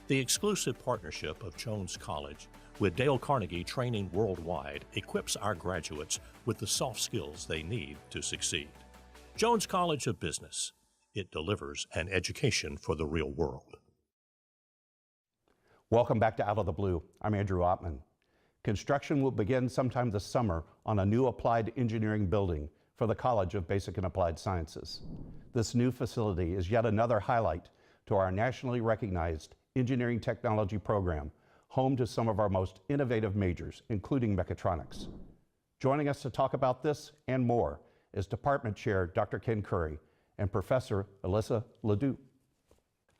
The exclusive partnership of Jones College with Dale Carnegie Training Worldwide equips our graduates with the soft skills they need to succeed. Jones College of Business. It delivers an education for the real world. Welcome back to Out of the Blue. I'm Andrew Ottman. Construction will begin sometime this summer on a new applied engineering building for the College of Basic and Applied Sciences. This new facility is yet another highlight to our nationally recognized engineering technology program, home to some of our most innovative majors, including mechatronics. Joining us to talk about this and more is Department Chair Dr. Ken Curry and Professor Alyssa Ledoux.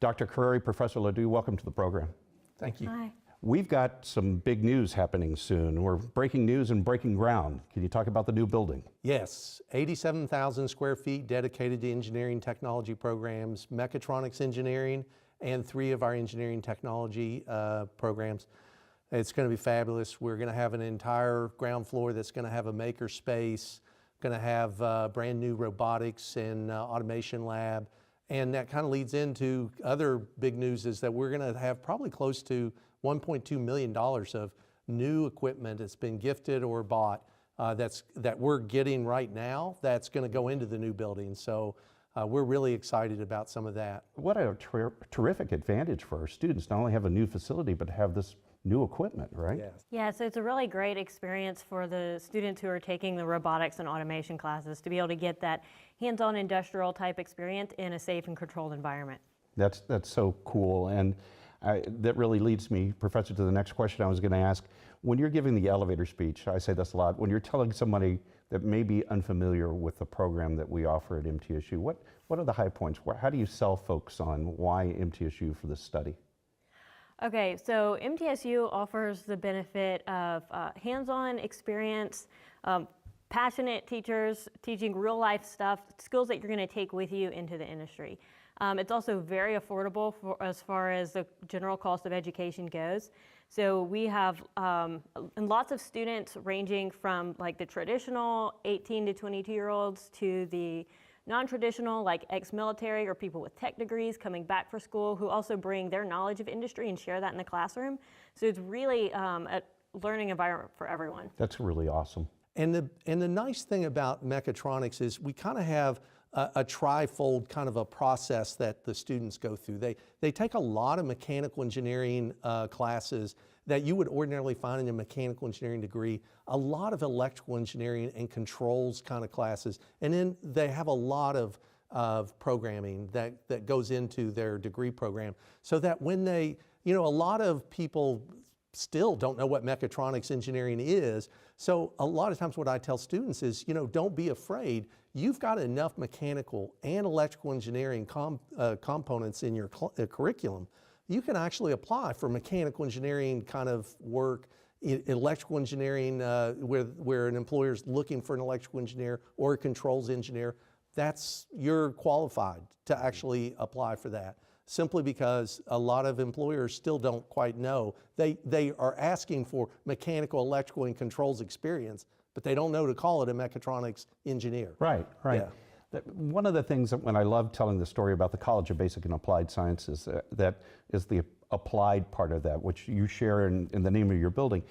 Dr. Curry, Professor Ledoux, welcome to the program. Thank you. Hi. We've got some big news happening soon. We're breaking news and breaking ground. Can you talk about the new building? Yes, 87,000 square feet dedicated to engineering technology programs, mechatronics engineering, and 3 of our engineering technology programs. It's going to be fabulous. We're going to have an entire ground floor that's going to have a maker space, going to have brand new robotics and automation lab. And that kind of leads into other big news is that we're going to have probably close to $1.2 million of new equipment that's been gifted or bought that we're getting right now that's going to go into the new building. So we're really excited about some of that. What a terrific advantage for our students, not only have a new facility, but have this new equipment, right? Yes. Yeah, so it's a really great experience for the students who are taking the robotics and automation classes to be able to get that hands-on industrial type experience in a safe and controlled environment. That's so cool. And that really leads me, Professor, to the next question I was going to ask. When you're giving the elevator speech, I say this a lot, when you're telling somebody that may be unfamiliar with the program that we offer at MTSU, what are the high points? How do you sell folks on why MTSU for this study? Okay, so MTSU offers the benefit of hands-on experience, passionate teachers teaching real-life stuff, skills that you're going to take with you into the industry. It's also very affordable as far as the general cost of education goes. So we have lots of students ranging from like the traditional 18 to 22-year-olds to the non-traditional, like ex-military or people with tech degrees coming back for school who also bring their knowledge of industry and share that in the classroom. So it's really a learning environment for everyone. That's really awesome. And the nice thing about mechatronics is we kind of have a trifold kind of a process that the students go through. They take a lot of mechanical engineering classes that you would ordinarily find in a mechanical engineering degree, a lot of electrical engineering and controls kind of classes, and then they have a lot of programming that goes into their degree program, so that when they, a lot of people still don't know what mechatronics engineering is. So a lot of times what I tell students is, don't be afraid. You've got enough mechanical and electrical engineering components in your curriculum. You can actually apply for mechanical engineering kind of work, electrical engineering, where an employer is looking for an electrical engineer or a controls engineer. You're qualified to actually apply for that. Simply because a lot of employers still don't quite know. They are asking for mechanical, electrical, and controls experience, but they don't know to call it a mechatronics engineer. Right. Yeah. One of the things that when I love telling the story about the College of Basic and Applied Sciences, that is the applied part of that, which you share in the name of your building.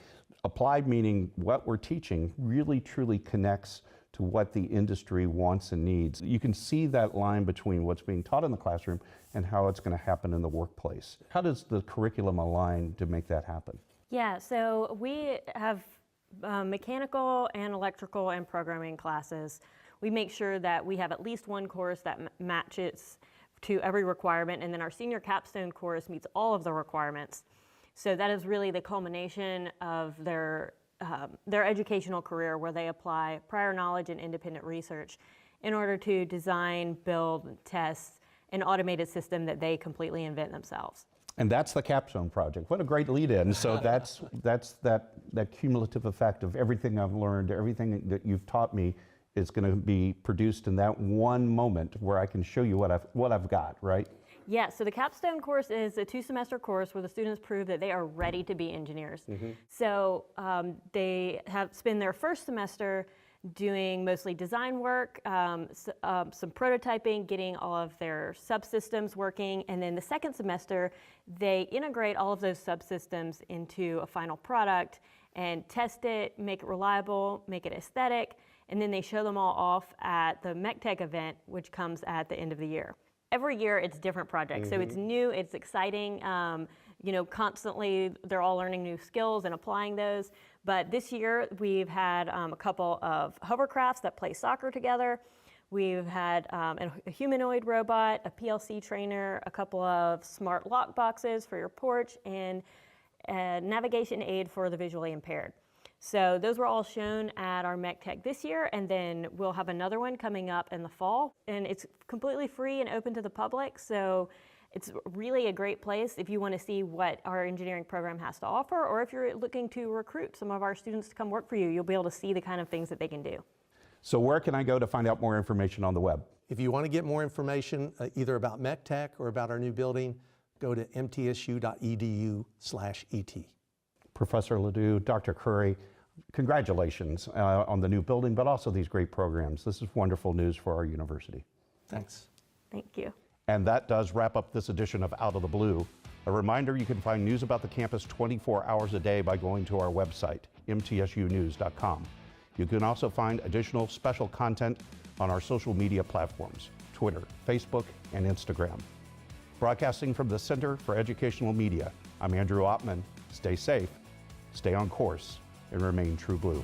Applied meaning what we're teaching really truly connects to what the industry wants and needs. You can see that line between what's being taught in the classroom and how it's going to happen in the workplace. How does the curriculum align to make that happen? Yeah, so we have mechanical and electrical and programming classes. We make sure that we have at least one course that matches to every requirement, and then our senior capstone course meets all of the requirements. So that is really the culmination of their educational career, where they apply prior knowledge and independent research in order to design, build, test an automated system that they completely invent themselves. And that's the capstone project. What a great lead-in. So that's that cumulative effect of everything I've learned, everything that you've taught me is going to be produced in that one moment where I can show you what I've got, right? Yeah, so the capstone course is a 2-semester course where the students prove that they are ready to be engineers. Mm-hmm. So they spend their first semester doing mostly design work, some prototyping, getting all of their subsystems working, and then the second semester they integrate all of those subsystems into a final product and test it, make it reliable, make it aesthetic, and then they show them all off at the MECTech event, which comes at the end of the year. Every year it's different projects, so it's new, it's exciting. Constantly they're all learning new skills and applying those. But this year we've had a couple of hovercrafts that play soccer together. We've had a humanoid robot, a PLC trainer, a couple of smart lock boxes for your porch, and a navigation aid for the visually impaired. So those were all shown at our MECTech this year, and then we'll have another one coming up in the fall. And it's completely free and open to the public, so It's really a great place if you want to see what our engineering program has to offer, or if you're looking to recruit some of our students to come work for you, you'll be able to see the kind of things that they can do. So where can I go to find out more information on the web? If you want to get more information either about MECTech or about our new building, go to mtsu.edu/ET. Professor Ledoux, Dr. Curry, congratulations on the new building, but also these great programs. This is wonderful news for our university. Thanks. Thank you. And that does wrap up this edition of Out of the Blue. A reminder, you can find news about the campus 24 hours a day by going to our website, mtsunews.com. You can also find additional special content on our social media platforms, Twitter, Facebook, and Instagram. Broadcasting from the Center for Educational Media, I'm Andrew Ottman. Stay safe, stay on course, and remain true blue.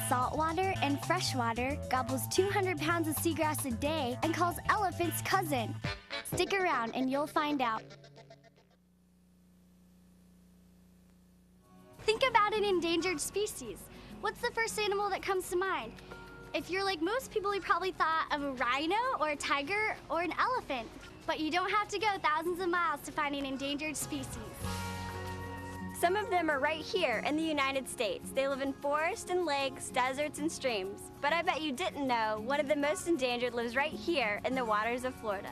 saltwater and freshwater, gobbles 200 pounds of seagrass a day, and calls elephants cousin. Stick around and you'll find out. Think about an endangered species. What's the first animal that comes to mind? If you're like most people, you probably thought of a rhino or a tiger or an elephant. But you don't have to go thousands of miles to find an endangered species. Some of them are right here in the United States. They live in forests and lakes, deserts and streams. But I bet you didn't know one of the most endangered lives right here in the waters of Florida.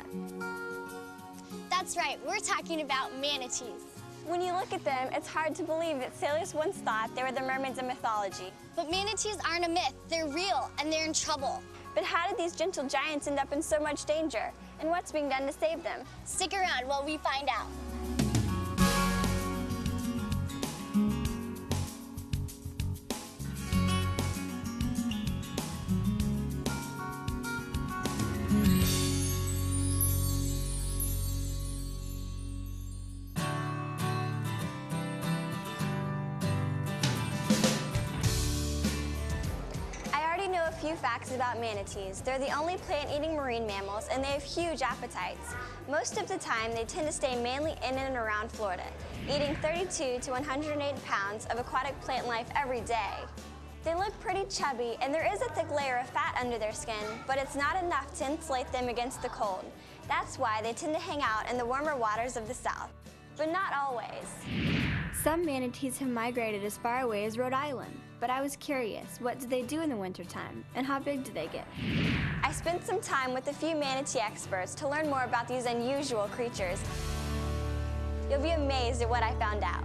That's right, we're talking about manatees. When you look at them, it's hard to believe that sailors once thought they were the mermaids of mythology. But manatees aren't a myth, they're real and they're in trouble. But how did these gentle giants end up in so much danger? And what's being done to save them? Stick around while we find out. Few facts about manatees. They're the only plant-eating marine mammals, and they have huge appetites. Most of the time, they tend to stay mainly in and around Florida, eating 32 to 108 pounds of aquatic plant life every day. They look pretty chubby, and there is a thick layer of fat under their skin, but it's not enough to insulate them against the cold. That's why they tend to hang out in the warmer waters of the South. But not always. Some manatees have migrated as far away as Rhode Island. But I was curious, what do they do in the wintertime, and how big do they get? I spent some time with a few manatee experts to learn more about these unusual creatures. You'll be amazed at what I found out.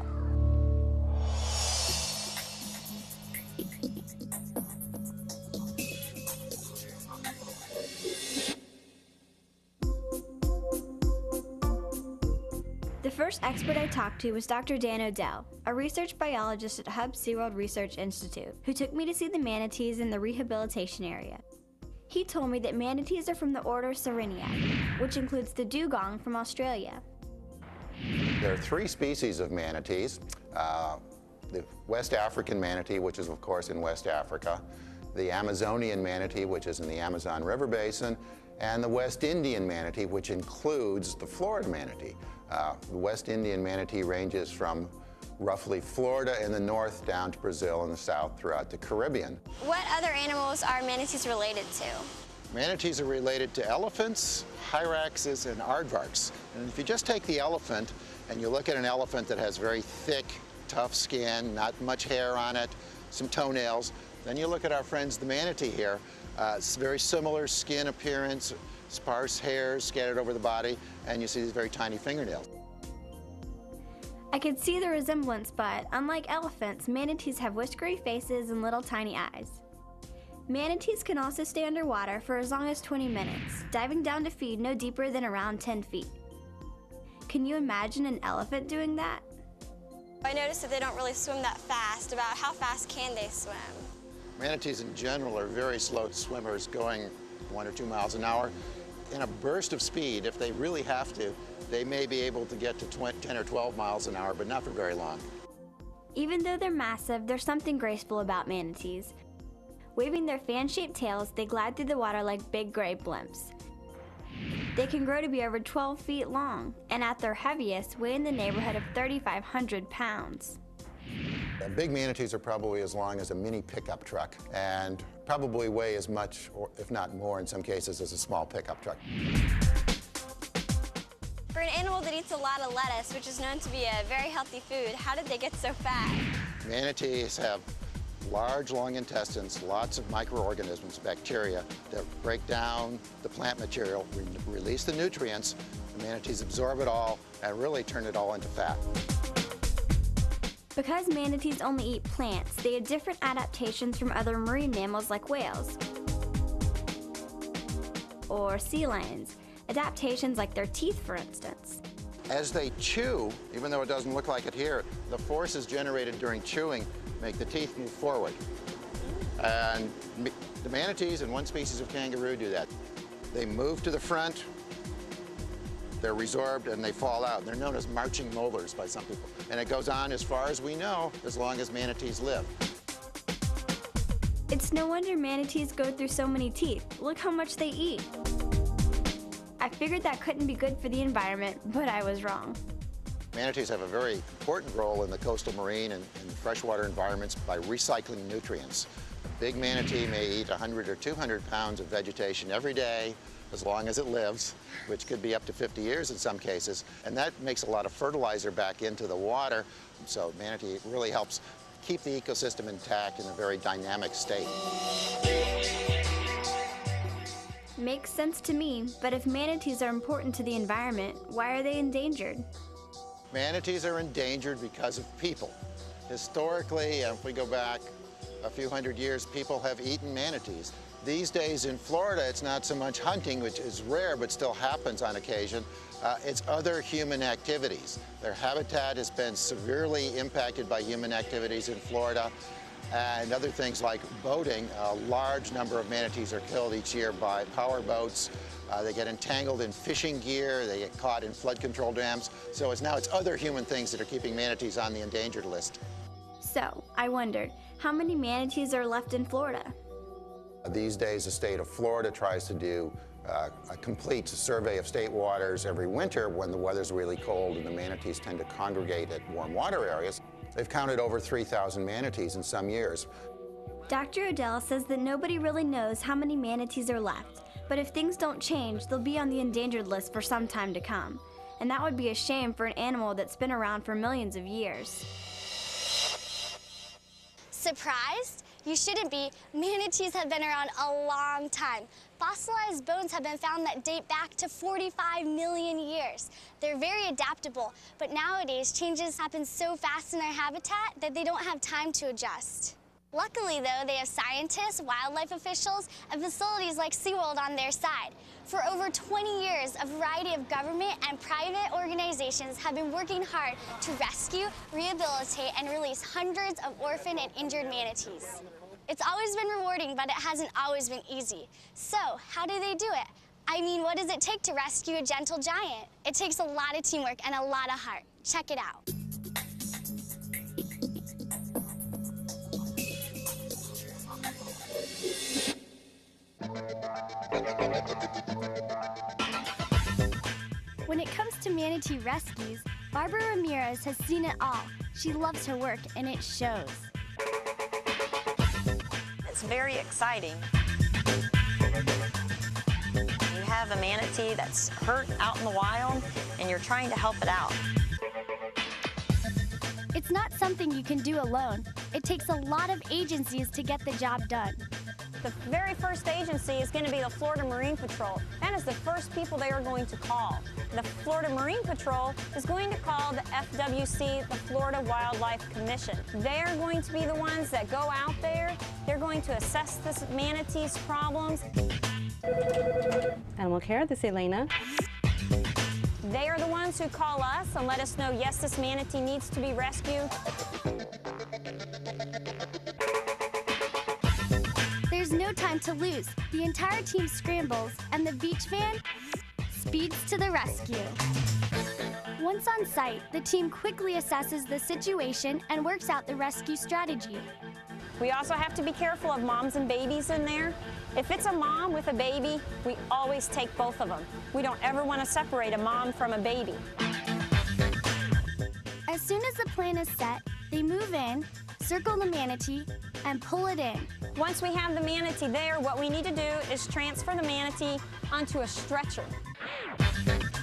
The first expert I talked to was Dr. Dan Odell, a research biologist at Hub SeaWorld Research Institute, who took me to see the manatees in the rehabilitation area. He told me that manatees are from the order Sirenia, which includes the dugong from Australia. There are 3 species of manatees. The West African manatee, which is of course in West Africa, the Amazonian manatee, which is in the Amazon River Basin, and the West Indian manatee, which includes the Florida manatee. The West Indian manatee ranges from roughly Florida in the north down to Brazil in the south throughout the Caribbean. What other animals are manatees related to? Manatees are related to elephants, hyraxes, and aardvarks. And if you just take the elephant and you look at an elephant that has very thick, tough skin, not much hair on it, some toenails, then you look at our friends the manatee here. It's very similar skin appearance, sparse hairs scattered over the body, and you see these very tiny fingernails. I could see the resemblance, but unlike elephants, manatees have whiskery faces and little tiny eyes. Manatees can also stay underwater for as long as 20 minutes, diving down to feed no deeper than around 10 feet. Can you imagine an elephant doing that? I noticed that they don't really swim that fast. About how fast can they swim? Manatees in general are very slow swimmers, going 1 or 2 miles an hour. In a burst of speed, if they really have to, they may be able to get to 10 or 12 miles an hour, but not for very long. Even though they're massive, there's something graceful about manatees. Waving their fan-shaped tails, they glide through the water like big gray blimps. They can grow to be over 12 feet long, and at their heaviest, weigh in the neighborhood of 3,500 pounds. Big manatees are probably as long as a mini pickup truck and probably weigh as much, or if not more in some cases, as a small pickup truck. For an animal that eats a lot of lettuce, which is known to be a very healthy food, how did they get so fat? Manatees have large, long intestines, lots of microorganisms, bacteria, that break down the plant material, release the nutrients. The manatees absorb it all and really turn it all into fat. Because manatees only eat plants, they have different adaptations from other marine mammals like whales or sea lions. Adaptations like their teeth, for instance. As they chew, even though it doesn't look like it here, the forces generated during chewing make the teeth move forward. And the manatees and one species of kangaroo do that. They move to the front, they're resorbed, and they fall out. They're known as marching molars by some people. And it goes on, as far as we know, as long as manatees live. It's no wonder manatees go through so many teeth. Look how much they eat. I figured that couldn't be good for the environment, but I was wrong. Manatees have a very important role in the coastal marine and freshwater environments by recycling nutrients. A big manatee may eat 100 or 200 pounds of vegetation every day, as long as it lives, which could be up to 50 years in some cases, and that makes a lot of fertilizer back into the water. So manatee really helps keep the ecosystem intact in a very dynamic state. Makes sense to me, but if manatees are important to the environment, why are they endangered? Manatees are endangered because of people. Historically, if we go back a few hundred years, people have eaten manatees. These days in Florida, it's not so much hunting, which is rare but still happens on occasion. It's other human activities. Their habitat has been severely impacted by human activities in Florida, and other things like boating. A large number of manatees are killed each year by power boats. They get entangled in fishing gear, they get caught in flood control dams. So it's other human things that are keeping manatees on the endangered list. So, I wondered, how many manatees are left in Florida? These days, the state of Florida tries to do a complete survey of state waters every winter when the weather's really cold and the manatees tend to congregate at warm water areas. They've counted over 3,000 manatees in some years. Dr. Odell says that nobody really knows how many manatees are left, but if things don't change, they'll be on the endangered list for some time to come. And that would be a shame for an animal that's been around for millions of years. Surprised? You shouldn't be. Manatees have been around a long time. Fossilized bones have been found that date back to 45 million years. They're very adaptable, but nowadays changes happen so fast in their habitat that they don't have time to adjust. Luckily, though, they have scientists, wildlife officials, and facilities like SeaWorld on their side. For over 20 years, a variety of government and private organizations have been working hard to rescue, rehabilitate, and release hundreds of orphaned and injured manatees. It's always been rewarding, but it hasn't always been easy. So, how do they do it? I mean, what does it take to rescue a gentle giant? It takes a lot of teamwork and a lot of heart. Check it out. When it comes to manatee rescues, Barbara Ramirez has seen it all. She loves her work, and it shows. It's very exciting. You have a manatee that's hurt out in the wild, and you're trying to help it out. It's not something you can do alone. It takes a lot of agencies to get the job done. The very first agency is going to be the Florida Marine Patrol. That is the first people they are going to call. The Florida Marine Patrol is going to call the FWC, the Florida Wildlife Commission. They are going to be the ones that go out there. They're going to assess this manatee's problems. Animal Care, this is Elena. They are the ones who call us and let us know, yes, this manatee needs to be rescued. There's no time to lose. The entire team scrambles, and the beach van speeds to the rescue. Once on site, the team quickly assesses the situation and works out the rescue strategy. We also have to be careful of moms and babies in there. If it's a mom with a baby, we always take both of them. We don't ever want to separate a mom from a baby. As soon as the plan is set, they move in, circle the manatee, and pull it in. Once we have the manatee there, what we need to do is transfer the manatee onto a stretcher.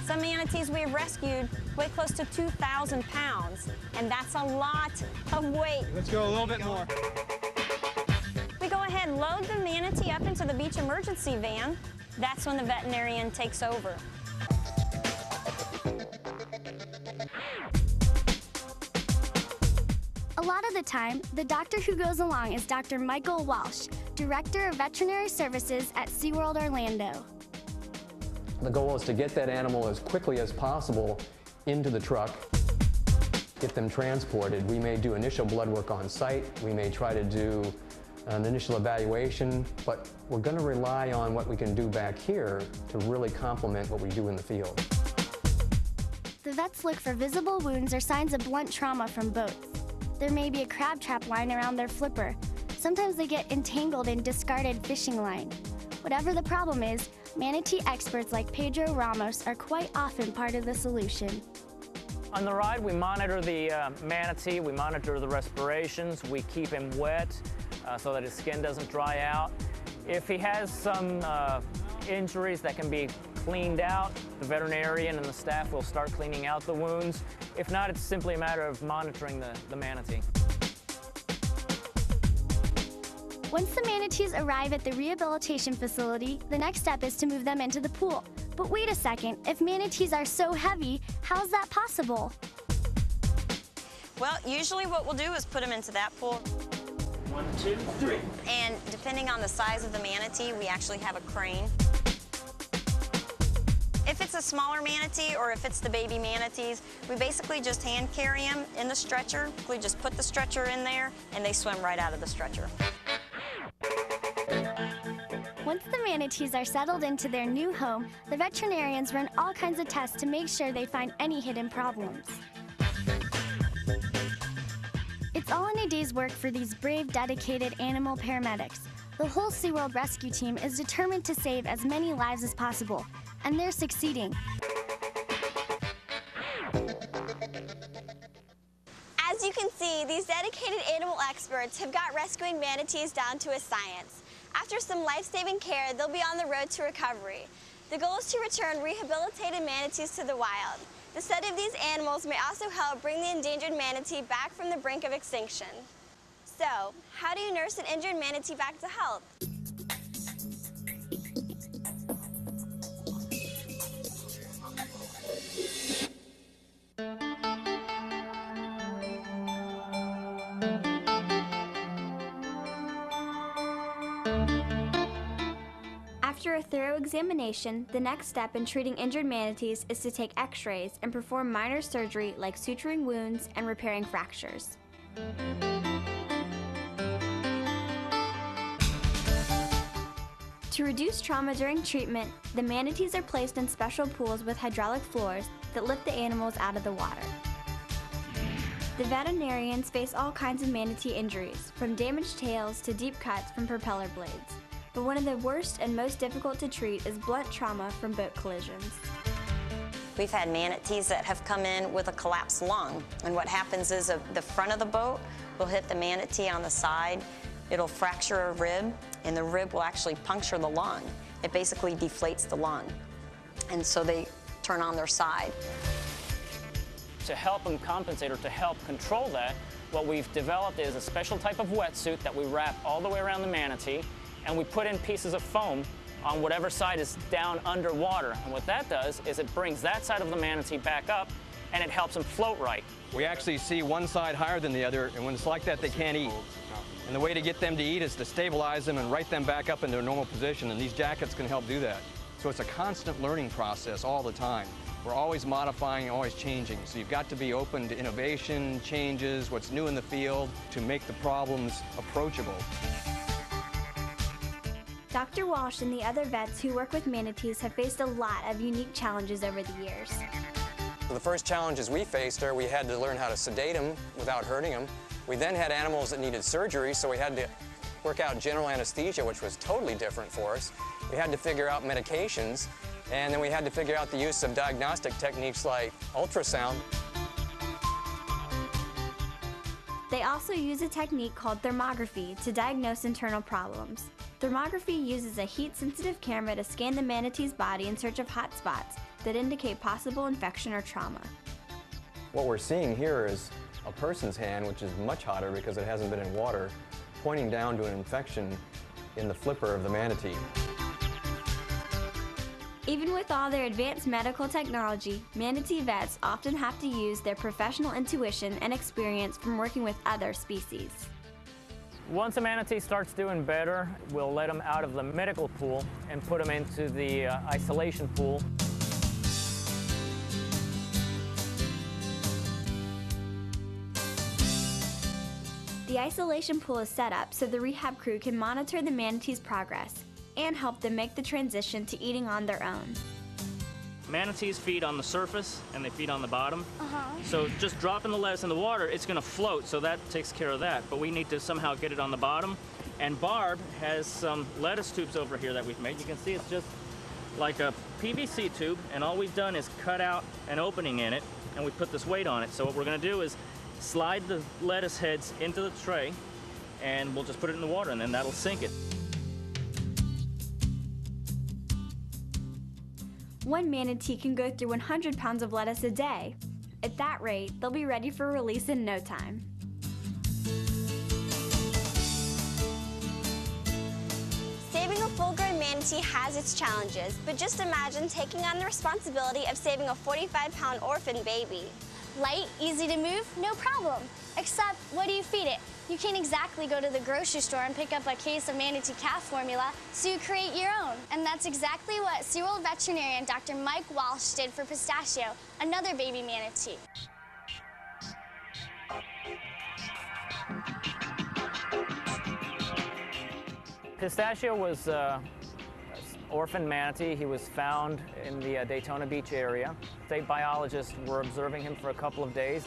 Some manatees we have rescued weigh close to 2,000 pounds, and that's a lot of weight. Let's go a little bit more. We go ahead and load the manatee up into the beach emergency van. That's when the veterinarian takes over. A lot of the time, the doctor who goes along is Dr. Michael Walsh, Director of Veterinary Services at SeaWorld Orlando. The goal is to get that animal as quickly as possible into the truck, get them transported. We may do initial blood work on site, we may try to do an initial evaluation, but we're going to rely on what we can do back here to really complement what we do in the field. The vets look for visible wounds or signs of blunt trauma from boats. There may be a crab trap lying around their flipper. Sometimes they get entangled in discarded fishing line. Whatever the problem is, manatee experts like Pedro Ramos are quite often part of the solution. On the ride, we monitor the manatee, we monitor the respirations, we keep him wet so that his skin doesn't dry out. If he has some injuries that can be cleaned out, the veterinarian and the staff will start cleaning out the wounds. If not, it's simply a matter of monitoring the manatee. Once the manatees arrive at the rehabilitation facility, the next step is to move them into the pool. But wait a second, if manatees are so heavy, how is that possible? Well, usually what we'll do is put them into that pool. 1, 2, 3. And depending on the size of the manatee, we actually have a crane. If it's a smaller manatee or if it's the baby manatees, we basically just hand carry them in the stretcher. We just put the stretcher in there and they swim right out of the stretcher. Once the manatees are settled into their new home, the veterinarians run all kinds of tests to make sure they find any hidden problems. It's all in a day's work for these brave, dedicated animal paramedics. The whole SeaWorld rescue team is determined to save as many lives as possible, and they're succeeding. As you can see, these dedicated animal experts have got rescuing manatees down to a science. After some life-saving care, they'll be on the road to recovery. The goal is to return rehabilitated manatees to the wild. The study of these animals may also help bring the endangered manatee back from the brink of extinction. So, how do you nurse an injured manatee back to health? After a thorough examination, the next step in treating injured manatees is to take x-rays and perform minor surgery like suturing wounds and repairing fractures. To reduce trauma during treatment, the manatees are placed in special pools with hydraulic floors that lift the animals out of the water. The veterinarians face all kinds of manatee injuries, from damaged tails to deep cuts from propeller blades. But one of the worst and most difficult to treat is blunt trauma from boat collisions. We've had manatees that have come in with a collapsed lung. And what happens is the front of the boat will hit the manatee on the side. It'll fracture a rib, and the rib will actually puncture the lung. It basically deflates the lung. And so they turn on their side. To help them compensate or to help control that, what we've developed is a special type of wetsuit that we wrap all the way around the manatee, and we put in pieces of foam on whatever side is down underwater. And what that does is it brings that side of the manatee back up, and it helps them float right. We actually see one side higher than the other, and when it's like that, they can't eat. And the way to get them to eat is to stabilize them and right them back up in their normal position, and these jackets can help do that. So it's a constant learning process all the time. We're always modifying, always changing. So you've got to be open to innovation, changes, what's new in the field, to make the problems approachable. Dr. Walsh and the other vets who work with manatees have faced a lot of unique challenges over the years. The first challenges we faced are we had to learn how to sedate them without hurting them. We then had animals that needed surgery, so we had to work out general anesthesia, which was totally different for us. We had to figure out medications, and then we had to figure out the use of diagnostic techniques like ultrasound. They also use a technique called thermography to diagnose internal problems. Thermography uses a heat-sensitive camera to scan the manatee's body in search of hot spots that indicate possible infection or trauma. What we're seeing here is a person's hand, which is much hotter because it hasn't been in water, pointing down to an infection in the flipper of the manatee. Even with all their advanced medical technology, manatee vets often have to use their professional intuition and experience from working with other species. Once a manatee starts doing better, we'll let them out of the medical pool and put them into the isolation pool. The isolation pool is set up so the rehab crew can monitor the manatee's progress and help them make the transition to eating on their own. Manatees feed on the surface and they feed on the bottom. Uh-huh. So just dropping the lettuce in the water, it's going to float, so that takes care of that. But we need to somehow get it on the bottom. And Barb has some lettuce tubes over here that we've made. You can see it's just like a PVC tube, and all we've done is cut out an opening in it, and we put this weight on it. So what we're going to do is slide the lettuce heads into the tray, and we'll just put it in the water, and then that'll sink it. One manatee can go through 100 pounds of lettuce a day. At that rate, they'll be ready for release in no time. Saving a full-grown manatee has its challenges, but just imagine taking on the responsibility of saving a 45-pound orphan baby. Light, easy to move, no problem. Except, what do you feed it? You can't exactly go to the grocery store and pick up a case of manatee calf formula, so you create your own. And that's exactly what SeaWorld veterinarian Dr. Mike Walsh did for Pistachio, another baby manatee. Pistachio was an orphan manatee. He was found in the Daytona Beach area. State biologists were observing him for a couple of days.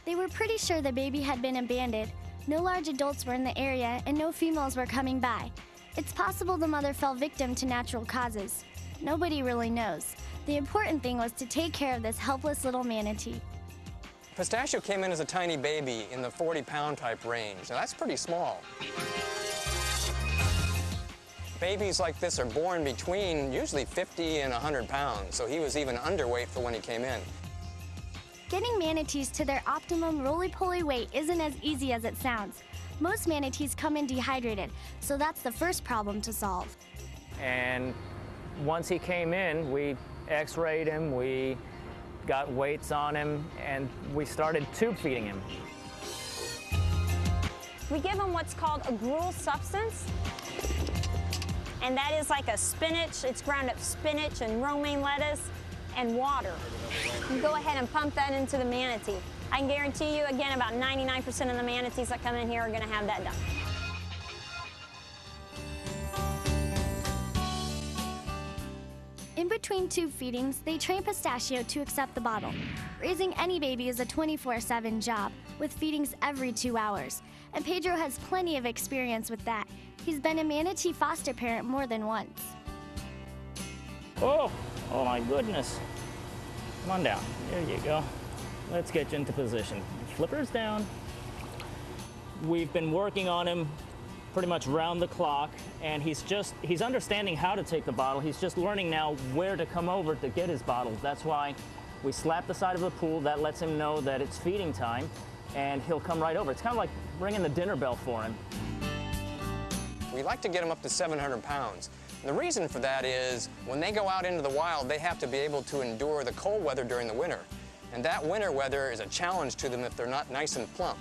They were pretty sure the baby had been abandoned. No large adults were in the area, and no females were coming by. It's possible the mother fell victim to natural causes. Nobody really knows. The important thing was to take care of this helpless little manatee. Pistachio came in as a tiny baby in the 40-pound type range. Now that's pretty small. Babies like this are born between usually 50 and 100 pounds, so he was even underweight for when he came in. Getting manatees to their optimum roly-poly weight isn't as easy as it sounds. Most manatees come in dehydrated, so that's the first problem to solve. And once he came in, we x-rayed him, we got weights on him, and we started tube feeding him. We give them what's called a gruel substance, and that is like a spinach. It's ground up spinach and romaine lettuce and water. You go ahead and pump that into the manatee. I can guarantee you, again, about 99% of the manatees that come in here are going to have that done. In between tube feedings, they train Pistachio to accept the bottle. Raising any baby is a 24/7 job, with feedings every 2 hours. And Pedro has plenty of experience with that. He's been a manatee foster parent more than once. Oh my goodness. Come on down. There you go. Let's get you into position. Flippers down. We've been working on him pretty much round the clock, and he's understanding how to take the bottle. He's just learning now where to come over to get his bottles. That's why we slap the side of the pool. That lets him know that it's feeding time, and he'll come right over. It's kind of like ringing the dinner bell for him. We like to get them up to 700 pounds. And the reason for that is when they go out into the wild, they have to be able to endure the cold weather during the winter. And that winter weather is a challenge to them if they're not nice and plump.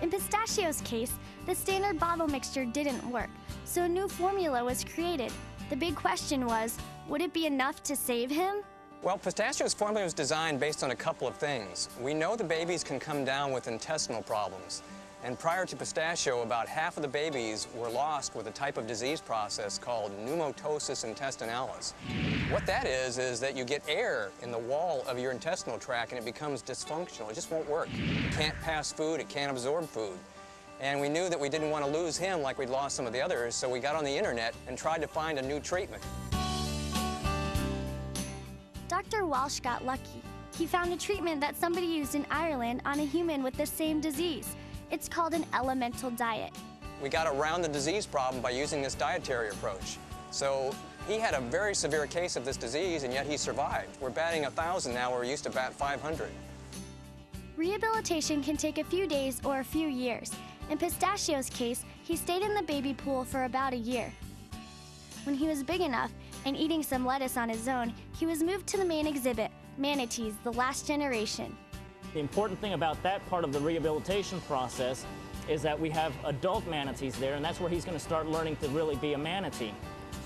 In Pistachio's case, the standard bottle mixture didn't work, so a new formula was created. The big question was, would it be enough to save him? Well, Pistachio's formula was designed based on a couple of things. We know the babies can come down with intestinal problems. And prior to Pistachio, about half of the babies were lost with a type of disease process called pneumatosis intestinalis. What that is that you get air in the wall of your intestinal tract and it becomes dysfunctional. It just won't work. It can't pass food, it can't absorb food. And we knew that we didn't want to lose him like we'd lost some of the others, so we got on the internet and tried to find a new treatment. Dr. Walsh got lucky. He found a treatment that somebody used in Ireland on a human with the same disease. It's called an elemental diet. We got around the disease problem by using this dietary approach. So he had a very severe case of this disease, and yet he survived. We're batting 1,000 now, where we used to bat 500. Rehabilitation can take a few days or a few years. In Pistachio's case, he stayed in the baby pool for about a year. When he was big enough and eating some lettuce on his own, he was moved to the main exhibit, Manatees, the Last Generation. The important thing about that part of the rehabilitation process is that we have adult manatees there, and that's where he's going to start learning to really be a manatee.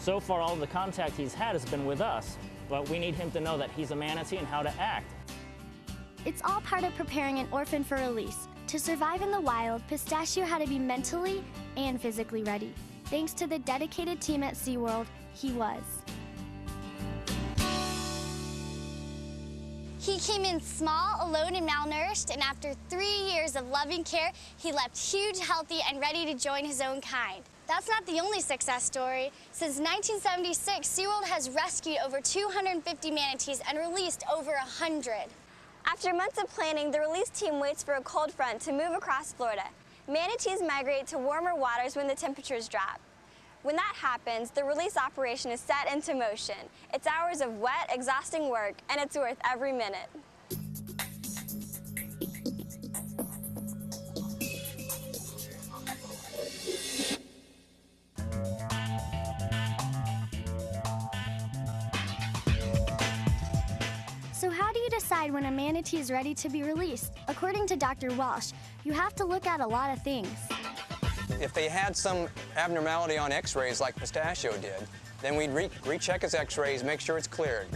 So far, all of the contact he's had has been with us, but we need him to know that he's a manatee and how to act. It's all part of preparing an orphan for release. To survive in the wild, Pistachio had to be mentally and physically ready. Thanks to the dedicated team at SeaWorld, he was. He came in small, alone, and malnourished, and after 3 years of loving care, he left huge, healthy, and ready to join his own kind. That's not the only success story. Since 1976, SeaWorld has rescued over 250 manatees and released over 100. After months of planning, the release team waits for a cold front to move across Florida. Manatees migrate to warmer waters when the temperatures drop. When that happens, the release operation is set into motion. It's hours of wet, exhausting work, and it's worth every minute. So how do you decide when a manatee is ready to be released? According to Dr. Walsh, you have to look at a lot of things. If they had some abnormality on x-rays like Pistachio did, then we'd recheck his x-rays, make sure it's cleared,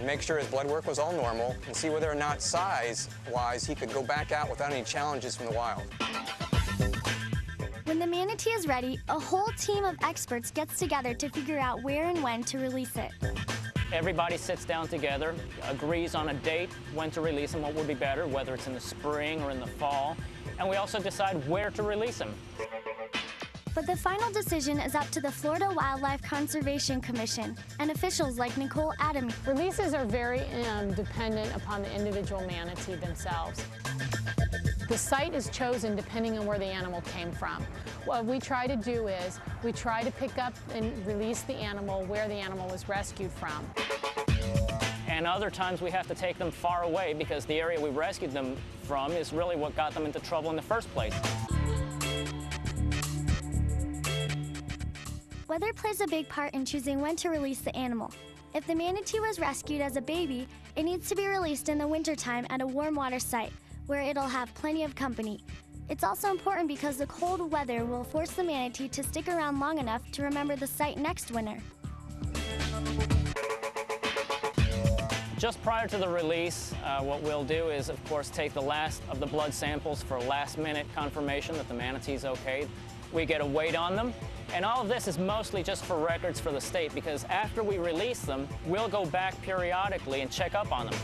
make sure his blood work was all normal, and see whether or not size-wise he could go back out without any challenges from the wild. When the manatee is ready, a whole team of experts gets together to figure out where and when to release it. Everybody sits down together, agrees on a date, when to release him, what would be better, whether it's in the spring or in the fall, and we also decide where to release him. But the final decision is up to the Florida Wildlife Conservation Commission and officials like Nicole Adamy. Releases are very dependent upon the individual manatee themselves. The site is chosen depending on where the animal came from. What we try to do is we try to pick up and release the animal where the animal was rescued from. And other times we have to take them far away because the area we rescued them from is really what got them into trouble in the first place. Weather plays a big part in choosing when to release the animal. If the manatee was rescued as a baby, it needs to be released in the wintertime at a warm water site where it'll have plenty of company. It's also important because the cold weather will force the manatee to stick around long enough to remember the site next winter. Just prior to the release, what we'll do is, of course, take the last of the blood samples for last-minute confirmation that the manatee's okay. We get a weight on them, and all of this is mostly just for records for the state because after we release them, we'll go back periodically and check up on them.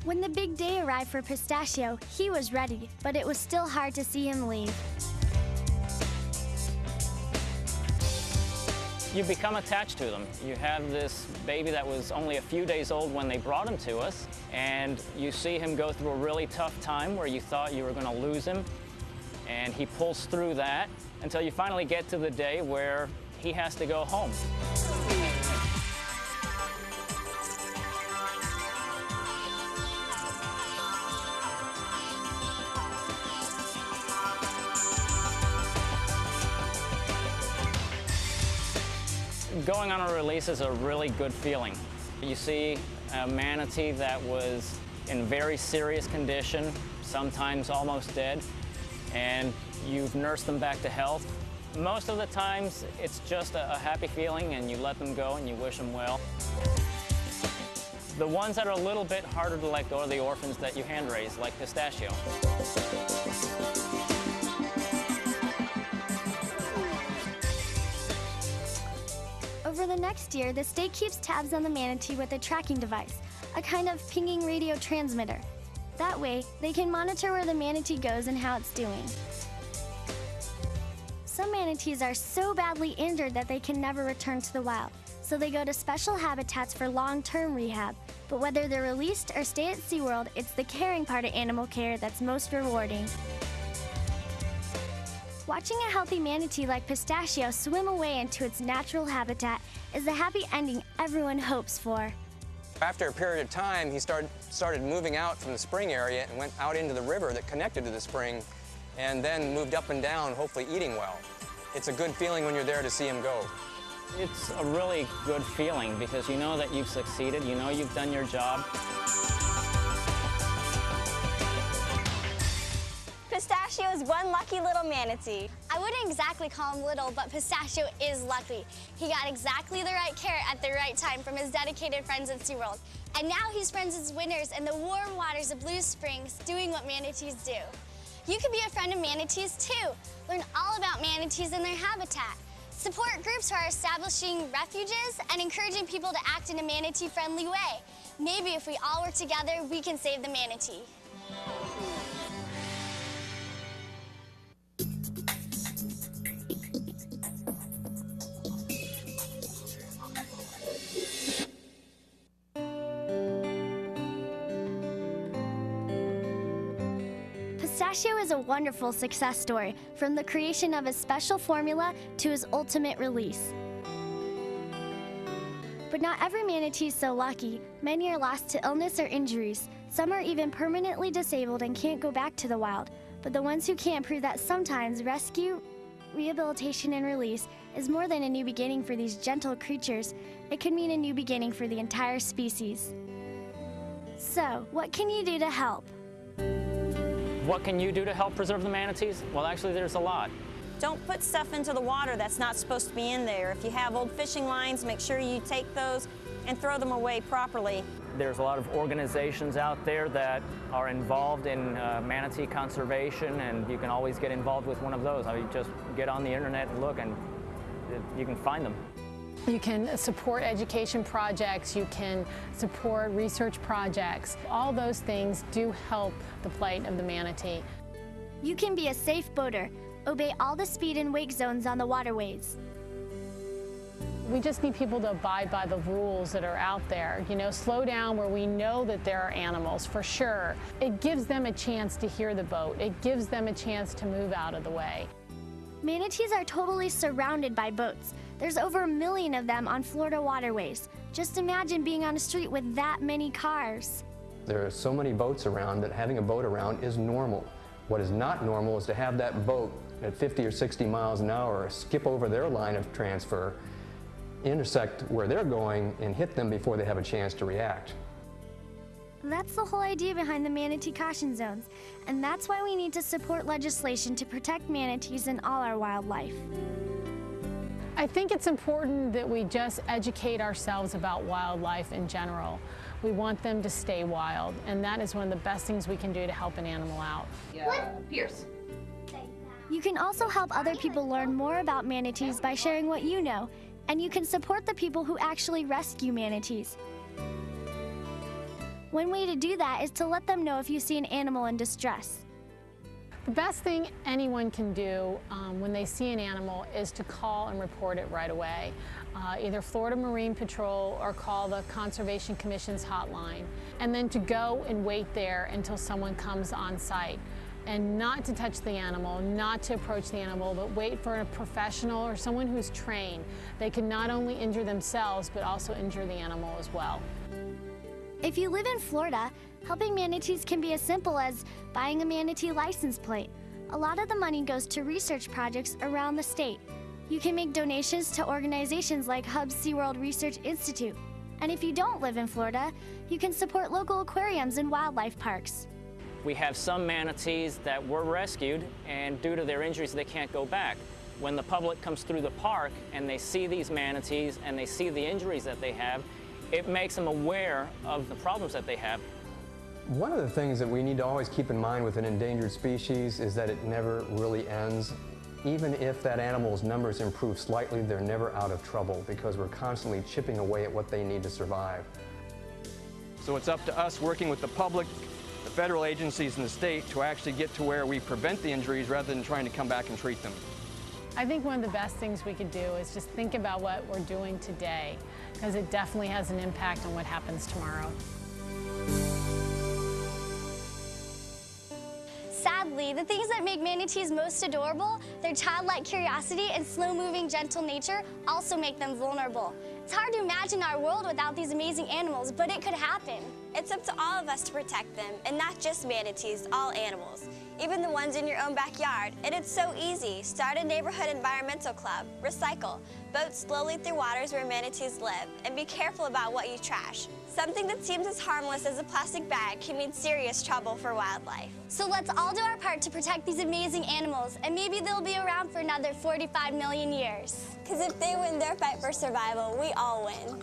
When the big day arrived for Pistachio, he was ready, but it was still hard to see him leave. You become attached to them. You have this baby that was only a few days old when they brought him to us, and you see him go through a really tough time where you thought you were going to lose him, and he pulls through that until you finally get to the day where he has to go home. Going on a release is a really good feeling. You see a manatee that was in very serious condition, sometimes almost dead, and you've nursed them back to health. Most of the times, it's just a happy feeling, and you let them go and you wish them well. The ones that are a little bit harder to let go are the orphans that you hand raise, like Pistachio. Over the next year, the state keeps tabs on the manatee with a tracking device, a kind of pinging radio transmitter. That way, they can monitor where the manatee goes and how it's doing. Some manatees are so badly injured that they can never return to the wild, so they go to special habitats for long-term rehab. But whether they're released or stay at SeaWorld, it's the caring part of animal care that's most rewarding. Watching a healthy manatee like Pistachio swim away into its natural habitat is the happy ending everyone hopes for. After a period of time, he started moving out from the spring area and went out into the river that connected to the spring, and then moved up and down, hopefully eating well. It's a good feeling when you're there to see him go. It's a really good feeling because you know that you've succeeded, you know you've done your job. Pistachio is one lucky little manatee. I wouldn't exactly call him little, but Pistachio is lucky. He got exactly the right care at the right time from his dedicated friends at SeaWorld. And now he spends his winters in the warm waters of Blue Springs doing what manatees do. You can be a friend of manatees too. Learn all about manatees and their habitat. Support groups who are establishing refuges and encouraging people to act in a manatee-friendly way. Maybe if we all work together, we can save the manatee. Pistachio is a wonderful success story, from the creation of his special formula to his ultimate release. But not every manatee is so lucky. Many are lost to illness or injuries. Some are even permanently disabled and can't go back to the wild. But the ones who can prove that sometimes rescue, rehabilitation, and release is more than a new beginning for these gentle creatures. It can mean a new beginning for the entire species. So, what can you do to help? What can you do to help preserve the manatees? Well, actually, there's a lot. Don't put stuff into the water that's not supposed to be in there. If you have old fishing lines, make sure you take those and throw them away properly. There's a lot of organizations out there that are involved in manatee conservation, and you can always get involved with one of those. I mean, just get on the internet and look, and you can find them. You can support education projects, you can support research projects. All those things do help the plight of the manatee. You can be a safe boater. Obey all the speed and wake zones on the waterways. We just need people to abide by the rules that are out there. You know, slow down where we know that there are animals, for sure. It gives them a chance to hear the boat. It gives them a chance to move out of the way. Manatees are totally surrounded by boats. There's over 1 million of them on Florida waterways. Just imagine being on a street with that many cars. There are so many boats around that having a boat around is normal. What is not normal is to have that boat at 50 or 60 miles an hour skip over their line of transfer, intersect where they're going, and hit them before they have a chance to react. That's the whole idea behind the manatee caution zones, and that's why we need to support legislation to protect manatees and all our wildlife. I think it's important that we just educate ourselves about wildlife in general. We want them to stay wild, and that is one of the best things we can do to help an animal out. Pierce. You can also help other people learn more about manatees by sharing what you know, and you can support the people who actually rescue manatees. One way to do that is to let them know if you see an animal in distress. The best thing anyone can do when they see an animal is to call and report it right away. Either Florida Marine Patrol or call the Conservation Commission's hotline. And then to go and wait there until someone comes on site. And not to touch the animal, not to approach the animal, but wait for a professional or someone who's trained. They can not only injure themselves, but also injure the animal as well. If you live in Florida, helping manatees can be as simple as buying a manatee license plate. A lot of the money goes to research projects around the state. You can make donations to organizations like Hub SeaWorld Research Institute. And if you don't live in Florida, you can support local aquariums and wildlife parks. We have some manatees that were rescued, and due to their injuries, they can't go back. When the public comes through the park and they see these manatees and they see the injuries that they have, it makes them aware of the problems that they have. One of the things that we need to always keep in mind with an endangered species is that it never really ends. Even if that animal's numbers improve slightly, they're never out of trouble because we're constantly chipping away at what they need to survive. So it's up to us working with the public, the federal agencies, and the state to actually get to where we prevent the injuries rather than trying to come back and treat them. I think one of the best things we could do is just think about what we're doing today, because it definitely has an impact on what happens tomorrow. Sadly, the things that make manatees most adorable, their childlike curiosity and slow-moving, gentle nature, also make them vulnerable. It's hard to imagine our world without these amazing animals, but it could happen. It's up to all of us to protect them, and not just manatees, all animals, even the ones in your own backyard. And it's so easy. Start a neighborhood environmental club, recycle, boat slowly through waters where manatees live, and be careful about what you trash. Something that seems as harmless as a plastic bag can mean serious trouble for wildlife. So let's all do our part to protect these amazing animals, and maybe they'll be around for another 45 million years. Because if they win their fight for survival, we all win.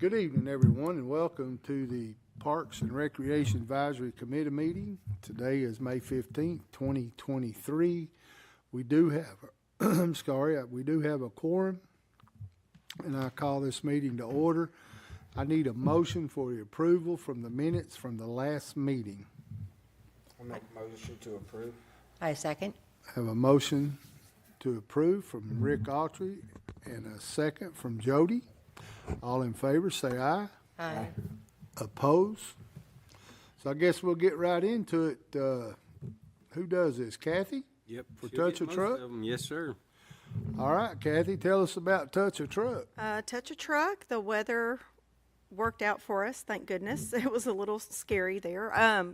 Good evening, everyone, and welcome to the Parks and Recreation Advisory Committee meeting. Today is May 15th, 2023. We do have, we do have a quorum, and I call this meeting to order. I need a motion for the approval from the minutes from the last meeting. I'll make a motion to approve. I second. I have a motion to approve from Rick Autry and a second from Jody. All in favor, say aye. Aye. Oppose? So I guess we'll get right into it. Who does this? Kathy? Yep. For she'll Touch get a Truck? most of 'em. Yes, sir. All right, Kathy, tell us about Touch a Truck. Touch a Truck, the weather worked out for us, thank goodness. It was a little scary there.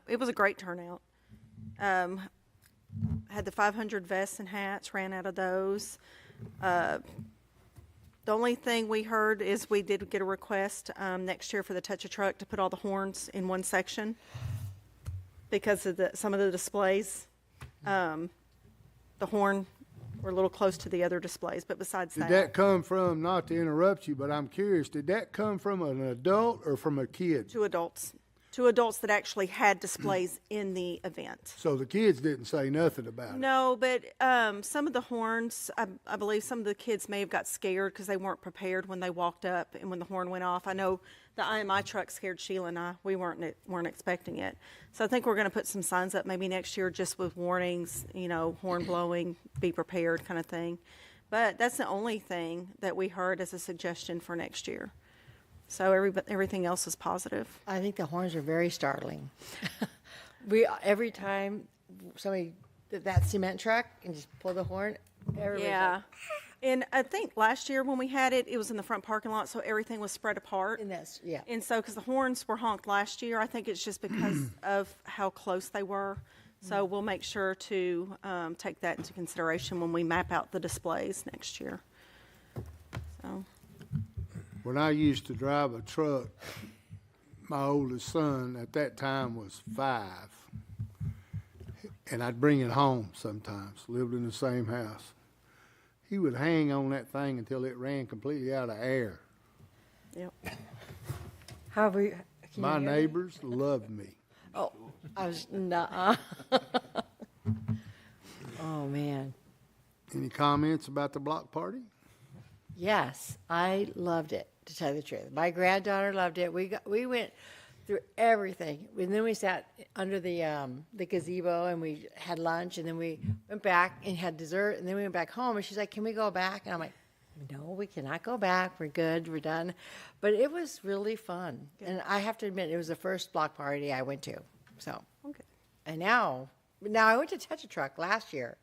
It was a great turnout. Had the 500 vests and hats, ran out of those. The only thing we heard is we did get a request next year for the Touch a Truck to put all the horns in one section because of some of the displays. The horn were a little close to the other displays, but besides Did that come from, not to interrupt you, but I'm curious, did that come from an adult or from a kid? Two adults that actually had displays in the event. So the kids didn't say nothing about it. No, but some of the horns, I believe some of the kids may have got scared because they weren't prepared when they walked up and when the horn went off. I know the IMI truck scared Sheila and I. We weren't expecting it. So I think we're going to put some signs up maybe next year just with warnings, horn blowing, be prepared kind of thing. But that's the only thing that we heard as a suggestion for next year. So everything else is positive. I think the horns are very startling. Every time somebody did that cement truck and just pulled the horn, everybody's yeah. like, And I think last year when we had it, it was in the front parking lot, so everything was spread apart. And that's, yeah. And so, because the horns were honked last year, I think it's just because of how close they were. So we'll make sure to take that into consideration when we map out the displays next year. So. When I used to drive a truck, my oldest son at that time was 5. And I'd bring it home sometimes, lived in the same house. He would hang on that thing until it ran completely out of air. Yep. My neighbors loved me. Oh, I was nuh-uh. Oh, man. Any comments about the block party? Yes, I loved it, to tell you the truth. My granddaughter loved it. We went through everything. And then we sat under the gazebo and we had lunch, and then we went back and had dessert, and then we went back home, and she's like, "Can we go back?" And I'm like, "No, we cannot go back. We're good. We're done." But it was really fun. Good. And I have to admit, it was the first block party I went to. So, okay. And now I went to Touch a Truck last year,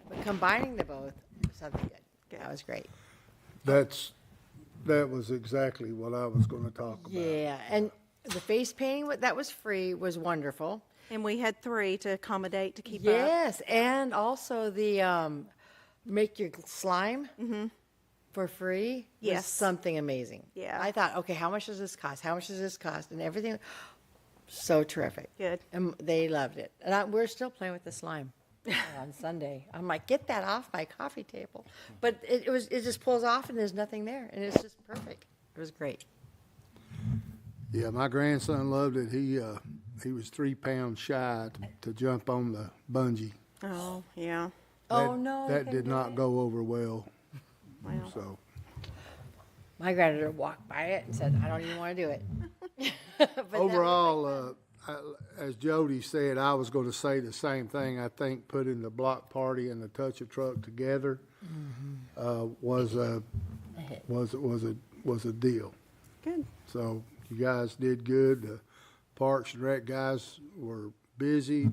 but combining the both was something good. That was great. That was exactly what I was going to talk about. Yeah, and the face painting that was free was wonderful. And we had 3 to accommodate to keep up. Yes, and also the make your slime for free was something amazing. Yeah. I thought, okay, how much does this cost? How much does this cost? And everything, so terrific. Good. And they loved it. And we're still playing with the slime on Sunday. I'm like, get that off my coffee table. But it just pulls off and there's nothing there. And it's just perfect. It was great. Yeah, my grandson loved it. He was 3 pounds shy to jump on the bungee. Oh, yeah. That did not go over well. Wow. So my granddaughter walked by it and said, "I don't even want to do it." Overall, as Jody said, I was going to say the same thing. I think putting the block party and the Touch a Truck together was a deal. Good. So you guys did good. The Parks and Rec guys were busy,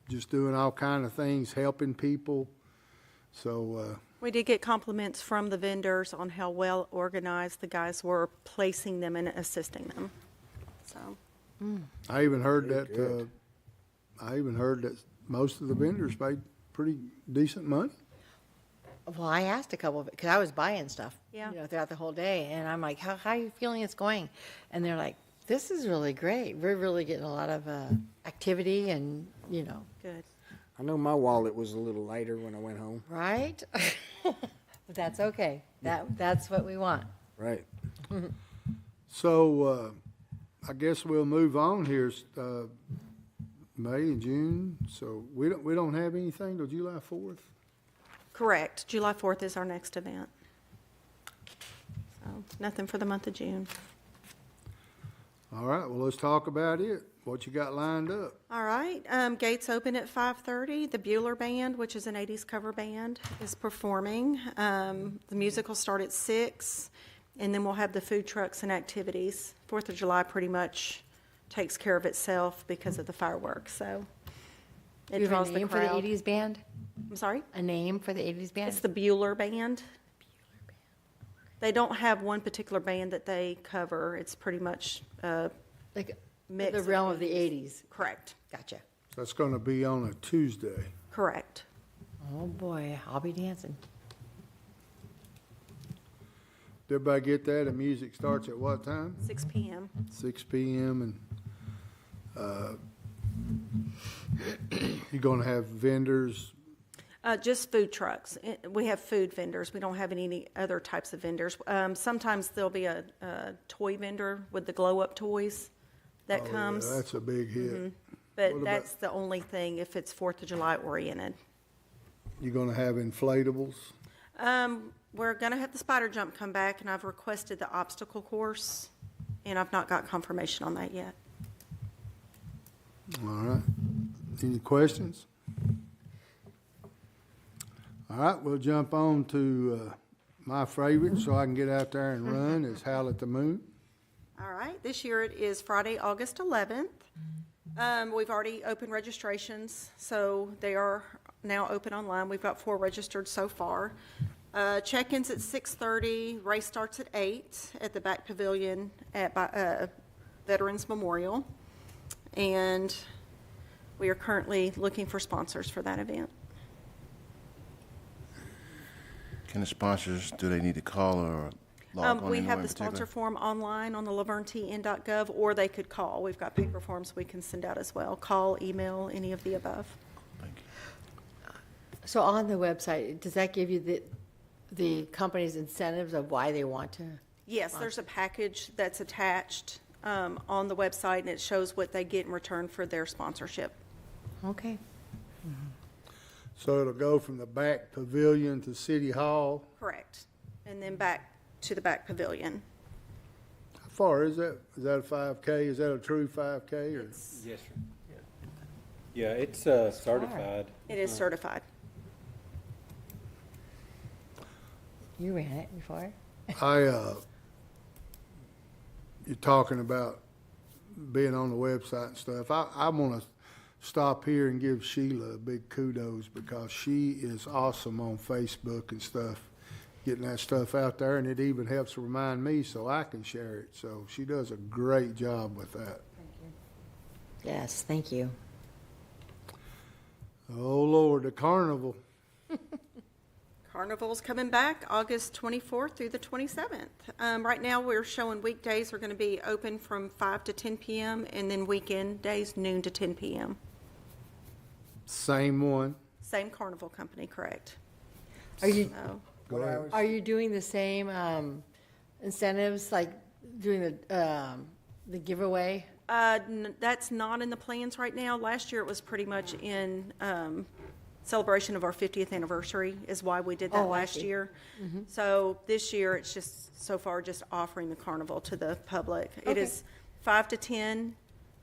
just doing all kind of things, helping people. So we did get compliments from the vendors on how well organized the guys were placing them and assisting them. So I even heard that most of the vendors made pretty decent money. Well, I asked a couple of it because I was buying stuff, Yeah. throughout the whole day, and I'm like, "How are you feeling it's going?" And they're like, "This is really great. We're really getting a lot of activity, and Good. I know my wallet was a little lighter when I went home. right." But that's okay. That's what we want. Right. So I guess we'll move on here. May and June. So we don't have anything till July 4th. Correct. July 4th is our next event. So nothing for the month of June. All right. Well, let's talk about it. What you got lined up? All right. Gates open at 5:30. The Bueller Band, which is an 80s cover band, is performing. The music will start at 6, and then we'll have the food trucks and activities. 4th of July pretty much takes care of itself because of the fireworks. So it Do you have draws a the name for the crowd. 80s band? I'm sorry? A name for the 80s band? It's the Bueller Band. They don't have one particular band that they cover. It's pretty much like mix the realm of the 80s. Correct. Gotcha. That's going to be on a Tuesday. Correct. Oh boy, I'll be dancing. Did everybody get that? The music starts at what time? 6 p.m. 6 p.m. And you're going to have vendors. Just food trucks. We have food vendors. We don't have any other types of vendors. Sometimes there'll be a toy vendor with the glow-up toys that comes. Yeah, that's a big hit. Mhm. But What that's the only thing if it's 4th of July oriented. You're going to have inflatables. We're going to have the spider jump come back, and I've requested the obstacle course, and I've not got confirmation on that yet. All right. Any questions? All right, we'll jump on to my favorite so I can get out there and run is Howl at the Moon. All right, this year it is Friday, August 11th. We've already opened registrations, so they are now open online. We've got 4 registered so far. Check-ins at 6:30, race starts at 8 at the back pavilion at Veterans Memorial. And we are currently looking for sponsors for that event. Can the sponsors, do they need to call or log on? We anywhere have in the particular? sponsor form online on the LaVergne37086.gov, or they could call. We've got paper forms we can send out as well. Call, email, any of the above. So on the website, does that give you the company's incentives of why they want to? Yes, there's a package that's attached on the website, and it shows what they get in return for their sponsorship. Okay. So it'll go from the back pavilion to City Hall. Correct. And then back to the back pavilion. How far is that? Is that a 5K? Is that a true 5K? Or? Yes, sir. Yeah, it's certified. It is certified. You ran it before? You're talking about being on the website and stuff. I want to stop here and give Sheila a big kudos because she is awesome on Facebook and stuff, getting that stuff out there, and it even helps remind me so I can share it. So she does a great job with that. Yes, thank you. Oh, Lord, the carnival. Carnival's coming back August 24th through the 27th. Right now, we're showing weekdays are going to be open from 5 to 10 p.m., and then weekend days, noon to 10 p.m. Same one. Same carnival company, correct. Are you, Go ahead. are you doing the same incentives, like doing the giveaway? That's not in the plans right now. Last year, it was pretty much in celebration of our 50th anniversary is why we did that last year. Mhm. So this year, it's just so far just offering the carnival to the public. It Okay. is 5 to 10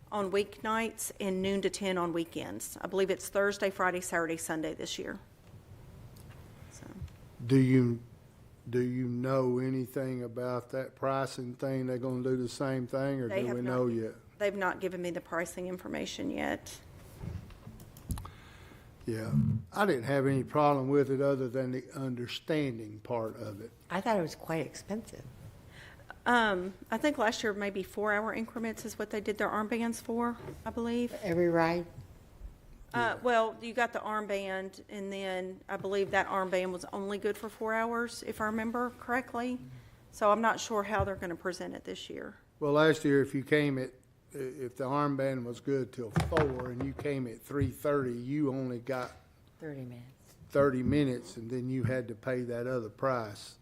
on weeknights and noon to 10 on weekends. I believe it's Thursday, Friday, Saturday, Sunday this year. Do you know anything about that pricing thing? They're going to do the same thing, or They do have we not- know yet? They've not given me the pricing information yet. Yeah, I didn't have any problem with it other than the understanding part of it. I thought it was quite expensive. I think last year maybe 4-hour increments is what they did their armbands for, I believe. Every ride? Well, you got the armband, and then I believe that armband was only good for 4 hours, if I remember correctly. So I'm not sure how they're going to present it this year. Well, last year, if the armband was good till 4 and you came at 3:30, you only got 30 minutes. 30 minutes, and then you had to pay that other price,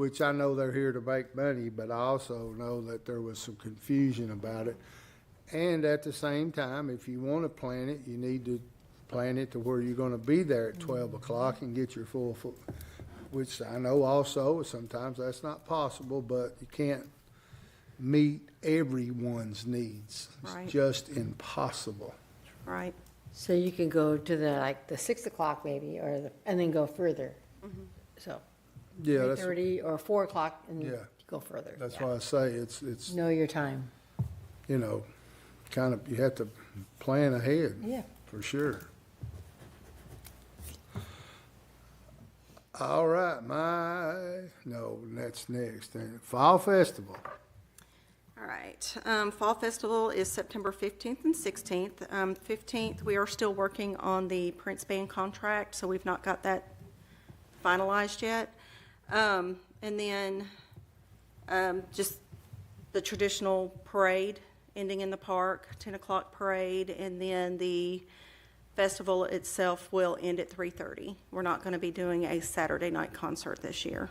which I know they're here to make money, but I also know that there was some confusion about it. And at the same time, if you want to plan it, you need to plan it to where you're going to be there at 12 o'clock and get your full, which I know also sometimes that's not possible, but you can't meet everyone's needs. Right. It's just impossible. Right. So you can go to the 6 o'clock maybe, and then go further. So Yeah, that's, 3:30 or 4 o'clock and Yeah. go further. that's Yeah. why I say it's, Know your time. you know, kind of, you have to plan ahead. Yeah. For sure. All right, that's next. Fall Festival. All right. Fall Festival is September 15th and 16th. 15th, we are still working on the Prince Band contract, so we've not got that finalized yet. And then just the traditional parade ending in the park, 10 o'clock parade, and then the festival itself will end at 3:30. We're not going to be doing a Saturday night concert this year.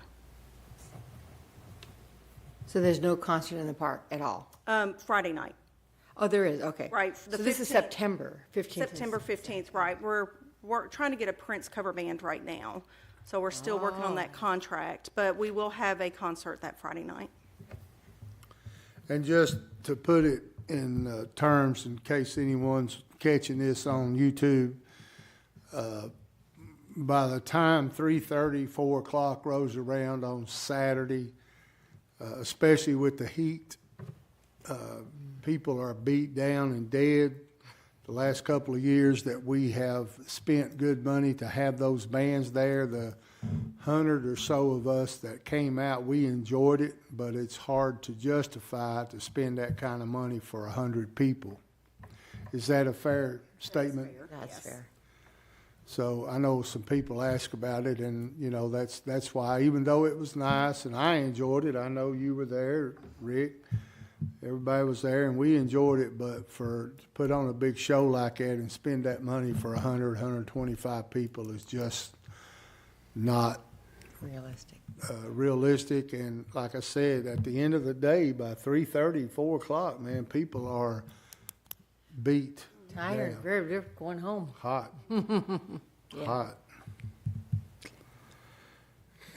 So there's no concert in the park at all? Friday night. Oh, there is, okay. Right. So this is September 15th? September 15th, right. We're trying to get a Prince cover band right now, so we're still working on that contract, but we will have a concert that Friday night. And just to put it in terms, in case anyone's catching this on YouTube, by the time 3:30, 4 o'clock rolls around on Saturday, especially with the heat, people are beat down and dead. The last couple of years that we have spent good money to have those bands there, the 100 or so of us that came out, we enjoyed it, but it's hard to justify to spend that kind of money for 100 people. Is that a fair statement? That's fair. So I know some people ask about it, and you know that's why, even though it was nice and I enjoyed it, I know you were there, Rick. Everybody was there, and we enjoyed it. But to put on a big show like that and spend that money for 100, 125 people is just not realistic. And like I said, at the end of the day, by 3:30, 4 o'clock, man, people are beat. Tired. down. They're going home. Hot. Yeah. Hot.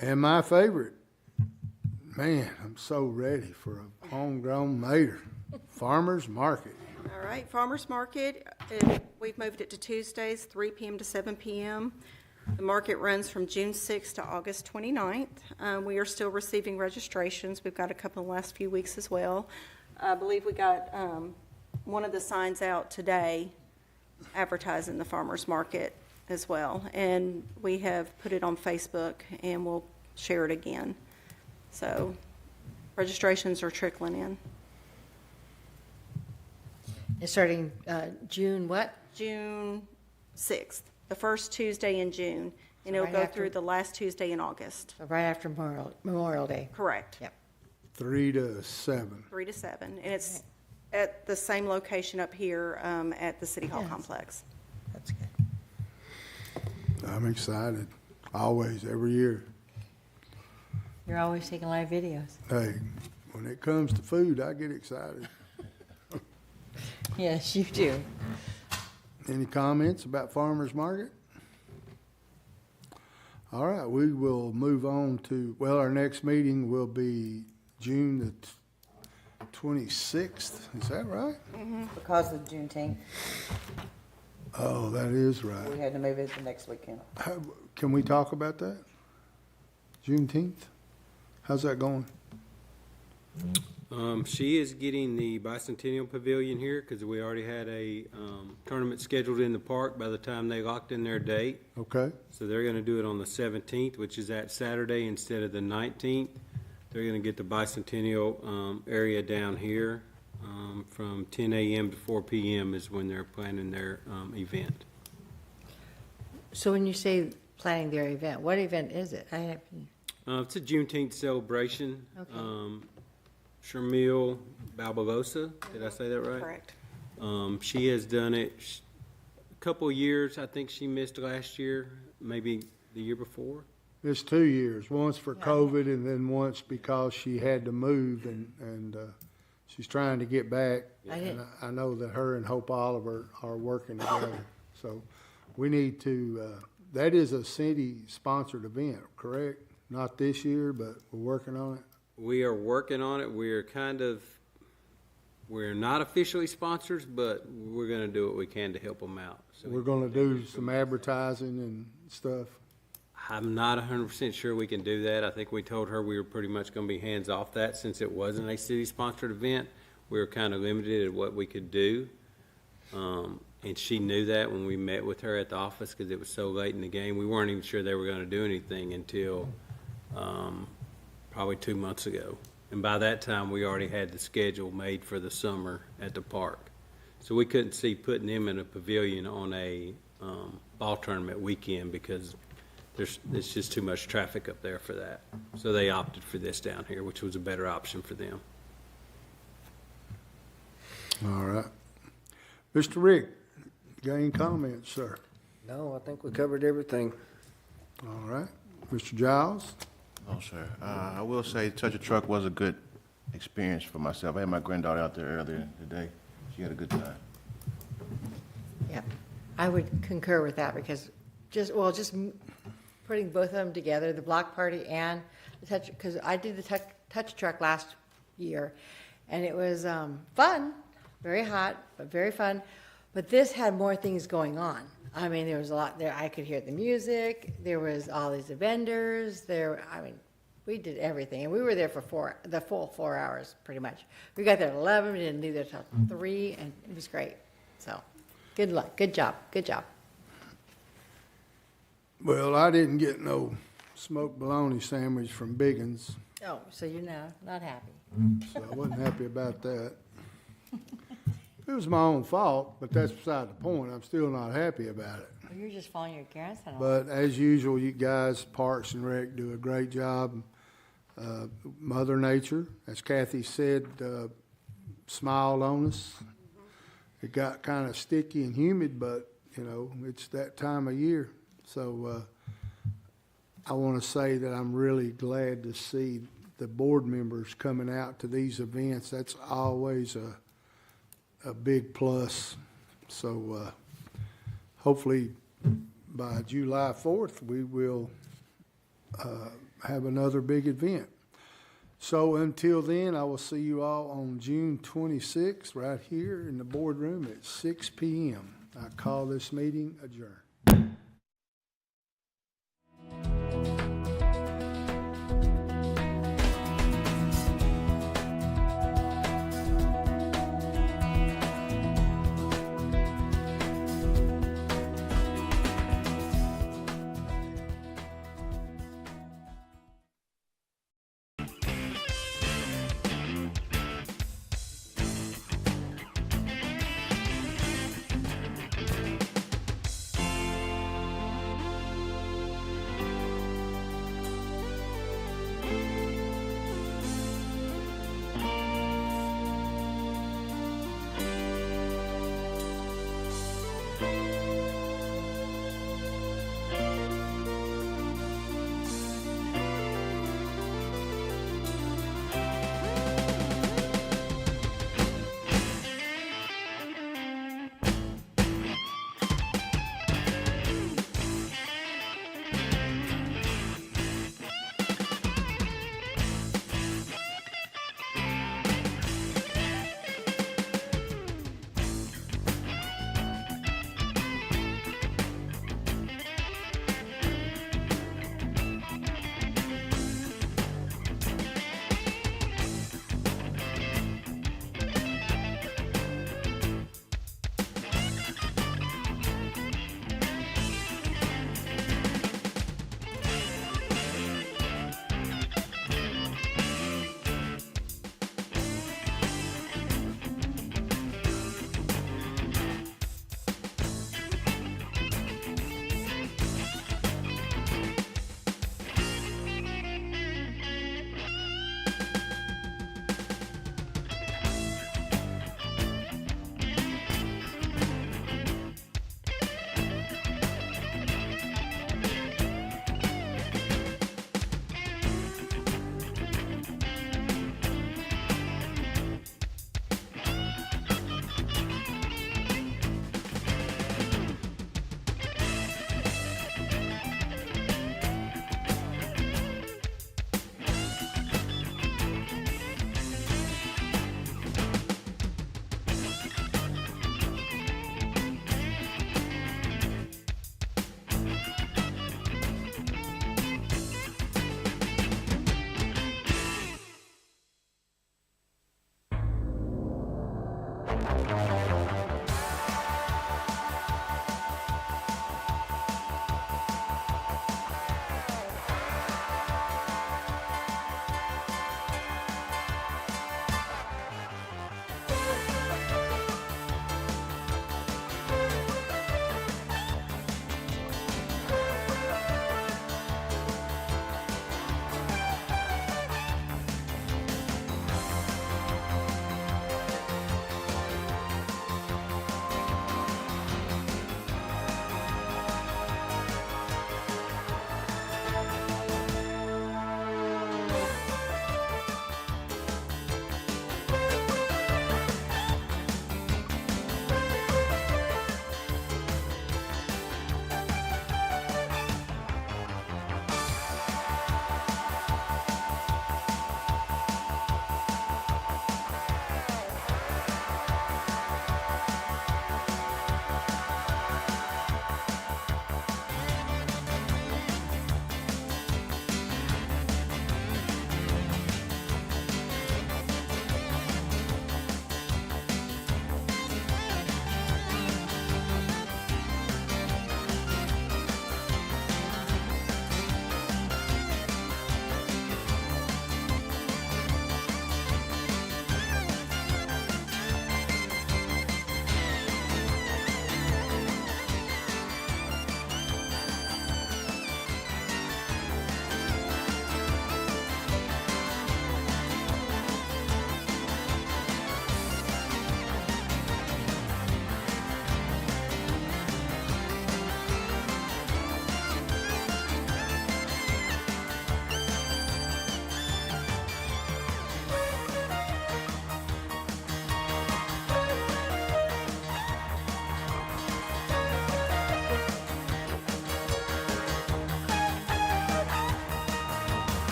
And my favorite, man, I'm so ready for a homegrown mater. Farmers Market. All right, Farmers Market, we've moved it to Tuesdays, 3 p.m. to 7 p.m. The market runs from June 6th to August 29th. We are still receiving registrations. We've got a couple in the last few weeks as well. I believe we got one of the signs out today advertising the Farmers Market as well. And we have put it on Facebook, and we'll share it again. So registrations are trickling in. It's starting June what? June 6th, the first Tuesday in June, and it'll right go after- through the last Tuesday in August. So right after Memorial Day. Correct. Yep. 3 to 7. 3 to 7, and it's at the same location up here at the City Hall Yes. complex. That's good. I'm excited. Always, every year. You're always taking live videos. Hey, when it comes to food, I get excited. Yes, you do. Any comments about Farmers Market? All right, we will move on to, well, our next meeting will be June the 26th. Is that right? Because of Juneteenth, Oh, that is right. we had to move it to next weekend. Can we talk about that? Juneteenth? How's that going? She is getting the Bicentennial Pavilion here because we already had a tournament scheduled in the park by the time they locked in their date. Okay. So they're going to do it on the 17th, which is that Saturday instead of the 19th. They're going to get the Bicentennial area down here from 10 a.m. to 4 p.m. is when they're planning their event. So when you say planning their event, what event is it? It's a Juneteenth celebration. Okay. Shermille Balbalosa, did I say that right? Correct. She has done it a couple of years. I think she missed last year, maybe the year before. It's 2 years, once for COVID and then once because she had to move and she's trying to get back. And I know that her and Hope Oliver are working together. So we need to, that is a city-sponsored event, correct? Not this year, but we're working on it. We are working on it. We're not officially sponsors, but we're going to do what we can to help them out. So We're going to do some advertising and stuff. I'm not 100% sure we can do that. I think we told her we were pretty much going to be hands off that since it wasn't a city-sponsored event. We were kind of limited at what we could do. And she knew that when we met with her at the office because it was so late in the game. We weren't even sure they were going to do anything until probably 2 months ago. And by that time, we already had the schedule made for the summer at the park. So we couldn't see putting them in a pavilion on a ball tournament weekend because there's just too much traffic up there for that. So they opted for this down here, which was a better option for them. All right. Mr. Rick, got any comments, sir? No, I think we covered everything. All right. Mr. Giles? Oh, sir. I will say Touch a Truck was a good experience for myself. I had my granddaughter out there earlier today. She had a good time. Yep. I would concur with that because just putting both of them together, the block party and the touch, because I did the touch truck last year, and it was fun, very hot, but very fun. But this had more things going on. I mean, there was a lot there. I could hear the music. There was all these vendors. We did everything, and we were there for the full 4 hours, pretty much. We got there at 11. We didn't leave there till 3, and it was great. So, good luck. Good job. Good job. Well, I didn't get no smoked bologna sandwich from Biggins, Oh, so you're now not happy. so I wasn't happy about that. It was my own fault, but that's beside the point. I'm still not happy about it. Well, you're just following your grandson. But as usual, you guys, Parks and Rec, do a great job. Mother Nature, as Kathy said, smiled on us. It got kind of sticky and humid, but, it's that time of year. So I want to say that I'm really glad to see the board members coming out to these events. That's always a big plus. So hopefully by July 4th, we will have another big event. So until then, I will see you all on June 26th right here in the boardroom at 6 p.m. I call this meeting adjourned.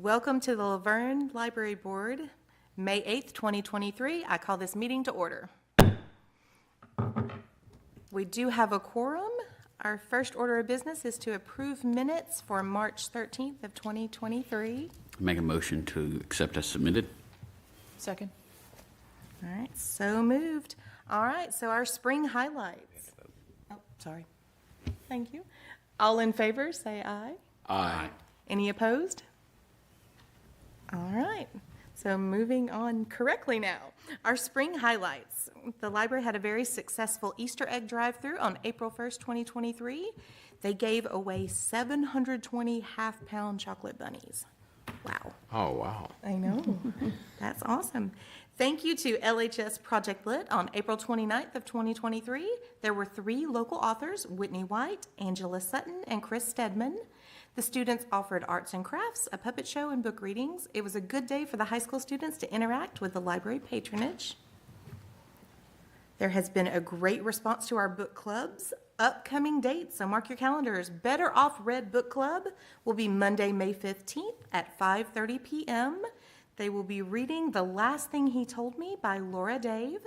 Welcome to the LaVergne Library Board, May 8th, 2023. I call this meeting to order. We do have a quorum. Our first order of business is to approve minutes for March 13th of 2023. Make a motion to accept as submitted. Second. All right, so moved. All right, so our spring highlights. Oh, sorry. Thank you. All in favor, say aye. Aye. Any opposed? All right, so moving on correctly now. Our spring highlights. The library had a very successful Easter egg drive-through on April 1st, 2023. They gave away 720 half-pound chocolate bunnies. Wow. Oh, wow. I know. That's awesome. Thank you to LHS Project Lit on April 29th of 2023. There were 3 local authors, Whitney White, Angela Sutton, and Chris Stedman. The students offered arts and crafts, a puppet show, and book readings. It was a good day for the high school students to interact with the library patronage. There has been a great response to our book clubs. Upcoming dates, so mark your calendars. Better Off Read Book Club will be Monday, May 15th at 5:30 p.m. They will be reading The Last Thing He Told Me by Laura Dave.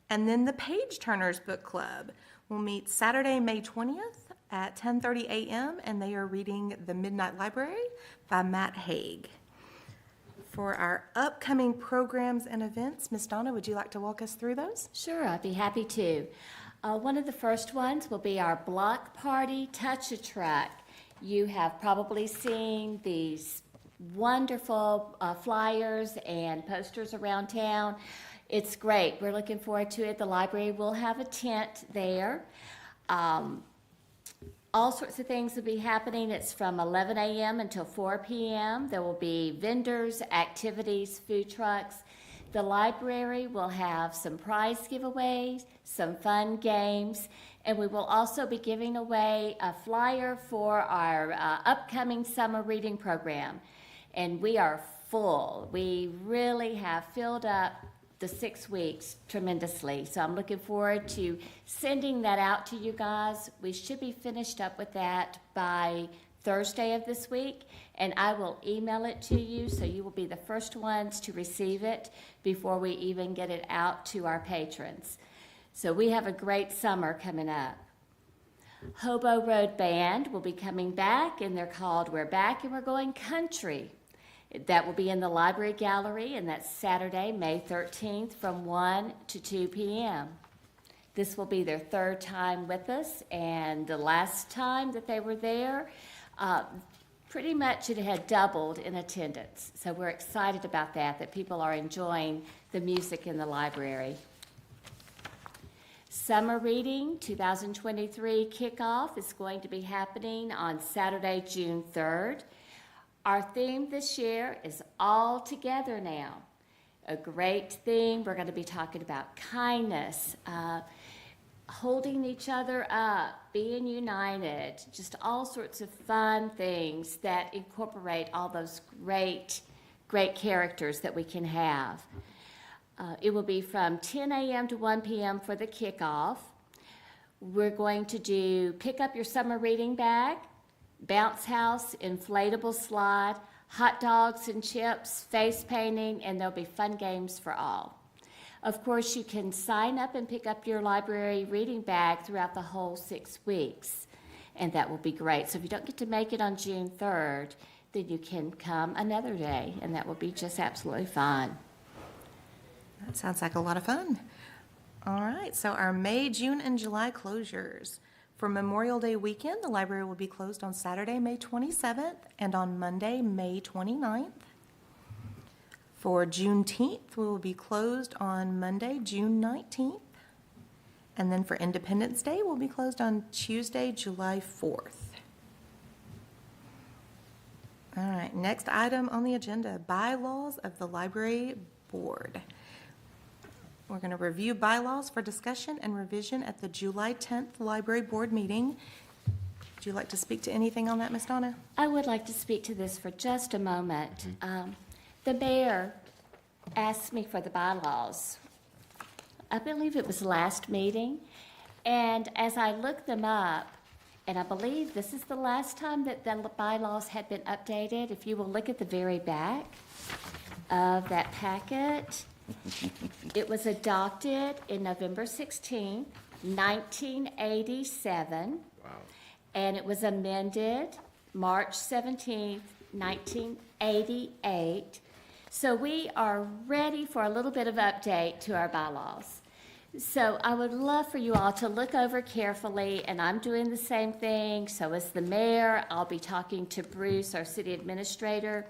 And then the Page Turners Book Club will meet Saturday, May 20th at 10:30 a.m. and they are reading The Midnight Library by Matt Haig. For our upcoming programs and events, Ms. Donna, would you like to walk us through those? Sure, I'd be happy to. One of the first ones will be our block party Touch-a-Truck. You have probably seen these wonderful flyers and posters around town. It's great. We're looking forward to it. The library will have a tent there. All sorts of things will be happening. It's from 11 a.m. until 4 p.m. There will be vendors, activities, food trucks. The library will have some prize giveaways, some fun games, and we will also be giving away a flyer for our upcoming summer reading program. And we are full. We really have filled up the 6 weeks tremendously. So I'm looking forward to sending that out to you guys. We should be finished up with that by Thursday of this week, and I will email it to you so you will be the first ones to receive it before we even get it out to our patrons. So we have a great summer coming up. Hobo Road Band will be coming back, and they're called We're Back and We're Going Country. That will be in the library gallery, and that's Saturday, May 13th from 1 to 2 p.m. This will be their 3rd time with us, and the last time that they were there, pretty much it had doubled in attendance. So we're excited about that people are enjoying the music in the library. Summer Reading 2023 kickoff is going to be happening on Saturday, June 3rd. Our theme this year is All Together Now. A great theme. We're going to be talking about kindness, holding each other up, being united, just all sorts of fun things that incorporate all those great characters that we can have. It will be from 10 a.m. to 1 p.m. for the kickoff. We're going to do pick up your summer reading bag, bounce house, inflatable slide, hot dogs and chips, face painting, and there'll be fun games for all. Of course, you can sign up and pick up your library reading bag throughout the whole 6 weeks, and that will be great. So if you don't get to make it on June 3rd, then you can come another day, and that will be just absolutely fun. That sounds like a lot of fun. All right, so our May, June, and July closures. For Memorial Day weekend, the library will be closed on Saturday, May 27th, and on Monday, May 29th. For Juneteenth, we will be closed on Monday, June 19th. And then for Independence Day, we'll be closed on Tuesday, July 4th. All right, next item on the agenda, bylaws of the library board. We're going to review bylaws for discussion and revision at the July 10th library board meeting. Would you like to speak to anything on that, Ms. Donna? I would like to speak to this for just a moment. The mayor asked me for the bylaws. I believe it was last meeting, and as I looked them up, And I believe this is the last time that the bylaws had been updated. If you will look at the very back of that packet, it was adopted in November 16, 1987. Wow. And it was amended March 17, 1988. So we are ready for a little bit of update to our bylaws. So I would love for you all to look over carefully, and I'm doing the same thing. So as the mayor, I'll be talking to Bruce, our city administrator.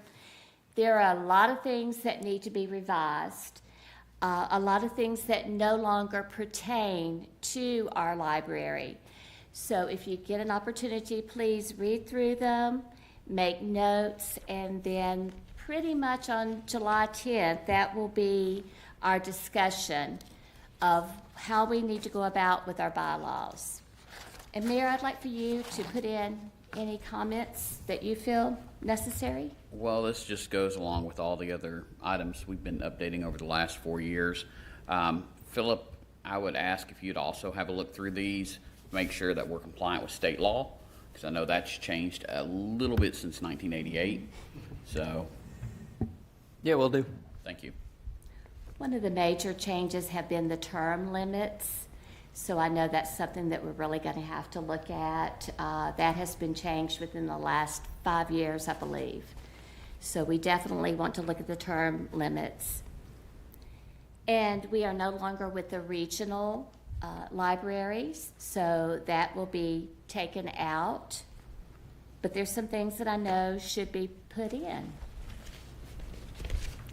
There are a lot of things that need to be revised, a lot of things that no longer pertain to our library. So if you get an opportunity, please read through them, make notes, and then pretty much on July 10th, that will be our discussion of how we need to go about with our bylaws. And Mayor, I'd like for you to put in any comments that you feel necessary. Well, this just goes along with all the other items we've been updating over the last 4 years. Philip, I would ask if you'd also have a look through these, make sure that we're compliant with state law, because I know that's changed a little bit since 1988. So, yeah, we'll do. Thank you. One of the major changes have been the term limits. So I know that's something that we're really going to have to look at. That has been changed within the last 5 years, I believe. So we definitely want to look at the term limits. And we are no longer with the regional libraries, so that will be taken out. But there's some things that I know should be put in.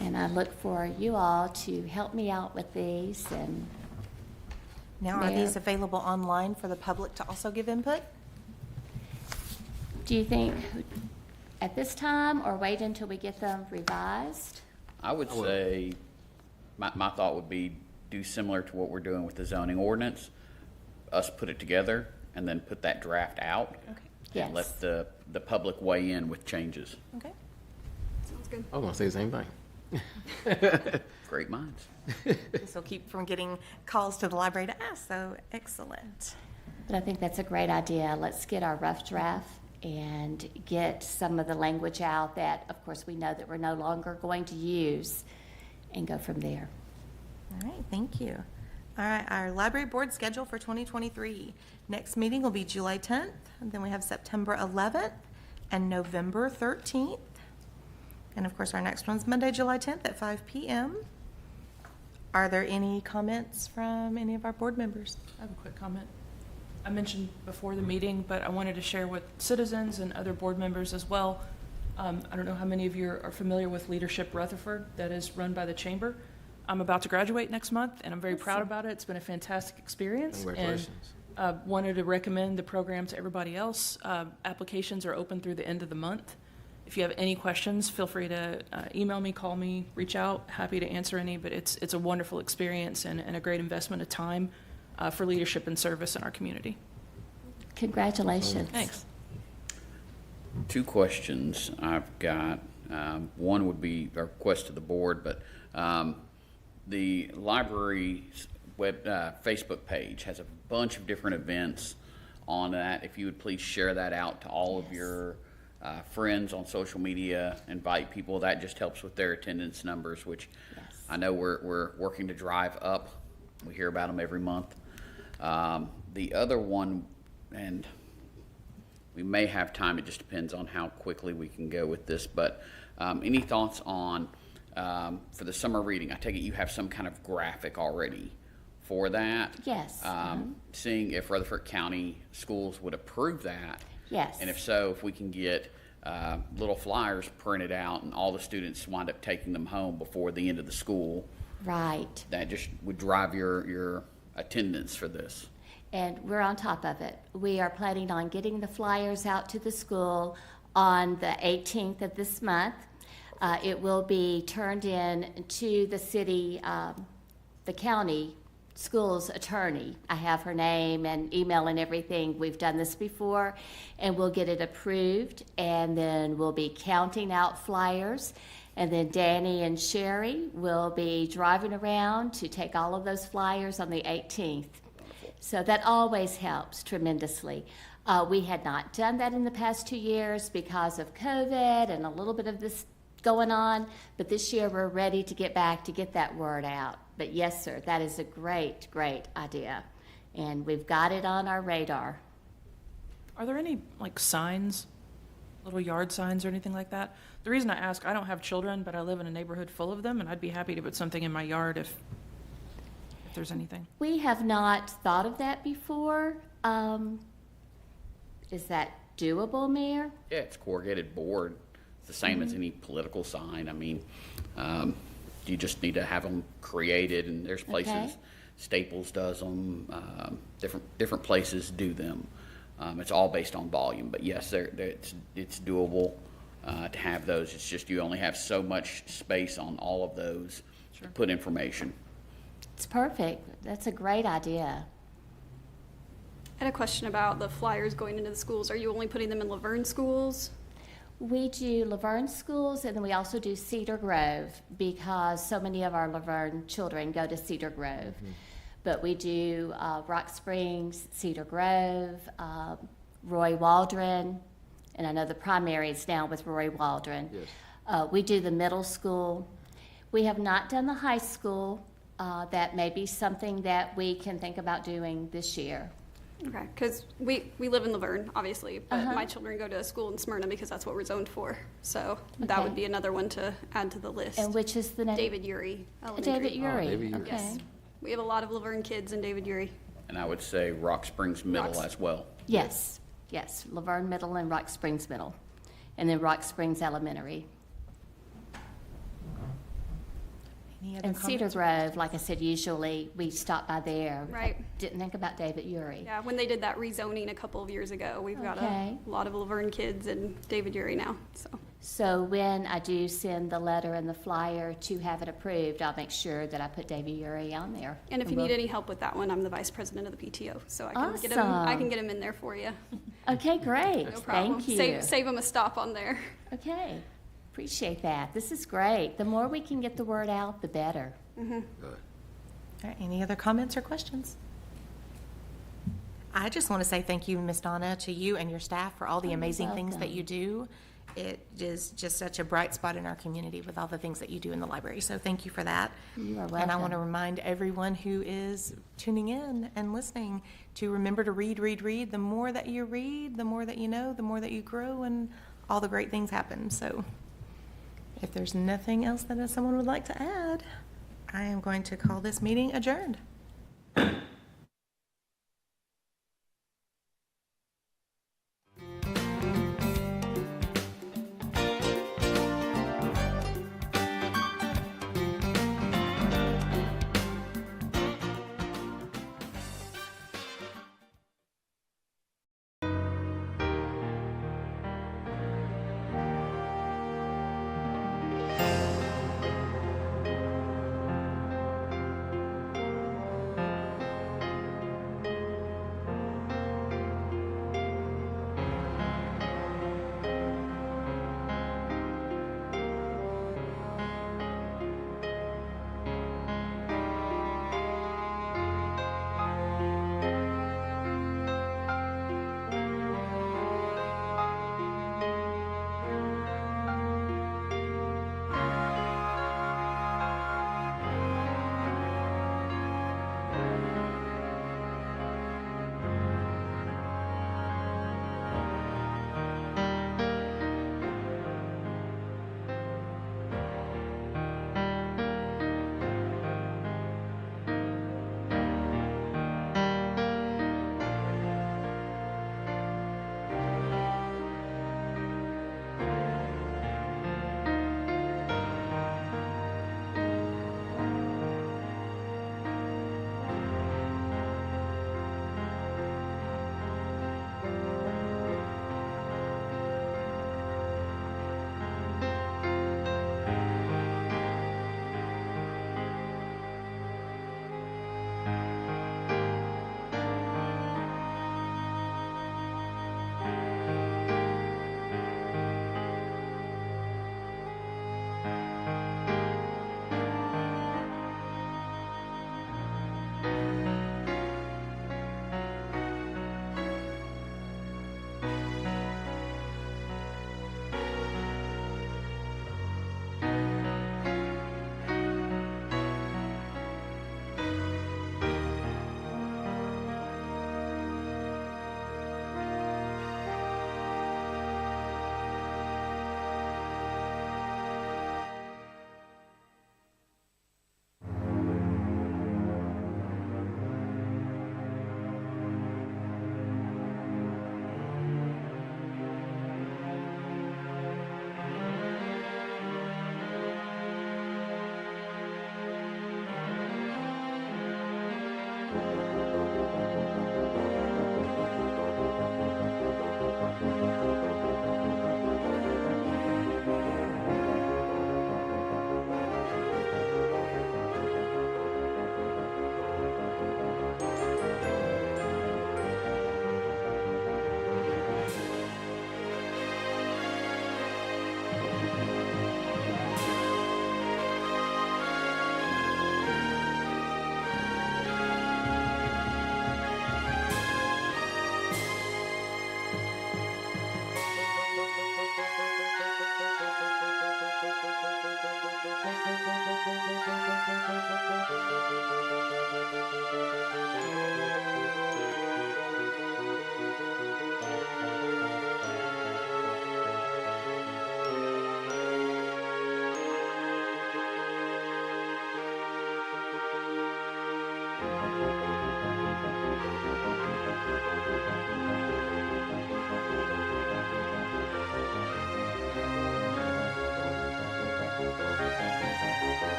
And I look for you all to help me out with these. And Now, are these available online for the public to also give input? Do you think at this time, or wait until we get them revised? I would say, my thought would be do similar to what we're doing with the zoning ordinance, us put it together, and then put that draft out. Okay. Yes. And let the public weigh in with changes. Okay. Sounds good. I was gonna say the same thing. Great minds. This will keep from getting calls to the library to ask, so excellent. But I think that's a great idea. Let's get our rough draft and get some of the language out that, of course, we know that we're no longer going to use, and go from there. All right, thank you. All right, our library board schedule for 2023. Next meeting will be July 10th, and then we have September 11th and November 13th. And of course, our next one's Monday, July 10th at 5 p.m. Are there any comments from any of our board members? I have a quick comment. I mentioned before the meeting, but I wanted to share with citizens and other board members as well. I don't know how many of you are familiar with Leadership Rutherford that is run by the Chamber. I'm about to graduate next month, and I'm very proud about it. It's been a fantastic experience. Congratulations. And wanted to recommend the program to everybody else. Applications are open through the end of the month. If you have any questions, feel free to email me, call me, reach out. Happy to answer any, but it's a wonderful experience and a great investment of time for leadership and service in our community. Congratulations. Thanks. 2 questions I've got. One would be a request to the board, but the library's Facebook page has a bunch of different events on that. If you would please share that out to all of your friends on social media, invite people. That just helps with their attendance numbers, which I know we're working to drive up. We hear about them every month. The other one, and we may have time, it just depends on how quickly we can go with this, but any thoughts on, for the summer reading, I take it you have some kind of graphic already for that? Yes. Seeing if Rutherford County schools would approve that. Yes. And if so, if we can get little flyers printed out and all the students wind up taking them home before the end of the school. Right. That just would drive your attendance for this. And we're on top of it. We are planning on getting the flyers out to the school on the 18th of this month. It will be turned in to the city, the county school's attorney. I have her name and email and everything. We've done this before, and we'll get it approved, and then we'll be counting out flyers. And then Danny and Sherry will be driving around to take all of those flyers on the 18th. So that always helps tremendously. We had not done that in the past 2 years because of COVID and a little bit of this going on, but this year we're ready to get back to get that word out. But yes, sir, that is a great, great idea, and we've got it on our radar. Are there any like signs, little yard signs or anything like that? The reason I ask, I don't have children, but I live in a neighborhood full of them, and I'd be happy to put something in my yard if there's anything. We have not thought of that before. Is that doable, Mayor? Yeah, it's corrugated board. It's the same as any political sign. I mean, you just need to have them created, and there's places, Okay. Staples does them, different places do them. It's all based on volume, but yes, it's doable to have those. It's just you only have so much space on all of those to put information. It's perfect. That's a great idea. I had a question about the flyers going into the schools. Are you only putting them in LaVergne schools? We do LaVergne schools, and then we also do Cedar Grove because so many of our LaVergne children go to Cedar Grove. But we do Rock Springs, Cedar Grove, Roy Waldron, and I know the primary is now with Roy Waldron. Yes. We do the middle school. We have not done the high school. That may be something that we can think about doing this year. Okay, because we live in LaVergne, obviously, but Uh-huh. my children go to a school in Smyrna because that's what we're zoned for. So that Okay. would be another one to add to the list. And which is the name? David Urey Elementary. David Urey. David Urey. Okay. Yes. We have a lot of LaVergne kids in David Urey. And I would say Rock Springs Middle Rocks. as well. Yes, yes, LaVergne Middle and Rock Springs Middle, and then Rock Springs Elementary. Any other And Cedar comments? Grove, like I said, usually we stop by there. Right. Didn't think about David Urey. Yeah, when they did that rezoning a couple of years ago, we've got Okay. a lot of LaVergne kids in David Urey now. So when I do send the letter and the flyer to have it approved, I'll make sure that I put David Urey on there. And if you we'll- need any help with that one, I'm the vice president of the PTO, so I can get Awesome. him in there for you. Okay, great. No problem. Thank you. Save him a stop on there. Okay, appreciate that. This is great. The more we can get the word out, the better. All right, any other comments or questions? I just want to say thank you, Ms. Donna, to you and your staff for all the You're amazing things that welcome. you do. It is just such a bright spot in our community with all the things that you do in the library, so thank you for that. You are And I want to welcome. remind everyone who is tuning in and listening to remember to read, read, read. The more that you read, the more that you know, the more that you grow, and all the great things happen. So if there's nothing else that someone would like to add, I am going to call this meeting adjourned.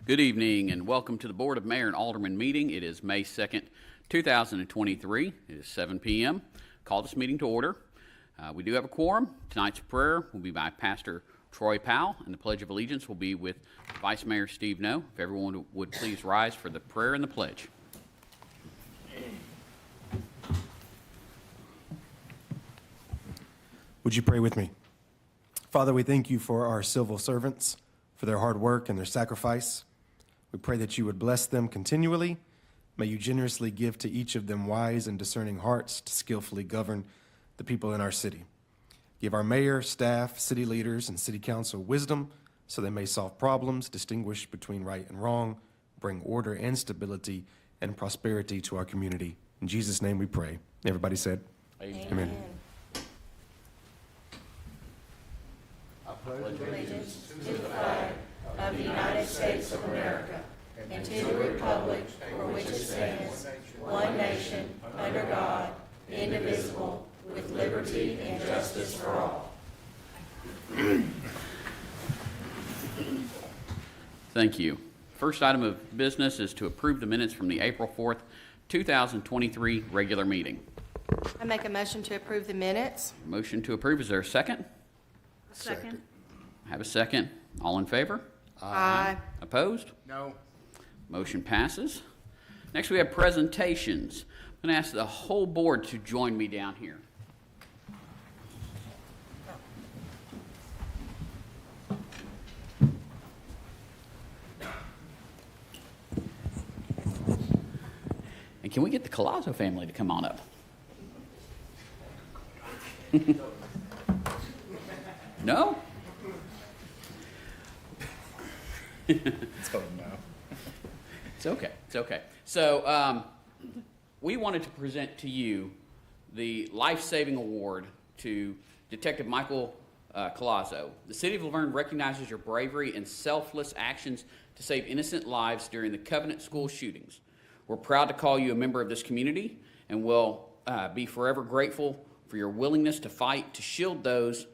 Good evening and welcome to the Board of Mayor and Alderman meeting. It is May 2nd, 2023. It is 7 p.m. Call this meeting to order. We do have a quorum. Tonight's prayer will be by Pastor Troy Powell, and the Pledge of Allegiance will be with Vice Mayor Steve Noe. If everyone would please rise for the prayer and the pledge. Would you pray with me? Father, we thank you for our civil servants, for their hard work and their sacrifice. We pray that you would bless them continually. May you generously give to each of them wise and discerning hearts to skillfully govern the people in our city. Give our mayor, staff, city leaders, and city council wisdom so they may solve problems, distinguish between right and wrong, bring order and stability and prosperity to our community. In Jesus' name we pray. Everybody said, Amen. Amen. Allegiance to the flag of the United States of America and to the republic for which it stands, one nation, under God, indivisible, with liberty and justice for all. Thank you. First item of business is to approve the minutes from the April 4th, 2023 regular meeting. I make a motion to approve the minutes. Motion to approve. Is there a second? Second. Have a second. All in favor? Aye. Opposed? No. Motion passes. Next, we have presentations. I'm going to ask the whole board to join me down here. And can we get the Collazo family to come on up? No? It's going now. It's okay. It's okay. So we wanted to present to you the life-saving award to Detective Michael Collazo. The City of LaVergne recognizes your bravery and selfless actions to save innocent lives during the Covenant school shootings. We're proud to call you a member of this community and will be forever grateful for your willingness to fight to shield those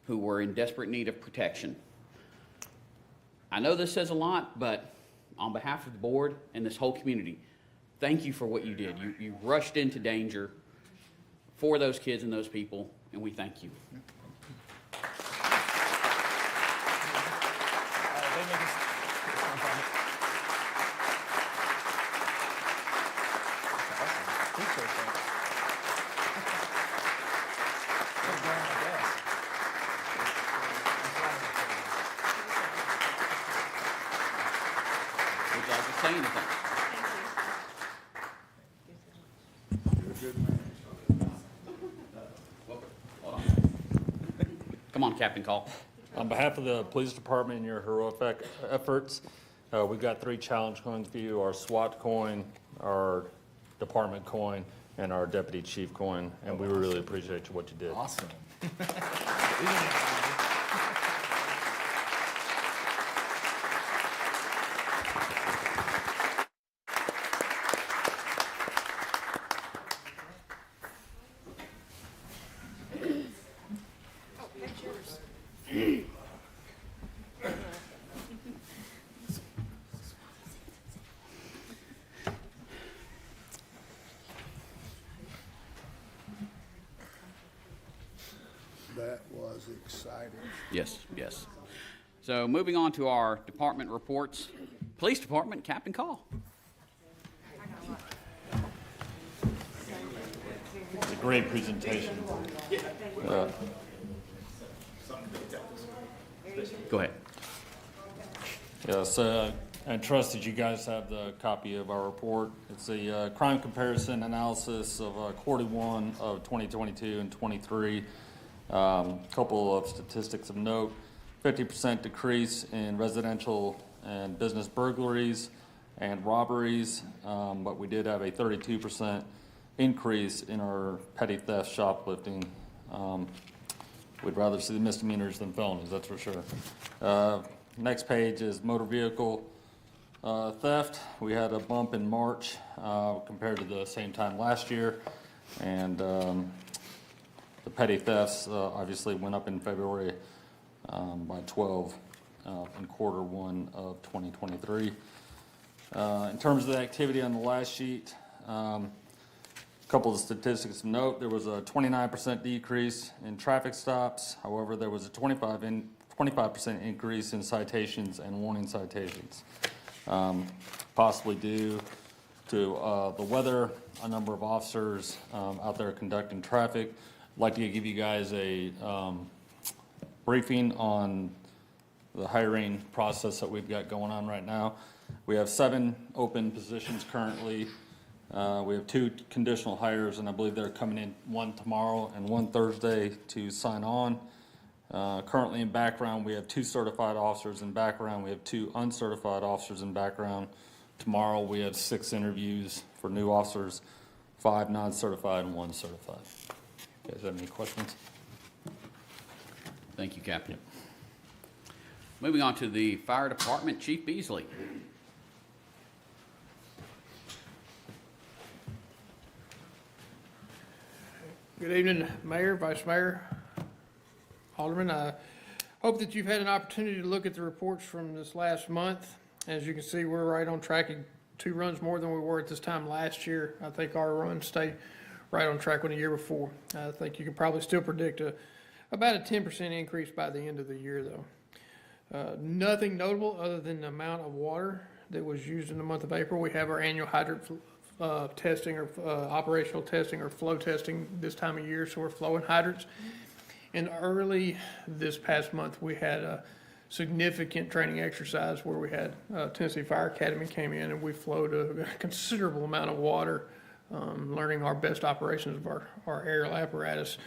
who were in desperate need of protection. I know this says a lot, but on behalf of the board and this whole community, thank you for what you did. You rushed into danger for those kids and those people, and we thank you. Would you like to say anything? Come on, Captain Call. On behalf of the police department and your heroic efforts, we've got 3 challenge coins for you: our SWAT coin, our department coin, and our deputy chief coin. And we really appreciate what you did. Awesome. That was exciting. Yes, yes. So moving on to our department reports. Police Department, Captain Call. It's a great presentation. Go ahead. Yes, I trust that you guys have the copy of our report. It's a crime comparison analysis of quarter 1 of 2022 and 23. Couple of statistics of note: 50% decrease in residential and business burglaries and robberies, but we did have a 32% increase in our petty theft shoplifting. We'd rather see the misdemeanors than felonies, that's for sure. Next page is motor vehicle theft. We had a bump in March compared to the same time last year, and the petty thefts obviously went up in February by 12 in Q1 of 2023. In terms of the activity on the last sheet, a couple of statistics to note. There was a 29% decrease in traffic stops. However, there was a 25% increase in citations and warning citations, possibly due to the weather, a number of officers out there conducting traffic. I'd like to give you guys a briefing on the hiring process that we've got going on right now. We have 7 open positions currently. We have 2 conditional hires, and I believe they're coming in, 1 tomorrow and 1 Thursday to sign on. Currently in background, we have 2 certified officers in background. We have 2 uncertified officers in background. Tomorrow we have 6 interviews for new officers, 5 non-certified and 1 certified. You guys have any questions? Thank you, Captain. Moving on to the Fire Department, Chief Beasley. Good evening, Mayor, Vice Mayor, Alderman. I hope that you've had an opportunity to look at the reports from this last month. As you can see, we're right on track, 2 runs more than we were at this time last year. I think our runs stay right on track with the year before. I think you can probably still predict about a 10% increase by the end of the year, though. Nothing notable other than the amount of water that was used in the month of April. We have our annual hydrant testing or operational testing or flow testing this time of year, so we're flowing hydrants. And early this past month, we had a significant training exercise where we had Tennessee Fire Academy came in and we flowed a considerable amount of water, learning our best operations of our aerial apparatus.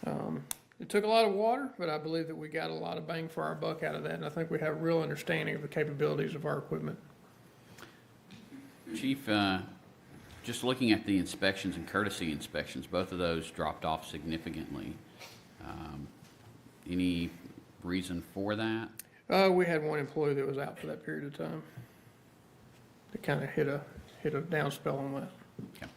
It took a lot of water, but I believe that we got a lot of bang for our buck out of that, and I think we have a real understanding of the capabilities of our equipment. Chief, just looking at the inspections and courtesy inspections, both of those dropped off significantly. Any reason for that? We had 1 employee that was out for that period of time. It kind of hit a down spell on that. Okay.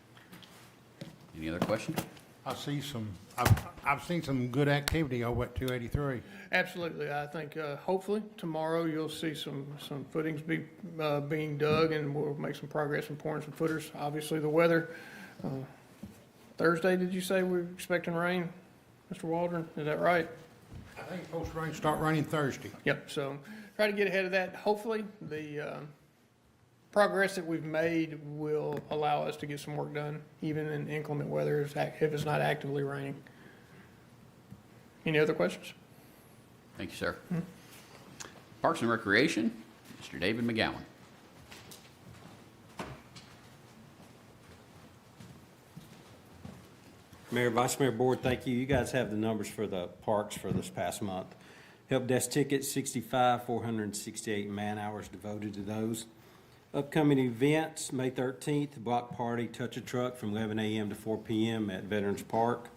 Any other questions? I've seen some good activity over at 283. Absolutely. I think hopefully tomorrow you'll see some footings being dug, and we'll make some progress in pouring some footers. Obviously the weather. Thursday, did you say we're expecting rain, Mr. Waldron? Is that right? I think post-rain start raining Thursday. Yep. So try to get ahead of that. Hopefully the progress that we've made will allow us to get some work done, even in inclement weather, if it's not actively raining. Any other questions? Thank you, sir. Parks and Recreation, Mr. David McGowan. Mayor, Vice Mayor, Board, thank you. You guys have the numbers for the parks for this past month. Help desk tickets, 65, 468 man hours devoted to those. Upcoming events, May 13th, block party, Touch a Truck from 11 a.m. to 4 p.m. at Veterans Park.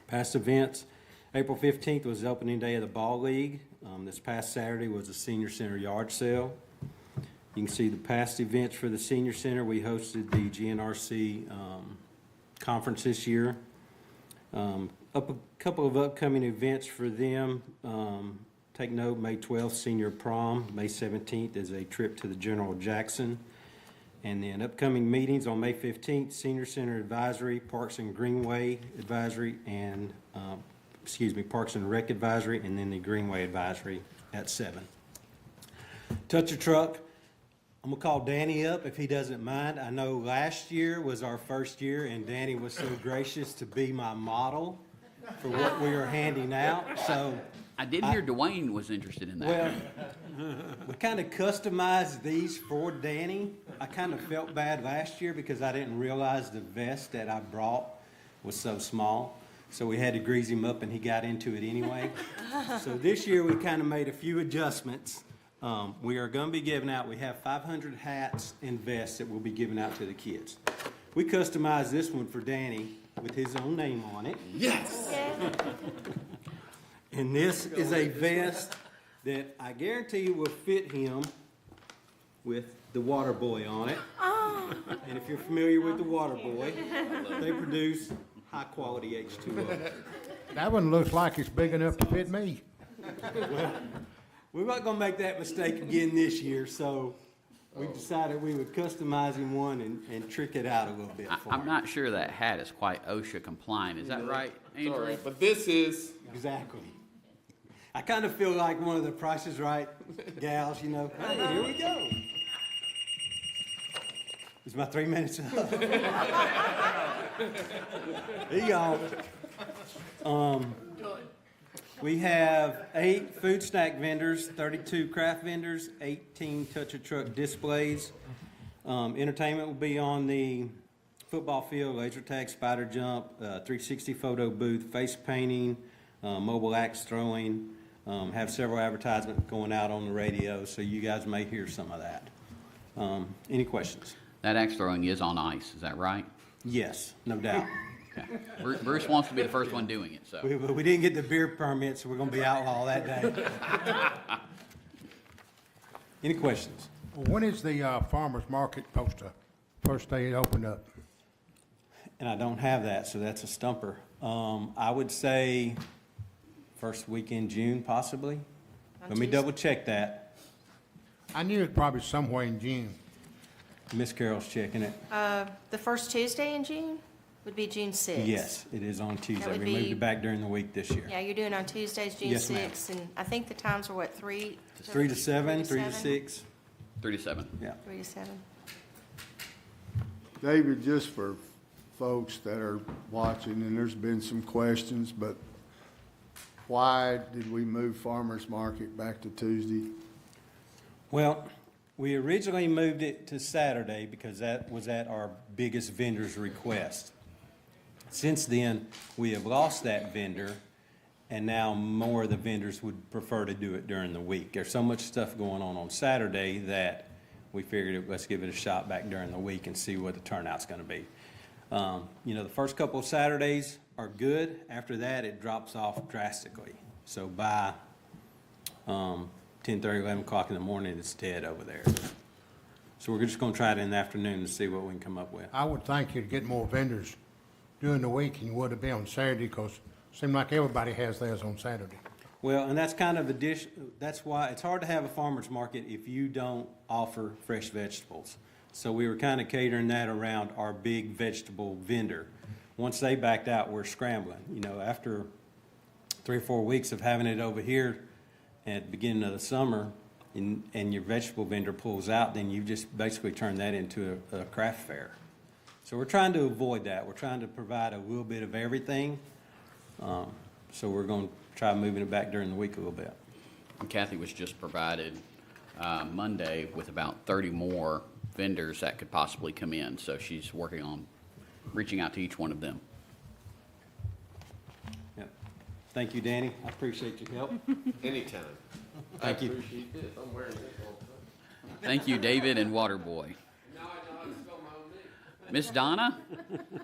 Past events, April 15th was the opening day of the Ball League. This past Saturday was the Senior Center yard sale. You can see the past events for the Senior Center. We hosted the GNRC conference this year. A couple of upcoming events for them. Take note, May 12th, Senior Prom. May 17th is a trip to the General Jackson. And then upcoming meetings on May 15th, Senior Center Advisory, Parks and Greenway Advisory, and, Parks and Rec Advisory, and then the Greenway Advisory at 7. Touch a Truck. I'm gonna call Danny up if he doesn't mind. I know last year was our first year, and Danny was so gracious to be my model for what we were handing out. So I did hear Dwayne was interested in that. Well, we kind of customized these for Danny. I kind of felt bad last year because I didn't realize the vest that I brought was so small. So we had to grease him up, and he got into it anyway. So this year we kind of made a few adjustments. We are going to be giving out, we have 500 hats and vests that we'll be giving out to the kids. We customized this one for Danny with his own name on it. Yes! And this is a vest that I guarantee will fit him with the Water Boy on it. Oh. And if you're familiar with the Water Boy, they produce high quality H2O. That one looks like it's big enough to fit me. we're not gonna make that mistake again this year, so we decided we would customize him one and trick it out a little bit for him. I'm not sure that hat is quite OSHA compliant. Is that right, It's all Andrew? right, but this is, Exactly. I kind of feel like one of the Price is Right gals, you know. Hey, here we go. Is my 3 minutes up? Here you go. We have 8 food snack vendors, 32 craft vendors, 18 touch-a-truck displays. Entertainment will be on the football field, laser tag, spider jump, 360 photo booth, face painting, mobile axe throwing. Have several advertisements going out on the radio, so you guys may hear some of that. Any questions? That axe throwing is on ice, is that right? Yes, no doubt. Okay. Bruce wants to be the first one doing it, so. We didn't get the beer permit, so we're going to be outlaw that day. Any questions? When is the farmer's market supposed to, first day it opened up? And I don't have that, so that's a stumper. I would say first week in June, possibly. Let me double check that. I knew it probably somewhere in June. Miss Carol's checking it. The first Tuesday in June would be June 6th. Yes, it is on Tuesday. would We moved be- it back during the week this year. Yeah, you're doing on Tuesdays, June Yes, ma'am. 6th, and I think the times are what, 3? 3 to 7, 3 to 6. 3 to 7. Yeah. 3 to 7. David, just for folks that are watching, and there's been some questions, but why did we move farmer's market back to Tuesday? Well, we originally moved it to Saturday because that was at our biggest vendor's request. Since then, we have lost that vendor, and now more of the vendors would prefer to do it during the week. There's so much stuff going on Saturday that we figured let's give it a shot back during the week and see what the turnout's going to be. You know, the first couple of Saturdays are good. After that, it drops off drastically. So by 10:30, 11 o'clock in the morning, it's dead over there. So we're just going to try it in the afternoon to see what we can come up with. I would think you'd get more vendors during the week than you would have been on Saturday, because it seemed like everybody has theirs on Saturday. Well, and that's kind of that's why it's hard to have a farmer's market if you don't offer fresh vegetables. So we were kind of catering that around our big vegetable vendor. Once they backed out, we're scrambling. You know, after 3 or 4 weeks of having it over here at the beginning of the summer, and your vegetable vendor pulls out, then you just basically turn that into a craft fair. So we're trying to avoid that. We're trying to provide a little bit of everything. So we're going to try moving it back during the week a little bit. And Kathy was just provided Monday with about 30 more vendors that could possibly come in, so she's working on reaching out to each one of them. Yep. Thank you, Danny. I appreciate your help. anytime. Thank you. I appreciate this. I'm wearing this all the time. Thank you, David and Waterboy. Miss Donna,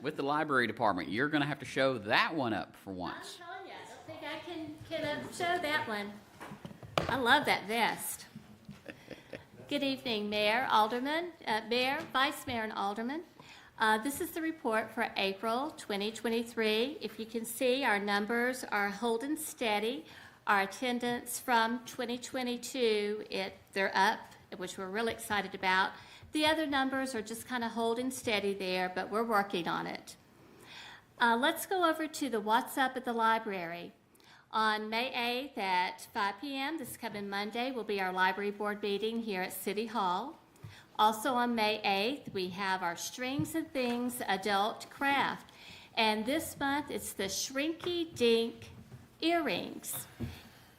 with the library department, you're going to have to show that one up for once. I'm telling you, I don't think I can show that one. I love that vest. Good evening, Mayor, Alderman, Mayor, Vice Mayor, and Alderman. This is the report for April 2023. If you can see, our numbers are holding steady. Our attendance from 2022, they're up, which we're really excited about. The other numbers are just kind of holding steady there, but we're working on it. Let's go over to the What's Up at the Library. On May 8th at 5 p.m., this coming Monday, will be our library board meeting here at City Hall. Also on May 8th, we have our Strings and Things adult craft. And this month, it's the Shrinky Dink earrings.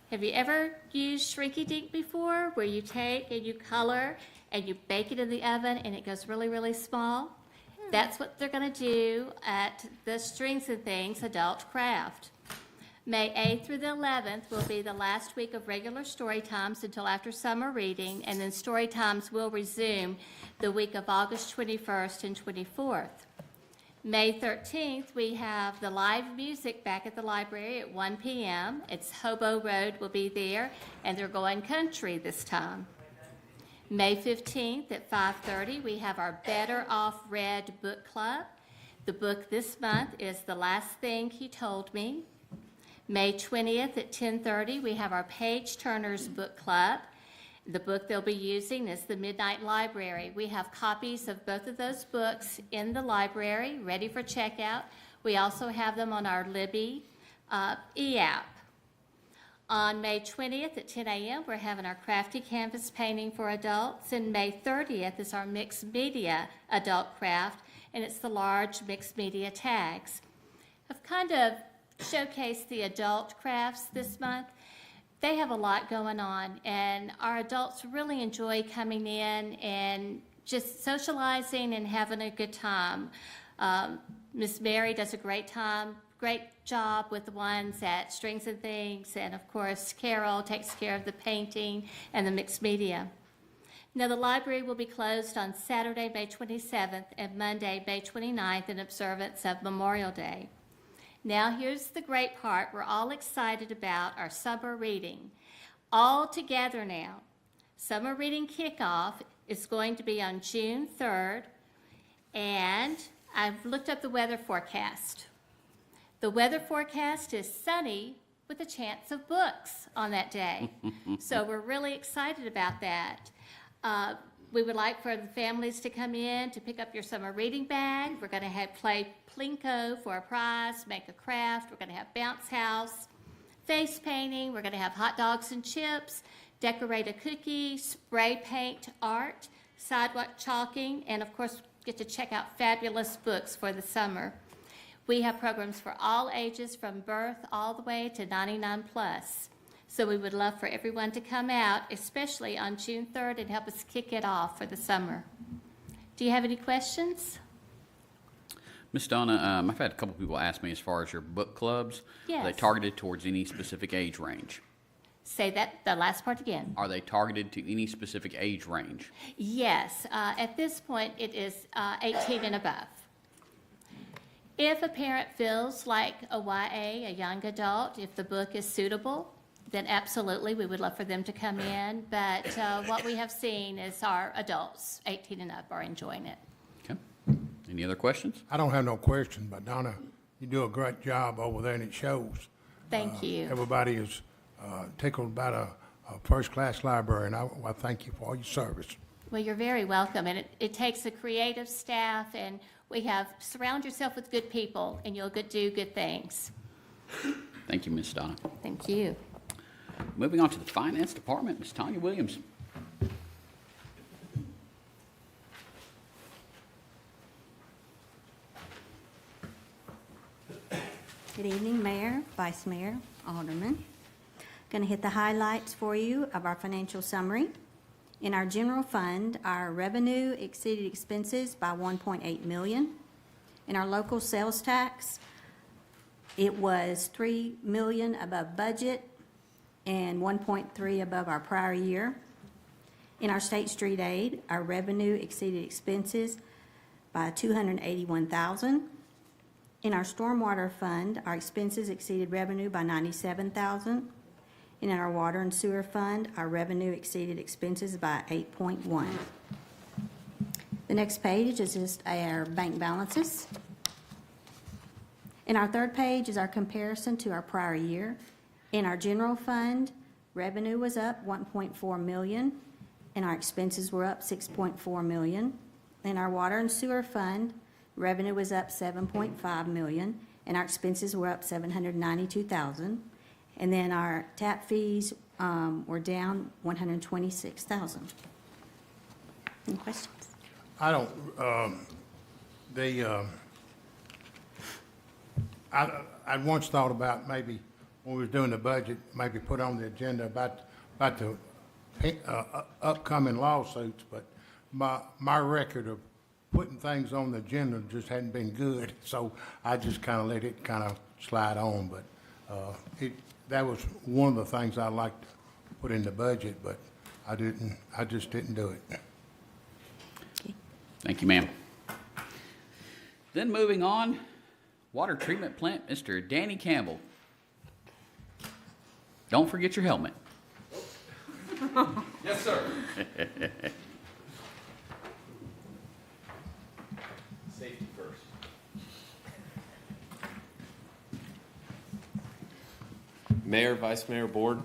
Have you ever used Shrinky Dink before, where you take and you color and you bake it in the oven and it goes really, really small? That's what they're going to do at the Strings and Things adult craft. May 8th through the 11th will be the last week of regular story times until after summer reading, and then story times will resume the week of August 21st and 24th. May 13th, we have the live music back at the library at 1 p.m. It's Hobo Road will be there, and they're going country this time. May 15th at 5:30, we have our Better Off Read book club. The book this month is The Last Thing He Told Me. May 20th at 10:30, we have our Page Turners Book Club. The book they'll be using is The Midnight Library. We have copies of both of those books in the library, ready for checkout. We also have them on our Libby e-app. On May 20th at 10 a.m., we're having our crafty canvas painting for adults, and May 30th is our mixed media adult craft, and it's the large mixed media tags. I've kind of showcased the adult crafts this month. They have a lot going on, and our adults really enjoy coming in and just socializing and having a good time. Miss Mary does a great job with the ones at Strings and Things, and of course Carol takes care of the painting and the mixed media. Now the library will be closed on Saturday, May 27th and Monday, May 29th in observance of Memorial Day. Now here's the great part we're all excited about, our summer reading. All together now. Summer reading kickoff is going to be on June 3rd, and I've looked up the weather forecast. The weather forecast is sunny with a chance of books on that day. So we're really excited about that. We would like for the families to come in to pick up your summer reading bag. We're going to play Plinko for a prize, make a craft. We're going to have bounce house, face painting. We're going to have hot dogs and chips, decorate a cookie, spray paint art, sidewalk chalking, and of course get to check out fabulous books for the summer. We have programs for all ages from birth all the way to 99 plus. So we would love for everyone to come out, especially on June 3rd, and help us kick it off for the summer. Do you have any questions? Miss Donna, I've had a couple people ask me as far as your book clubs. Yes. Are they targeted towards any specific age range? Say that, the last part again. Are they targeted to any specific age range? Yes, at this point it is 18 and above. If a parent feels like a YA, a young adult, if the book is suitable, then absolutely we would love for them to come in. But what we have seen is our adults, 18 and up, are enjoying it. Okay. Any other questions? I don't have no question, but Donna, you do a great job over there, and it shows. Thank you. Everybody is tickled about a first-class library, and I thank you for all your service. Well, you're very welcome, and it takes a creative staff, and we have surround yourself with good people, and you'll do good things. Thank you, Miss Donna. Thank you. Moving on to the Finance Department, Ms. Tanya Williams. Good evening, Mayor, Vice Mayor, Alderman. Going to hit the highlights for you of our financial summary. In our general fund, our revenue exceeded expenses by $1.8 million. In our local sales tax, it was $3 million above budget and 1.3 above our prior year. In our state street aid, our revenue exceeded expenses by $281,000. In our stormwater fund, our expenses exceeded revenue by $97,000. In our water and sewer fund, our revenue exceeded expenses by $8.1. The next page is just our bank balances. In our third page is our comparison to our prior year. In our general fund, revenue was up $1.4 million, and our expenses were up $6.4 million. In our water and sewer fund, revenue was up $7.5 million, and our expenses were up $792,000. And then our tap fees were down $126,000. Any questions? I don't, I once thought about maybe when we were doing the budget, maybe put on the agenda about the upcoming lawsuits, but my record of putting things on the agenda just hadn't been good, so I just kind of let it kind of slide on, but that was one of the things I liked to put in the budget, but I just didn't do it. Thank you, ma'am. Then moving on, water treatment plant, Mr. Danny Campbell. Don't forget your helmet. Yes, sir. Safety first. Mayor, Vice Mayor, Board,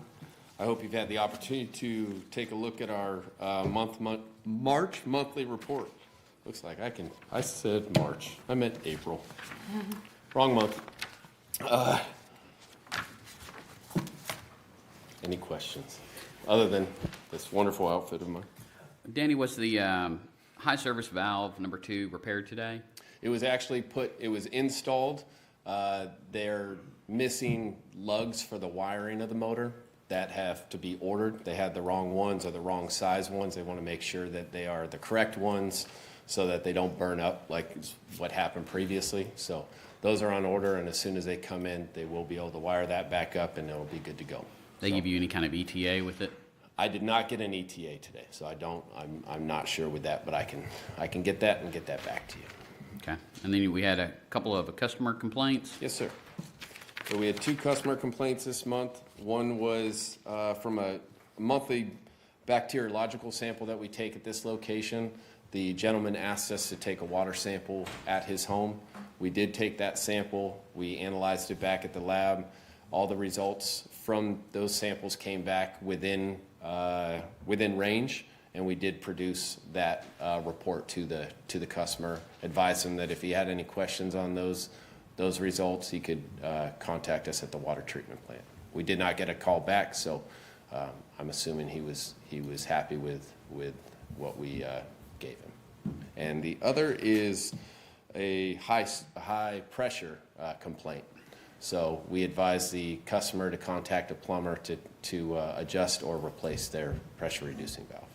I hope you've had the opportunity to take a look at our March monthly report. Looks like I said March. I meant April. Wrong month. Any questions, other than this wonderful outfit of mine? Danny, was the high service valve number 2 repaired today? It was actually it was installed. They're missing lugs for the wiring of the motor that have to be ordered. They had the wrong ones or the wrong size ones. They want to make sure that they are the correct ones so that they don't burn up like what happened previously. So those are on order, and as soon as they come in, they will be able to wire that back up, and it'll be good to go. They give you any kind of ETA with it? I did not get an ETA today, so I'm not sure with that, but I can get that and get that back to you. Okay. And then we had a couple of customer complaints? Yes, sir. So we had 2 customer complaints this month. One was from a monthly bacteriological sample that we take at this location. The gentleman asked us to take a water sample at his home. We did take that sample. We analyzed it back at the lab. All the results from those samples came back within range, and we did produce that report to the customer. Advised him that if he had any questions on those results, he could contact us at the water treatment plant. We did not get a call back, so I'm assuming he was happy with what we gave him. And the other is a high pressure complaint. So we advise the customer to contact a plumber to adjust or replace their pressure reducing valve.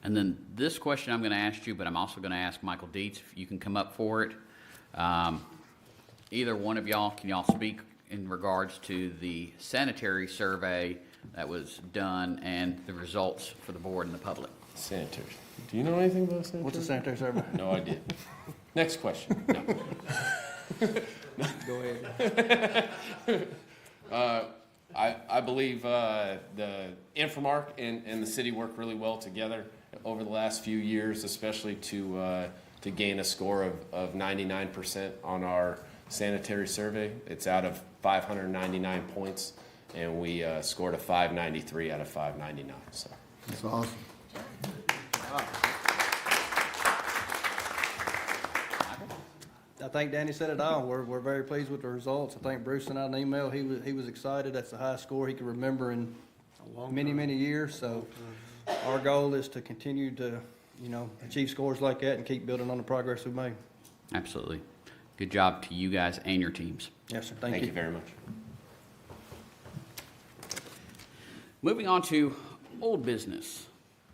And then this question I'm going to ask you, but I'm also going to ask Michael Dietz if you can come up for it. Either one of y'all, can y'all speak in regards to the sanitary survey that was done and the results for the board and the public? Sanitary. Do you know anything about sanitary? What's a sanitary survey? No idea. Next question. No. Go ahead. I believe the Infomark and the city worked really well together over the last few years, especially to gain a score of 99% on our sanitary survey. It's out of 599 points, and we scored a 593 out of 599. So That's awesome. I think Danny said it all. We're very pleased with the results. I think Bruce sent out an email. He was excited. That's the highest score he could remember in many years. So our goal is to continue to, achieve scores like that and keep building on the progress we've made. Absolutely. Good job to you guys and your teams. Yes, sir. Thank you. Thank you very much. Moving on to old business.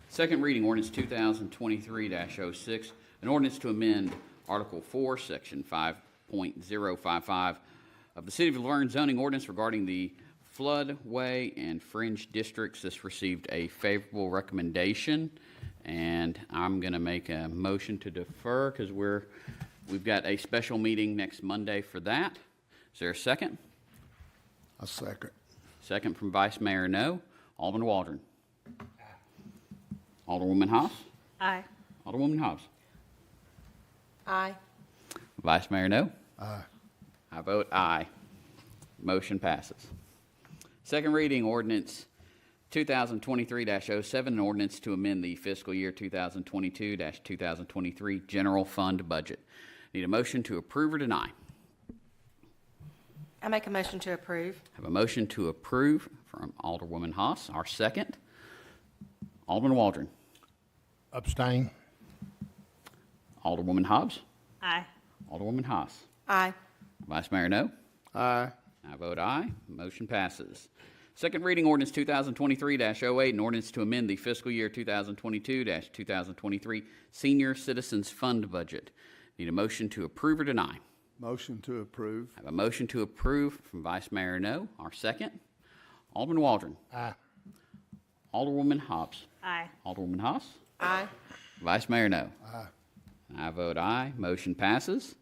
Second reading ordinance 2023-06, an ordinance to amend Article 4, Section 5.055 of the City of LaVergne zoning ordinance regarding the floodway and fringe districts. This received a favorable recommendation, and I'm going to make a motion to defer because we've got a special meeting next Monday for that. Is there a second? A second. Second from Vice Mayor No. Alderman Waldron. Alderwoman Haas. Aye. Alderwoman Hobbs. Aye. Vice Mayor No. Aye. I vote aye. Motion passes. Second reading ordinance 2023-07, an ordinance to amend the fiscal year 2022-2023 general fund budget. Need a motion to approve or deny? I make a motion to approve. Have a motion to approve from Alderwoman Haas. Our second. Alderman Waldron. Abstain. Alderwoman Hobbs. Aye. Alderwoman Haas. Aye. Vice Mayor No. Aye. I vote aye. Motion passes. Second reading ordinance 2023-08, an ordinance to amend the fiscal year 2022-2023 senior citizens fund budget. Need a motion to approve or deny? Motion to approve. I have a motion to approve from Vice Mayor No. Our second. Alderman Waldron. Aye. Alderwoman Hobbs. Aye. Alderwoman Haas. Aye. Vice Mayor No. Aye. I vote aye. Motion passes.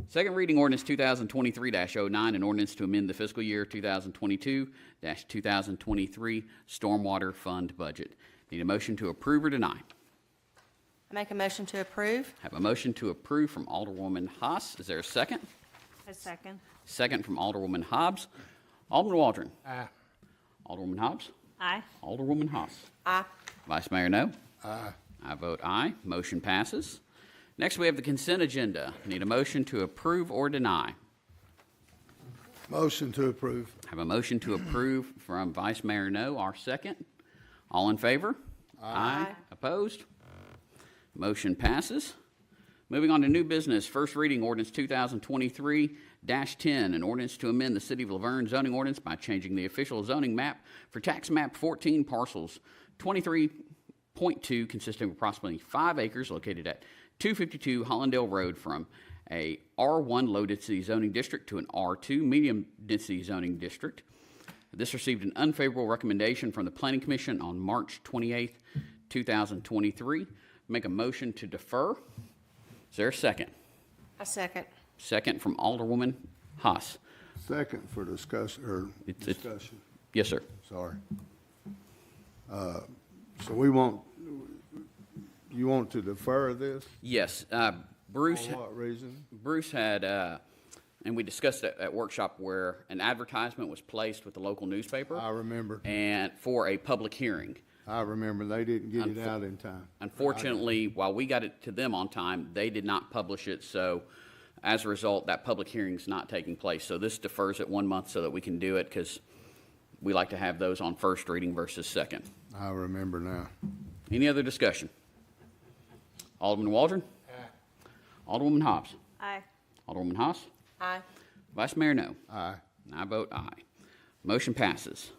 Second reading ordinance 2023-09, an ordinance to amend the fiscal year 2022-2023 stormwater fund budget. Need a motion to approve or deny? I make a motion to approve. Have a motion to approve from Alderwoman Haas. Is there a second? A second. Second from Alderwoman Hobbs. Alderman Waldron. Aye. Alderwoman Hobbs. Aye. Alderwoman Haas. Aye. Vice Mayor No. Aye. I vote aye. Motion passes. Next, we have the consent agenda. Need a motion to approve or deny. Motion to approve. Have a motion to approve from Vice Mayor No, our second. All in favor? Aye. Opposed? Motion passes. Moving on to new business, first reading ordinance 2023-10, an ordinance to amend the City of LaVergne zoning ordinance by changing the official zoning map for tax map 14 parcels 23.2 consisting of approximately 5 acres located at 252 Hollandale Road from a R1 low density zoning district to an R2 medium density zoning district. This received an unfavorable recommendation from the Planning Commission on March 28th, 2023. Make a motion to defer. Is there a second? A second. Second from Alderwoman Haas. Second for discussion. Yes, sir. Sorry. So you want to defer this? Yes. Bruce. For what reason? Bruce had, and we discussed it at workshop where an advertisement was placed with the local newspaper. I remember. And for a public hearing. I remember. They didn't get it out in time. Unfortunately, while we got it to them on time, they did not publish it. So as a result, that public hearing is not taking place. So this defers it 1 month so that we can do it because we like to have those on first reading versus second. I remember now. Any other discussion? Alderman Waldron? Alderwoman Hobbs? Aye. Alderwoman Haas? Aye. Vice Mayor No. Aye. And I vote aye. Motion passes.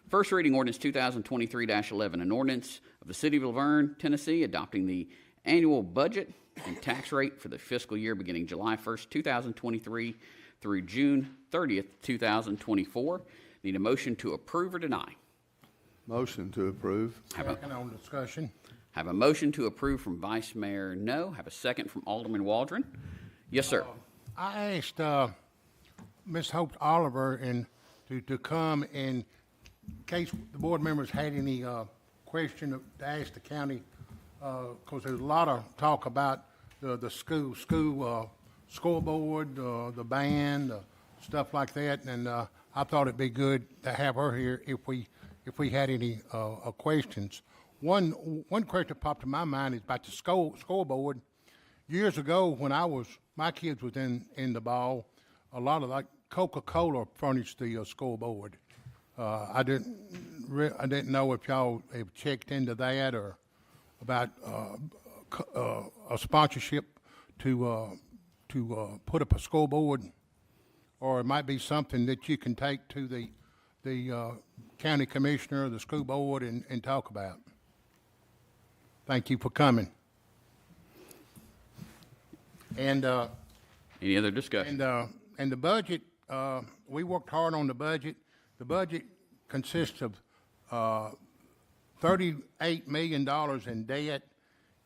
First reading ordinance 2023-11, an ordinance of the City of LaVergne, Tennessee, adopting the annual budget and tax rate for the fiscal year beginning July 1st, 2023 through June 30th, 2024. Need a motion to approve or deny. Motion to approve. Second on discussion. Have a motion to approve from Vice Mayor No. Have a second from Alderman Waldron. Yes, sir. I asked Ms. Hope Oliver to come in case the board members had any question to ask the county, because there's a lot of talk about the school scoreboard, the band, stuff like that, and I thought it'd be good to have her here if we had any questions. One question that popped in my mind is about the scoreboard. Years ago, when my kids was in the ball, a lot of like Coca-Cola furnished the scoreboard. I didn't know if y'all have checked into that or about a sponsorship to put up a scoreboard, or it might be something that you can take to the county commissioner, the school board, and talk about. Thank you for coming. And any other discussion? And the budget, we worked hard on the budget. The budget consists of $38 million in debt.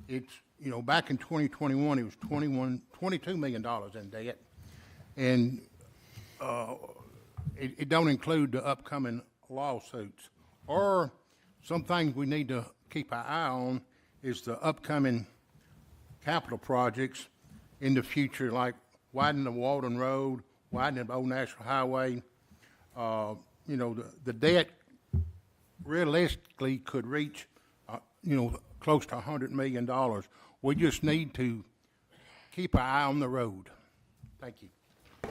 It's, back in 2021, it was $22 million in debt. And it don't include the upcoming lawsuits. Or some things we need to keep our eye on is the upcoming capital projects in the future, like widening the Walden Road, widening the Old National Highway. The debt realistically could reach, close to $100 million. We just need to keep our eye on the road. Thank you. I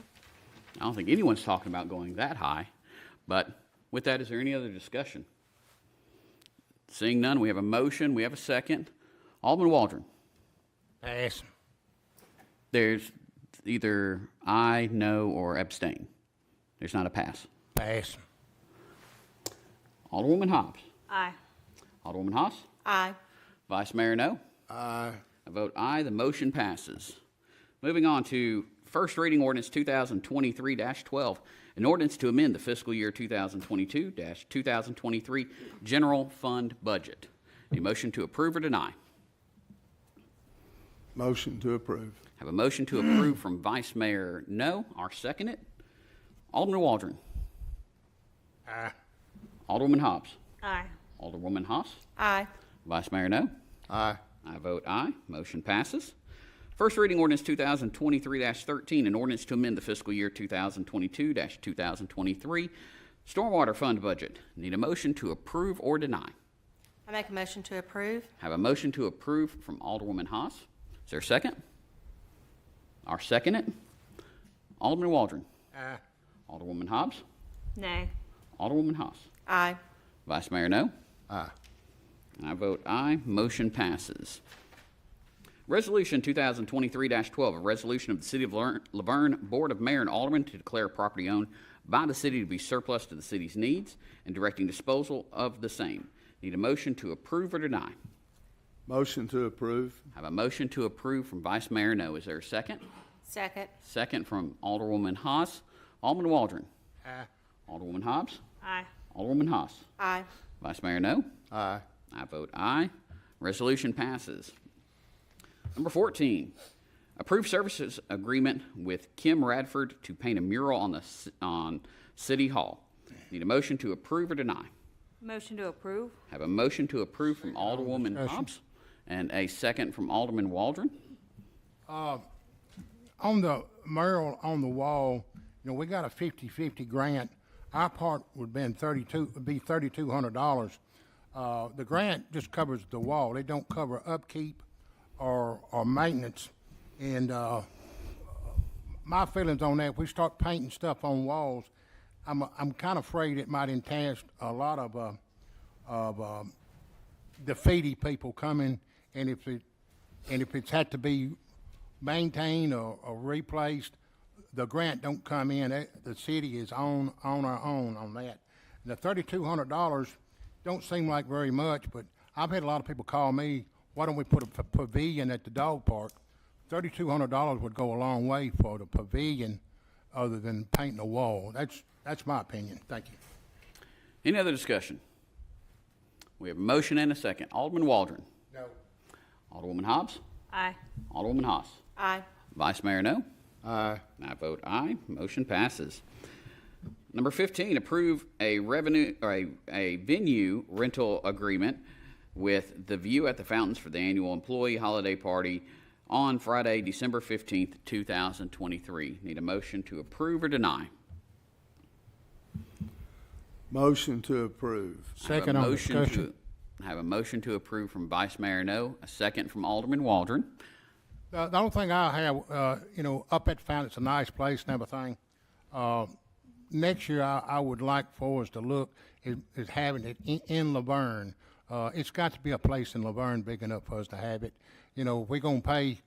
don't think anyone's talking about going that high, but with that, is there any other discussion? Seeing none, we have a motion, we have a second. Alderman Waldron. Pass. There's either aye, no, or abstain. There's not a pass. Pass. Alderwoman Hobbs. Aye. Alderwoman Haas. Aye. Vice Mayor No. Aye. I vote aye. The motion passes. Moving on to first reading ordinance 2023-12, an ordinance to amend the fiscal year 2022-2023 general fund budget. A motion to approve or deny. Motion to approve. Have a motion to approve from Vice Mayor No. Our second it. Alderman Waldron. Aye. Alderwoman Hobbs. Aye. Alderwoman Haas. Aye. Vice Mayor No. Aye. I vote aye. Motion passes. First reading ordinance 2023-13, an ordinance to amend the fiscal year 2022-2023 Stormwater Fund budget. Need a motion to approve or deny. I make a motion to approve. Have a motion to approve from Alderwoman Haas. Is there a second? I'll second it. Alderman Waldron. Aye. Alderwoman Hobbs. Nay. Alderwoman Haas. Aye. Vice Mayor No. Aye. I vote aye. Motion passes. Resolution 2023-12, a resolution of the City of LaVergne Board of Mayor and Aldermen to declare property owned by the city to be surplus to the city's needs and directing disposal of the same. Need a motion to approve or deny. Motion to approve. Have a motion to approve from Vice Mayor No. Is there a second? Second. Second from Alderwoman Haas. Alderman Waldron. Aye. Alderwoman Hobbs. Aye. Alderwoman Haas. Aye. Vice Mayor No. Aye. I vote aye. Resolution passes. Number 14, approve services agreement with Kim Radford to paint a mural on City Hall. Need a motion to approve or deny. Motion to approve. Have a motion to approve from Alderwoman Hobbs and a second from Alderman Waldron. On the mural on the wall, we got a 50-50 grant. Our part would be $3,200. The grant just covers the wall. They don't cover upkeep or maintenance. And my feelings on that, if we start painting stuff on walls, I'm kind of afraid it might entail a lot of graffiti people coming, and if it's had to be maintained or replaced, the grant don't come in. The city is on our own on that. And the $3,200 don't seem like very much, but I've had a lot of people call me, why don't we put a pavilion at the dog park? $3,200 would go a long way for the pavilion other than painting a wall. That's my opinion. Thank you. Any other discussion? We have a motion and a second. Alderman Waldron. No. Alderwoman Hobbs. Aye. Alderwoman Haas. Aye. Vice Mayor No. Aye. I vote aye. Motion passes. Number 15, approve a venue rental agreement with The View at the Fountains for the annual employee holiday party on Friday, December 15th, 2023. Need a motion to approve or deny. Motion to approve. Second on discussion. Have a motion to approve from Vice Mayor No, a second from Alderman Waldron. The only thing I have, up at the fountain, it's a nice place and everything. Next year, I would like for us to look at having it in LaVergne. It's got to be a place in LaVergne big enough for us to have it. If we're going to pay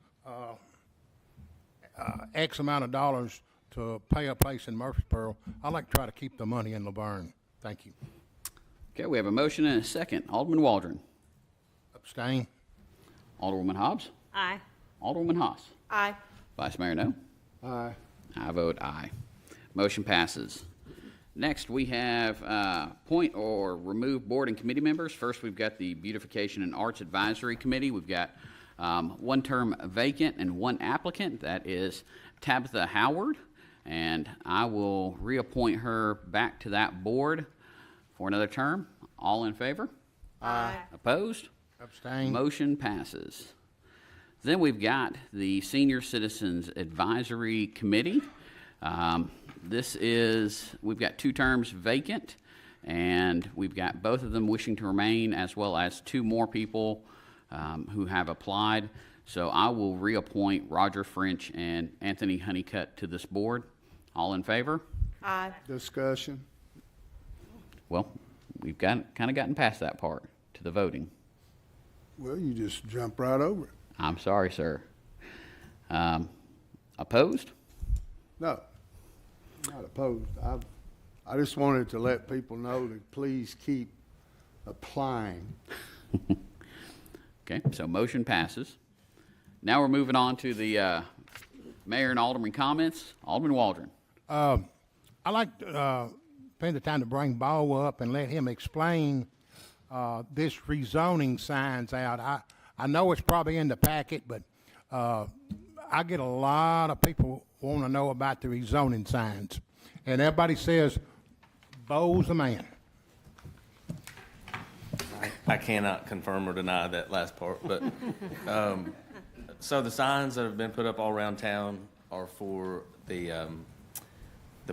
X amount of dollars to pay a place in Murfreesboro, I'd like to try to keep the money in LaVergne. Thank you. Okay, we have a motion and a second. Alderman Waldron. Abstain. Alderwoman Hobbs. Aye. Alderwoman Haas. Aye. Vice Mayor No. Aye. I vote aye. Motion passes. Next, we have appoint or remove board and committee members. First, we've got the Beautification and Arts Advisory Committee. We've got one term vacant and one applicant. That is Tabitha Howard, and I will reappoint her back to that board for another term. All in favor? Aye. Opposed? Abstain. Motion passes. Then we've got the Senior Citizens Advisory Committee. We've got two terms vacant, and we've got both of them wishing to remain, as well as two more people who have applied. So I will reappoint Roger French and Anthony Honeycutt to this board. All in favor? Aye. Discussion. Well, we've kind of gotten past that part to the voting. Well, you just jump right over it. I'm sorry, sir. Opposed? No, not opposed. I just wanted to let people know to please keep applying. Okay, so motion passes. Now we're moving on to the mayor and alderman comments. Alderman Waldron. I'd like to spend the time to bring Bo up and let him explain this rezoning signs out. I know it's probably in the packet, but I get a lot of people want to know about the rezoning signs. And everybody says, Bo's the man. I cannot confirm or deny that last part, but So the signs that have been put up all around town are for the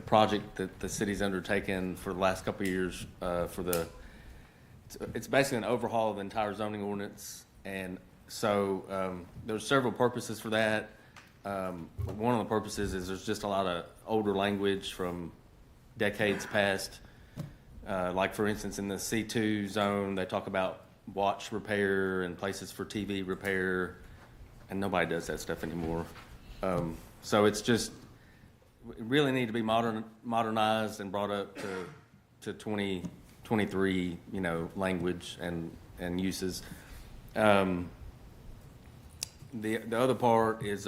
project that the city's undertaken for the last couple of years, it's basically an overhaul of the entire zoning ordinance. And so there's several purposes for that. One of the purposes is there's just a lot of older language from decades past. Like for instance, in the C2 zone, they talk about watch repair and places for TV repair, and nobody does that stuff anymore. So it's just, it really need to be modernized and brought up to 2023, language and uses. The other part is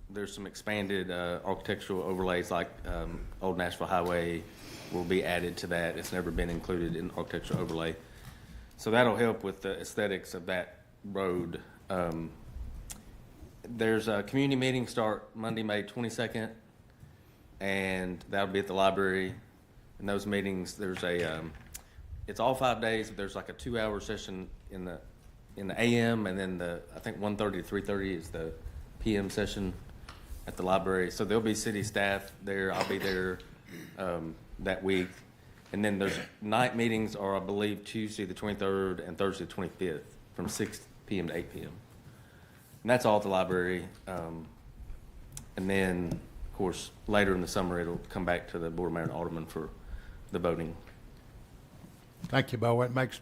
there's some expanded architectural overlays, like Old Nashville Highway will be added to that. It's never been included in architectural overlay. So that'll help with the aesthetics of that road. There's a community meeting start Monday, May 22nd, and that'll be at the library. In those meetings, it's all 5 days, but there's like a 2-hour session in the AM, and then I think 1:30 to 3:30 is the PM session at the library. So there'll be city staff there. I'll be there that week. And then there's night meetings are, I believe, Tuesday the 23rd and Thursday the 25th from 6 p.m. to 8 p.m. And that's all at the library. And then, of course, later in the summer, it'll come back to the Board of Mayor and Alderman for the voting. Thank you, Bo. It makes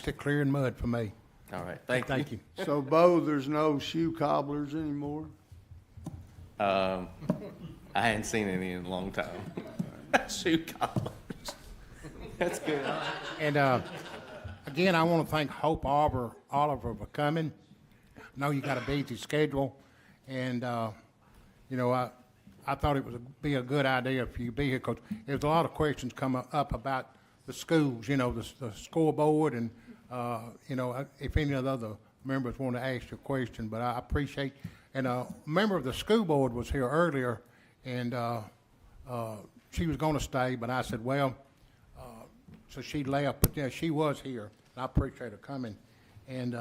it clear in mud for me. All right. Thank you. So, Bo, there's no shoe cobblers anymore? I hadn't seen any in a long time. Shoe cobblers. That's good. And again, I want to thank Hope Oliver for coming. I know you got a busy schedule, and I thought it would be a good idea for you to be here, because there's a lot of questions come up about the schools, the scoreboard, and if any of the other members want to ask you a question, but I appreciate. And a member of the school board was here earlier, and she was going to stay, but I said, well. So she left, but yeah, she was here. I appreciate her coming. And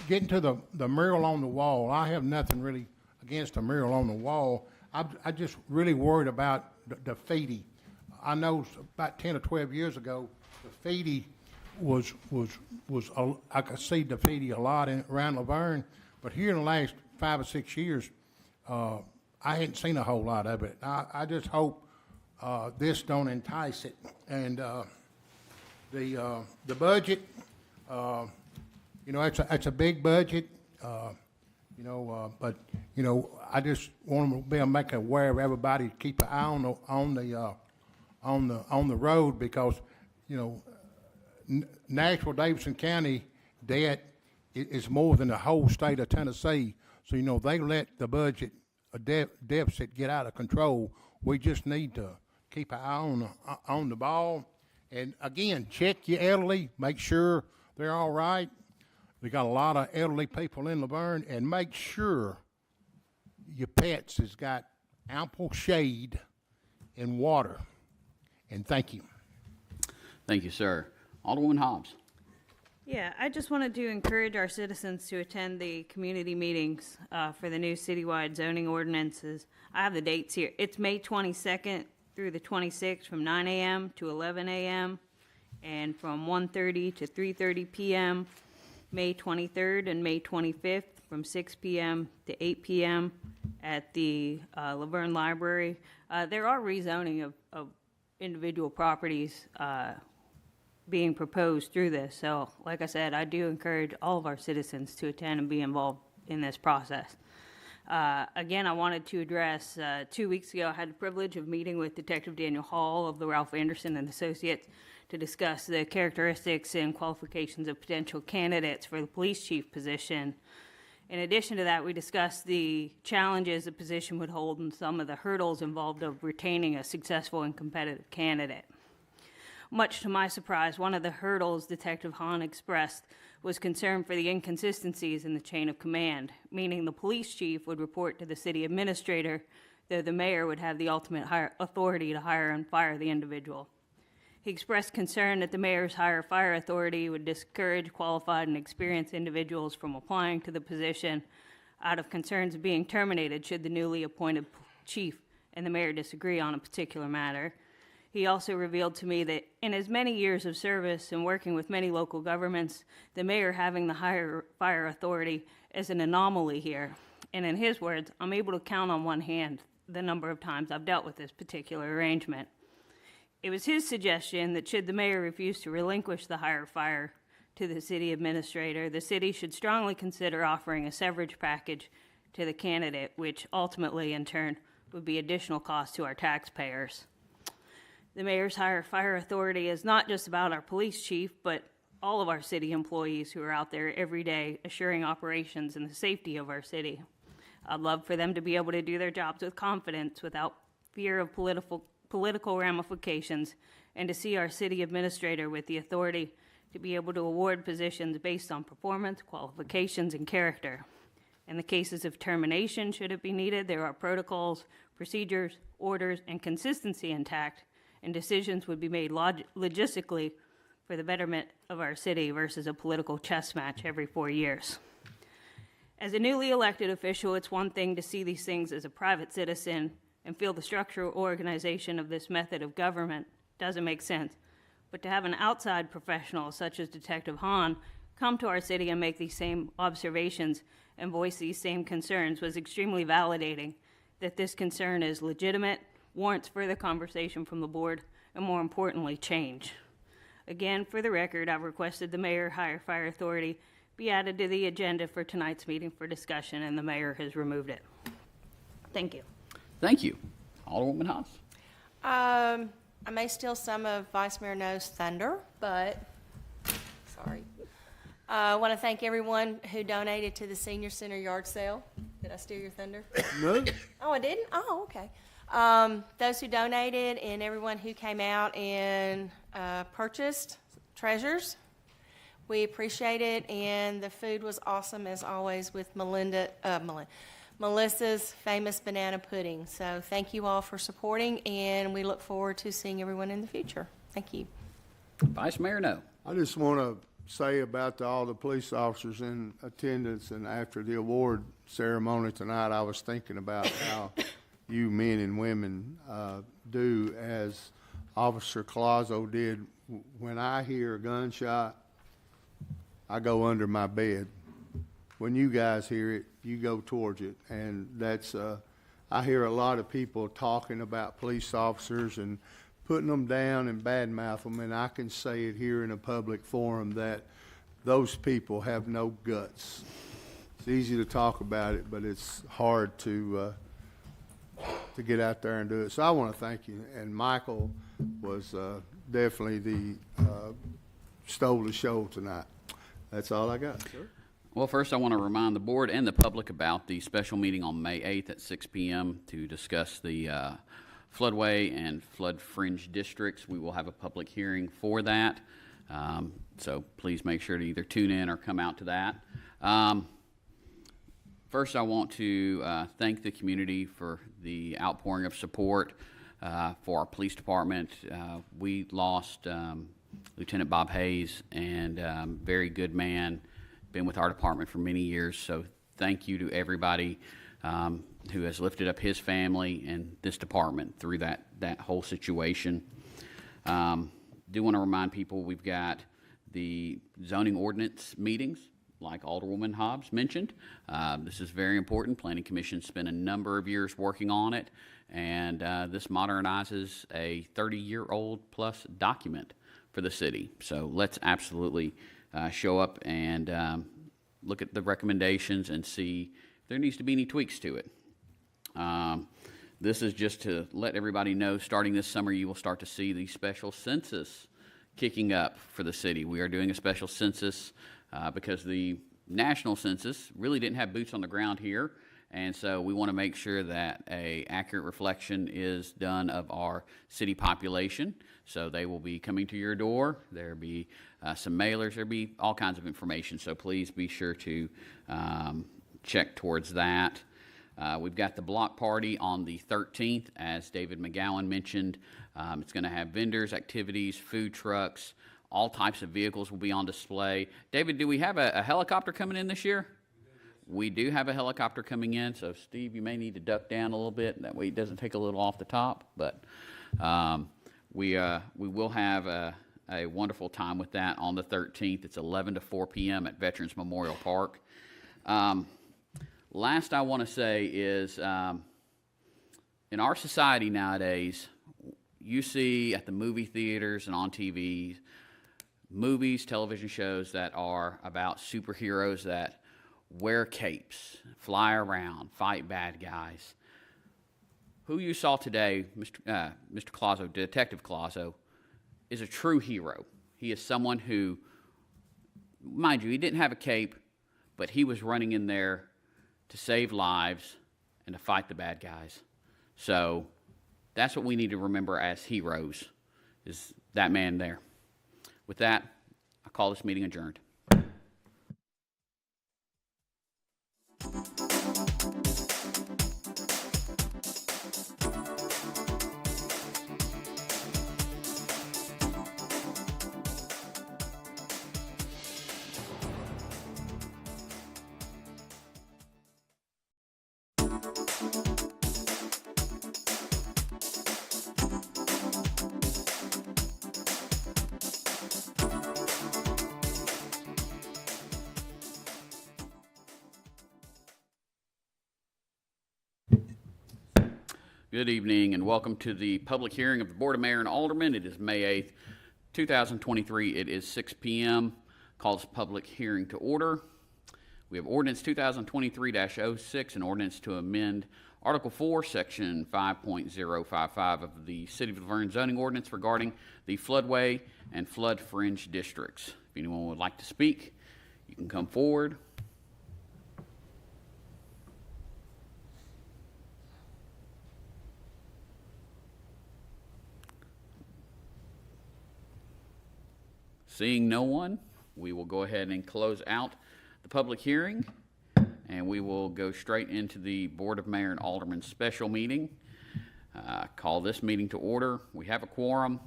getting to the mural on the wall, I have nothing really against the mural on the wall. I just really worried about the graffiti. I know about 10 or 12 years ago, graffiti was I could see graffiti a lot around LaVergne, but here in the last 5 or 6 years, I hadn't seen a whole lot of it. I just hope this don't entice it. And the budget, it's a big budget, but I just want to be able to make aware of everybody to keep an eye on the road, because Nashville Davidson County debt is more than the whole state of Tennessee. So they let the budget deficit get out of control. We just need to keep an eye on the ball. And again, check your elderly, make sure they're all right. We got a lot of elderly people in LaVergne, and make sure your pets has got ample shade and water. And thank you. Thank you, sir. Alderwoman Hobbs. Yeah, I just wanted to encourage our citizens to attend the community meetings for the new citywide zoning ordinances. I have the dates here. It's May 22nd through the 26th from 9 a.m. to 11 a.m. and from 1:30 to 3:30 p.m. May 23rd and May 25th from 6 p.m. to 8 p.m. at the LaVergne Library. There are rezoning of individual properties being proposed through this. So, like I said, I do encourage all of our citizens to attend and be involved in this process. Again, I wanted to address, 2 weeks ago, I had the privilege of meeting with Detective Daniel Hall of the Ralph Anderson and Associates to discuss the characteristics and qualifications of potential candidates for the police chief position. In addition to that, we discussed the challenges the position would hold and some of the hurdles involved of retaining a successful and competitive candidate. Much to my surprise, one of the hurdles Detective Hahn expressed was concern for the inconsistencies in the chain of command, meaning the police chief would report to the city administrator, though the mayor would have the ultimate authority to hire and fire the individual. He expressed concern that the mayor's hire-fire authority would discourage qualified and experienced individuals from applying to the position, out of concerns of being terminated should the newly appointed chief and the mayor disagree on a particular matter. He also revealed to me that in his many years of service and working with many local governments, the mayor having the higher fire authority is an anomaly here. And in his words, I'm able to count on one hand the number of times I've dealt with this particular arrangement. It was his suggestion that should the mayor refuse to relinquish the higher fire to the city administrator, the city should strongly consider offering a severance package to the candidate, which ultimately, in turn, would be additional cost to our taxpayers. The mayor's higher fire authority is not just about our police chief, but all of our city employees who are out there every day assuring operations and the safety of our city. I'd love for them to be able to do their jobs with confidence without fear of political ramifications, and to see our city administrator with the authority to be able to award positions based on performance, qualifications, and character. In the cases of termination, should it be needed, there are protocols, procedures, orders, and consistency intact, and decisions would be made logistically for the betterment of our city versus a political chess match every 4 years. As a newly elected official, it's one thing to see these things as a private citizen and feel the structural organization of this method of government doesn't make sense. But to have an outside professional such as Detective Hahn come to our city and make these same observations and voice these same concerns was extremely validating that this concern is legitimate, warrants further conversation from the board, and more importantly, change. Again, for the record, I've requested the mayor higher fire authority be added to the agenda for tonight's meeting for discussion, and the mayor has removed it. Thank you. Thank you. Alderwoman Haas. I may steal some of Vice Mayor No's thunder, but, sorry. I want to thank everyone who donated to the Senior Center yard sale. Did I steal your thunder? No. Oh, I didn't? Oh, okay. Those who donated and everyone who came out and purchased treasures, we appreciate it, and the food was awesome as always with Melissa's famous banana pudding. So thank you all for supporting, and we look forward to seeing everyone in the future. Thank you. Vice Mayor No. I just want to say about all the police officers in attendance and after the award ceremony tonight, I was thinking about how you men and women do as Officer Colazo did. When I hear a gunshot, I go under my bed. When you guys hear it, you go towards it. And that's, I hear a lot of people talking about police officers and putting them down and badmouth them, and I can say it here in a public forum that those people have no guts. It's easy to talk about it, but it's hard to get out there and do it. So I want to thank you. And Michael was definitely stole the show tonight. That's all I got, sir. Well, first I want to remind the board and the public about the special meeting on May 8th at 6 p.m. to discuss the floodway and flood fringe districts. We will have a public hearing for that. So please make sure to either tune in or come out to that. First, I want to thank the community for the outpouring of support for our police department. We lost Lieutenant Bob Hayes, and very good man, been with our department for many years. So thank you to everybody who has lifted up his family and this department through that whole situation. Do want to remind people we've got the zoning ordinance meetings, like Alderwoman Hobbs mentioned. This is very important. Planning Commission spent a number of years working on it, and this modernizes a 30-year-old plus document for the city. So let's absolutely show up and look at the recommendations and see if there needs to be any tweaks to it. This is just to let everybody know, starting this summer, you will start to see the special census kicking up for the city. We are doing a special census because the national census really didn't have boots on the ground here, and so we want to make sure that an accurate reflection is done of our city population. So they will be coming to your door. There'll be some mailers. There'll be all kinds of information. So please be sure to check towards that. We've got the block party on the 13th, as David McGowan mentioned. It's going to have vendors, activities, food trucks, all types of vehicles will be on display. David, do we have a helicopter coming in this year? We do have a helicopter coming in, so Steve, you may need to duck down a little bit. That way it doesn't take a little off the top. But we will have a wonderful time with that on the 13th. It's 11 to 4 p.m. at Veterans Memorial Park. Last I want to say is in our society nowadays, you see at the movie theaters and on TV, movies, television shows that are about superheroes that wear capes, fly around, fight bad guys. Who you saw today, Mr. Colazo, Detective Colazo, is a true hero. He is someone who, mind you, he didn't have a cape, but he was running in there to save lives and to fight the bad guys. So that's what we need to remember as heroes, is that man there. With that, I call this meeting adjourned. Good evening and welcome to the public hearing of the Board of Mayor and Aldermen. It is May 8th, 2023. It is 6 p.m. Call this public hearing to order. We have ordinance 2023-06, an ordinance to amend Article 4, Section 5.055 of the City of LaVergne zoning ordinance regarding the floodway and flood fringe districts. If anyone would like to speak, you can come forward. Seeing no one, we will go ahead and close out the public hearing, and we will go straight into the Board of Mayor and Aldermen special meeting. Call this meeting to order. We have a quorum.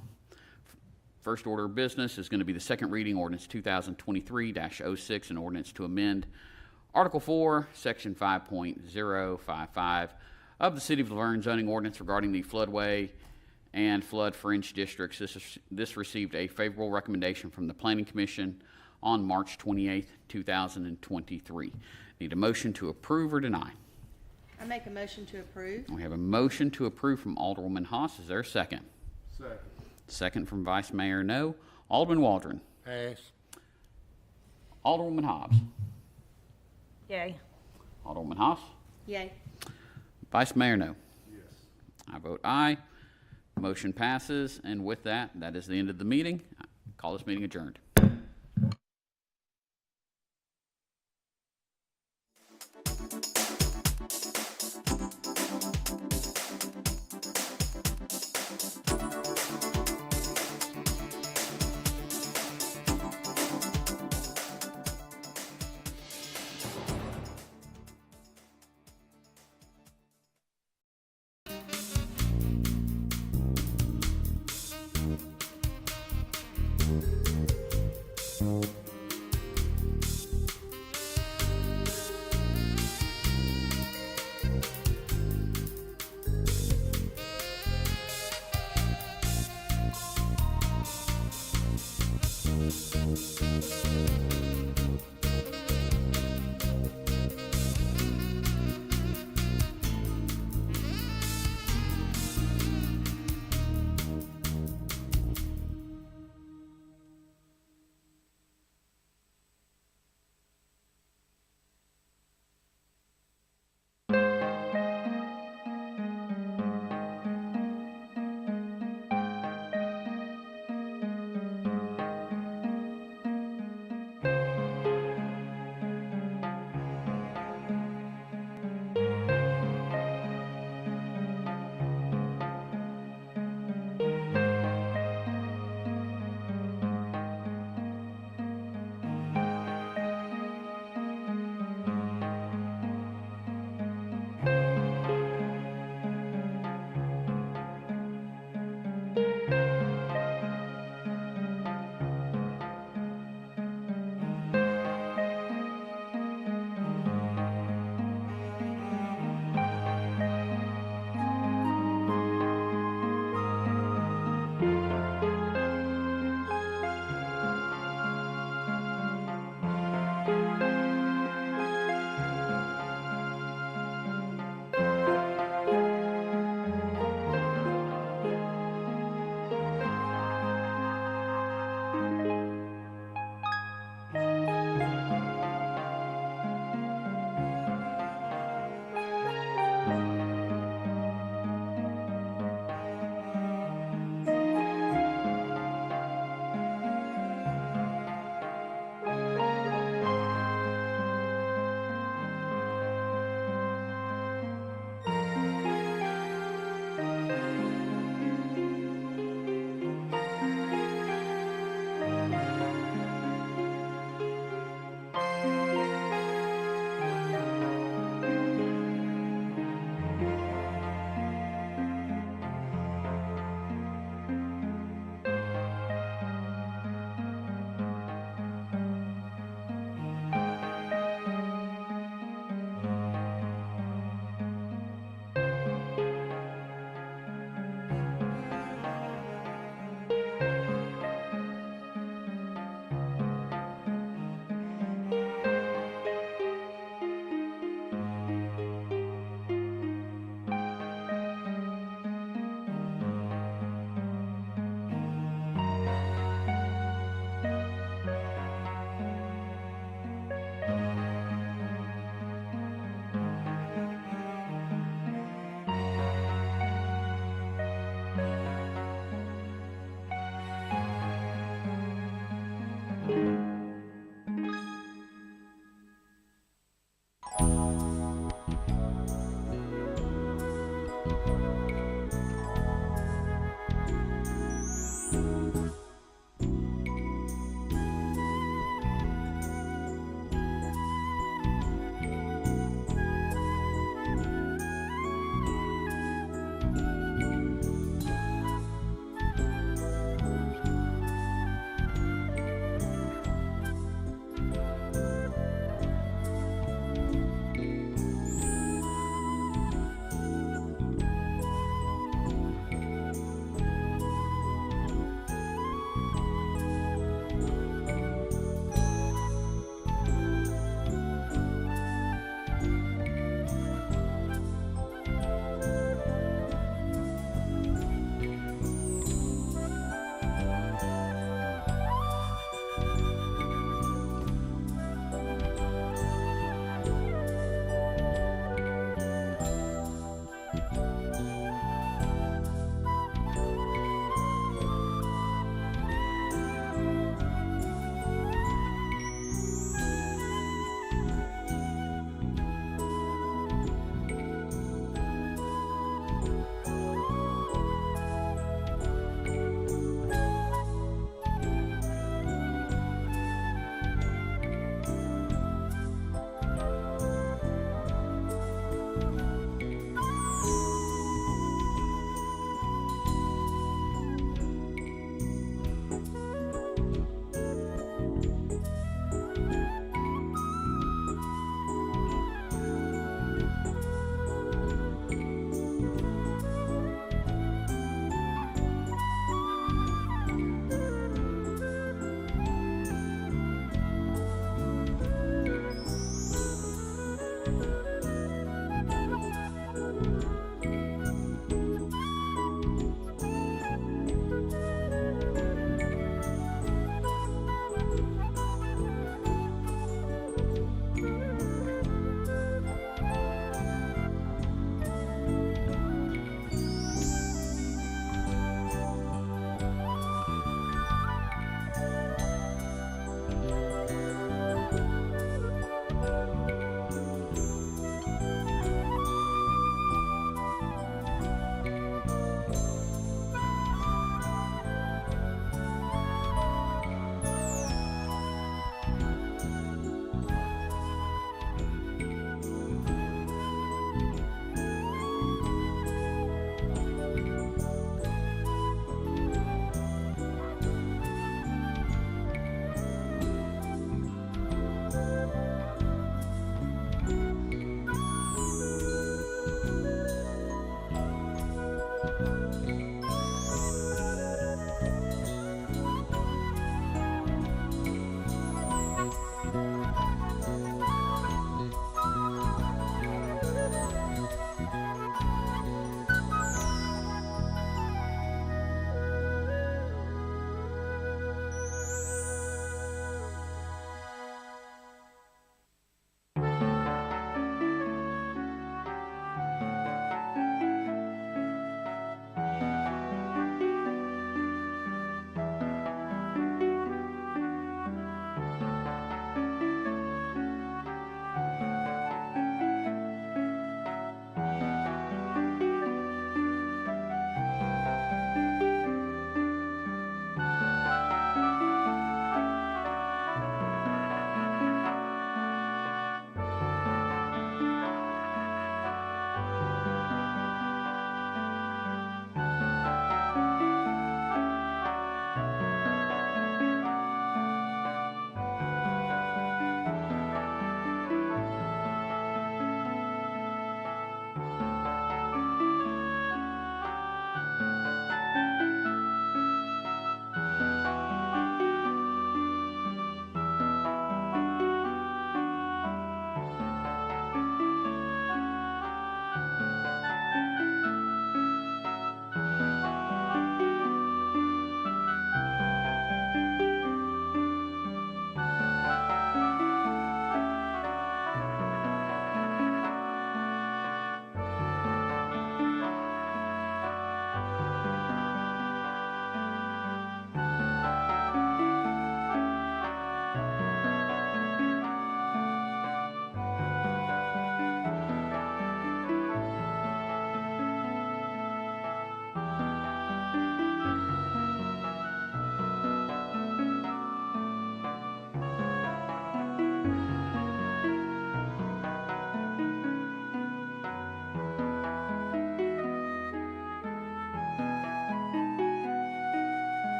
First order of business is going to be the second reading, ordinance 2023-06, an ordinance to amend Article 4, Section 5.055 of the City of LaVergne zoning ordinance regarding the floodway and flood fringe districts. This received a favorable recommendation from the Planning Commission on March 28th, 2023. Need a motion to approve or deny? I make a motion to approve. We have a motion to approve from Alderwoman Haas. Is there a second? Second. Second from Vice Mayor No. Alderman Waldron. Pass. Alderwoman Hobbs. Yay. Alderwoman Haas. Yay. Vice Mayor No. Yes. I vote aye. Motion passes, and with that, that is the end of the meeting. I call this meeting adjourned.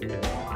you.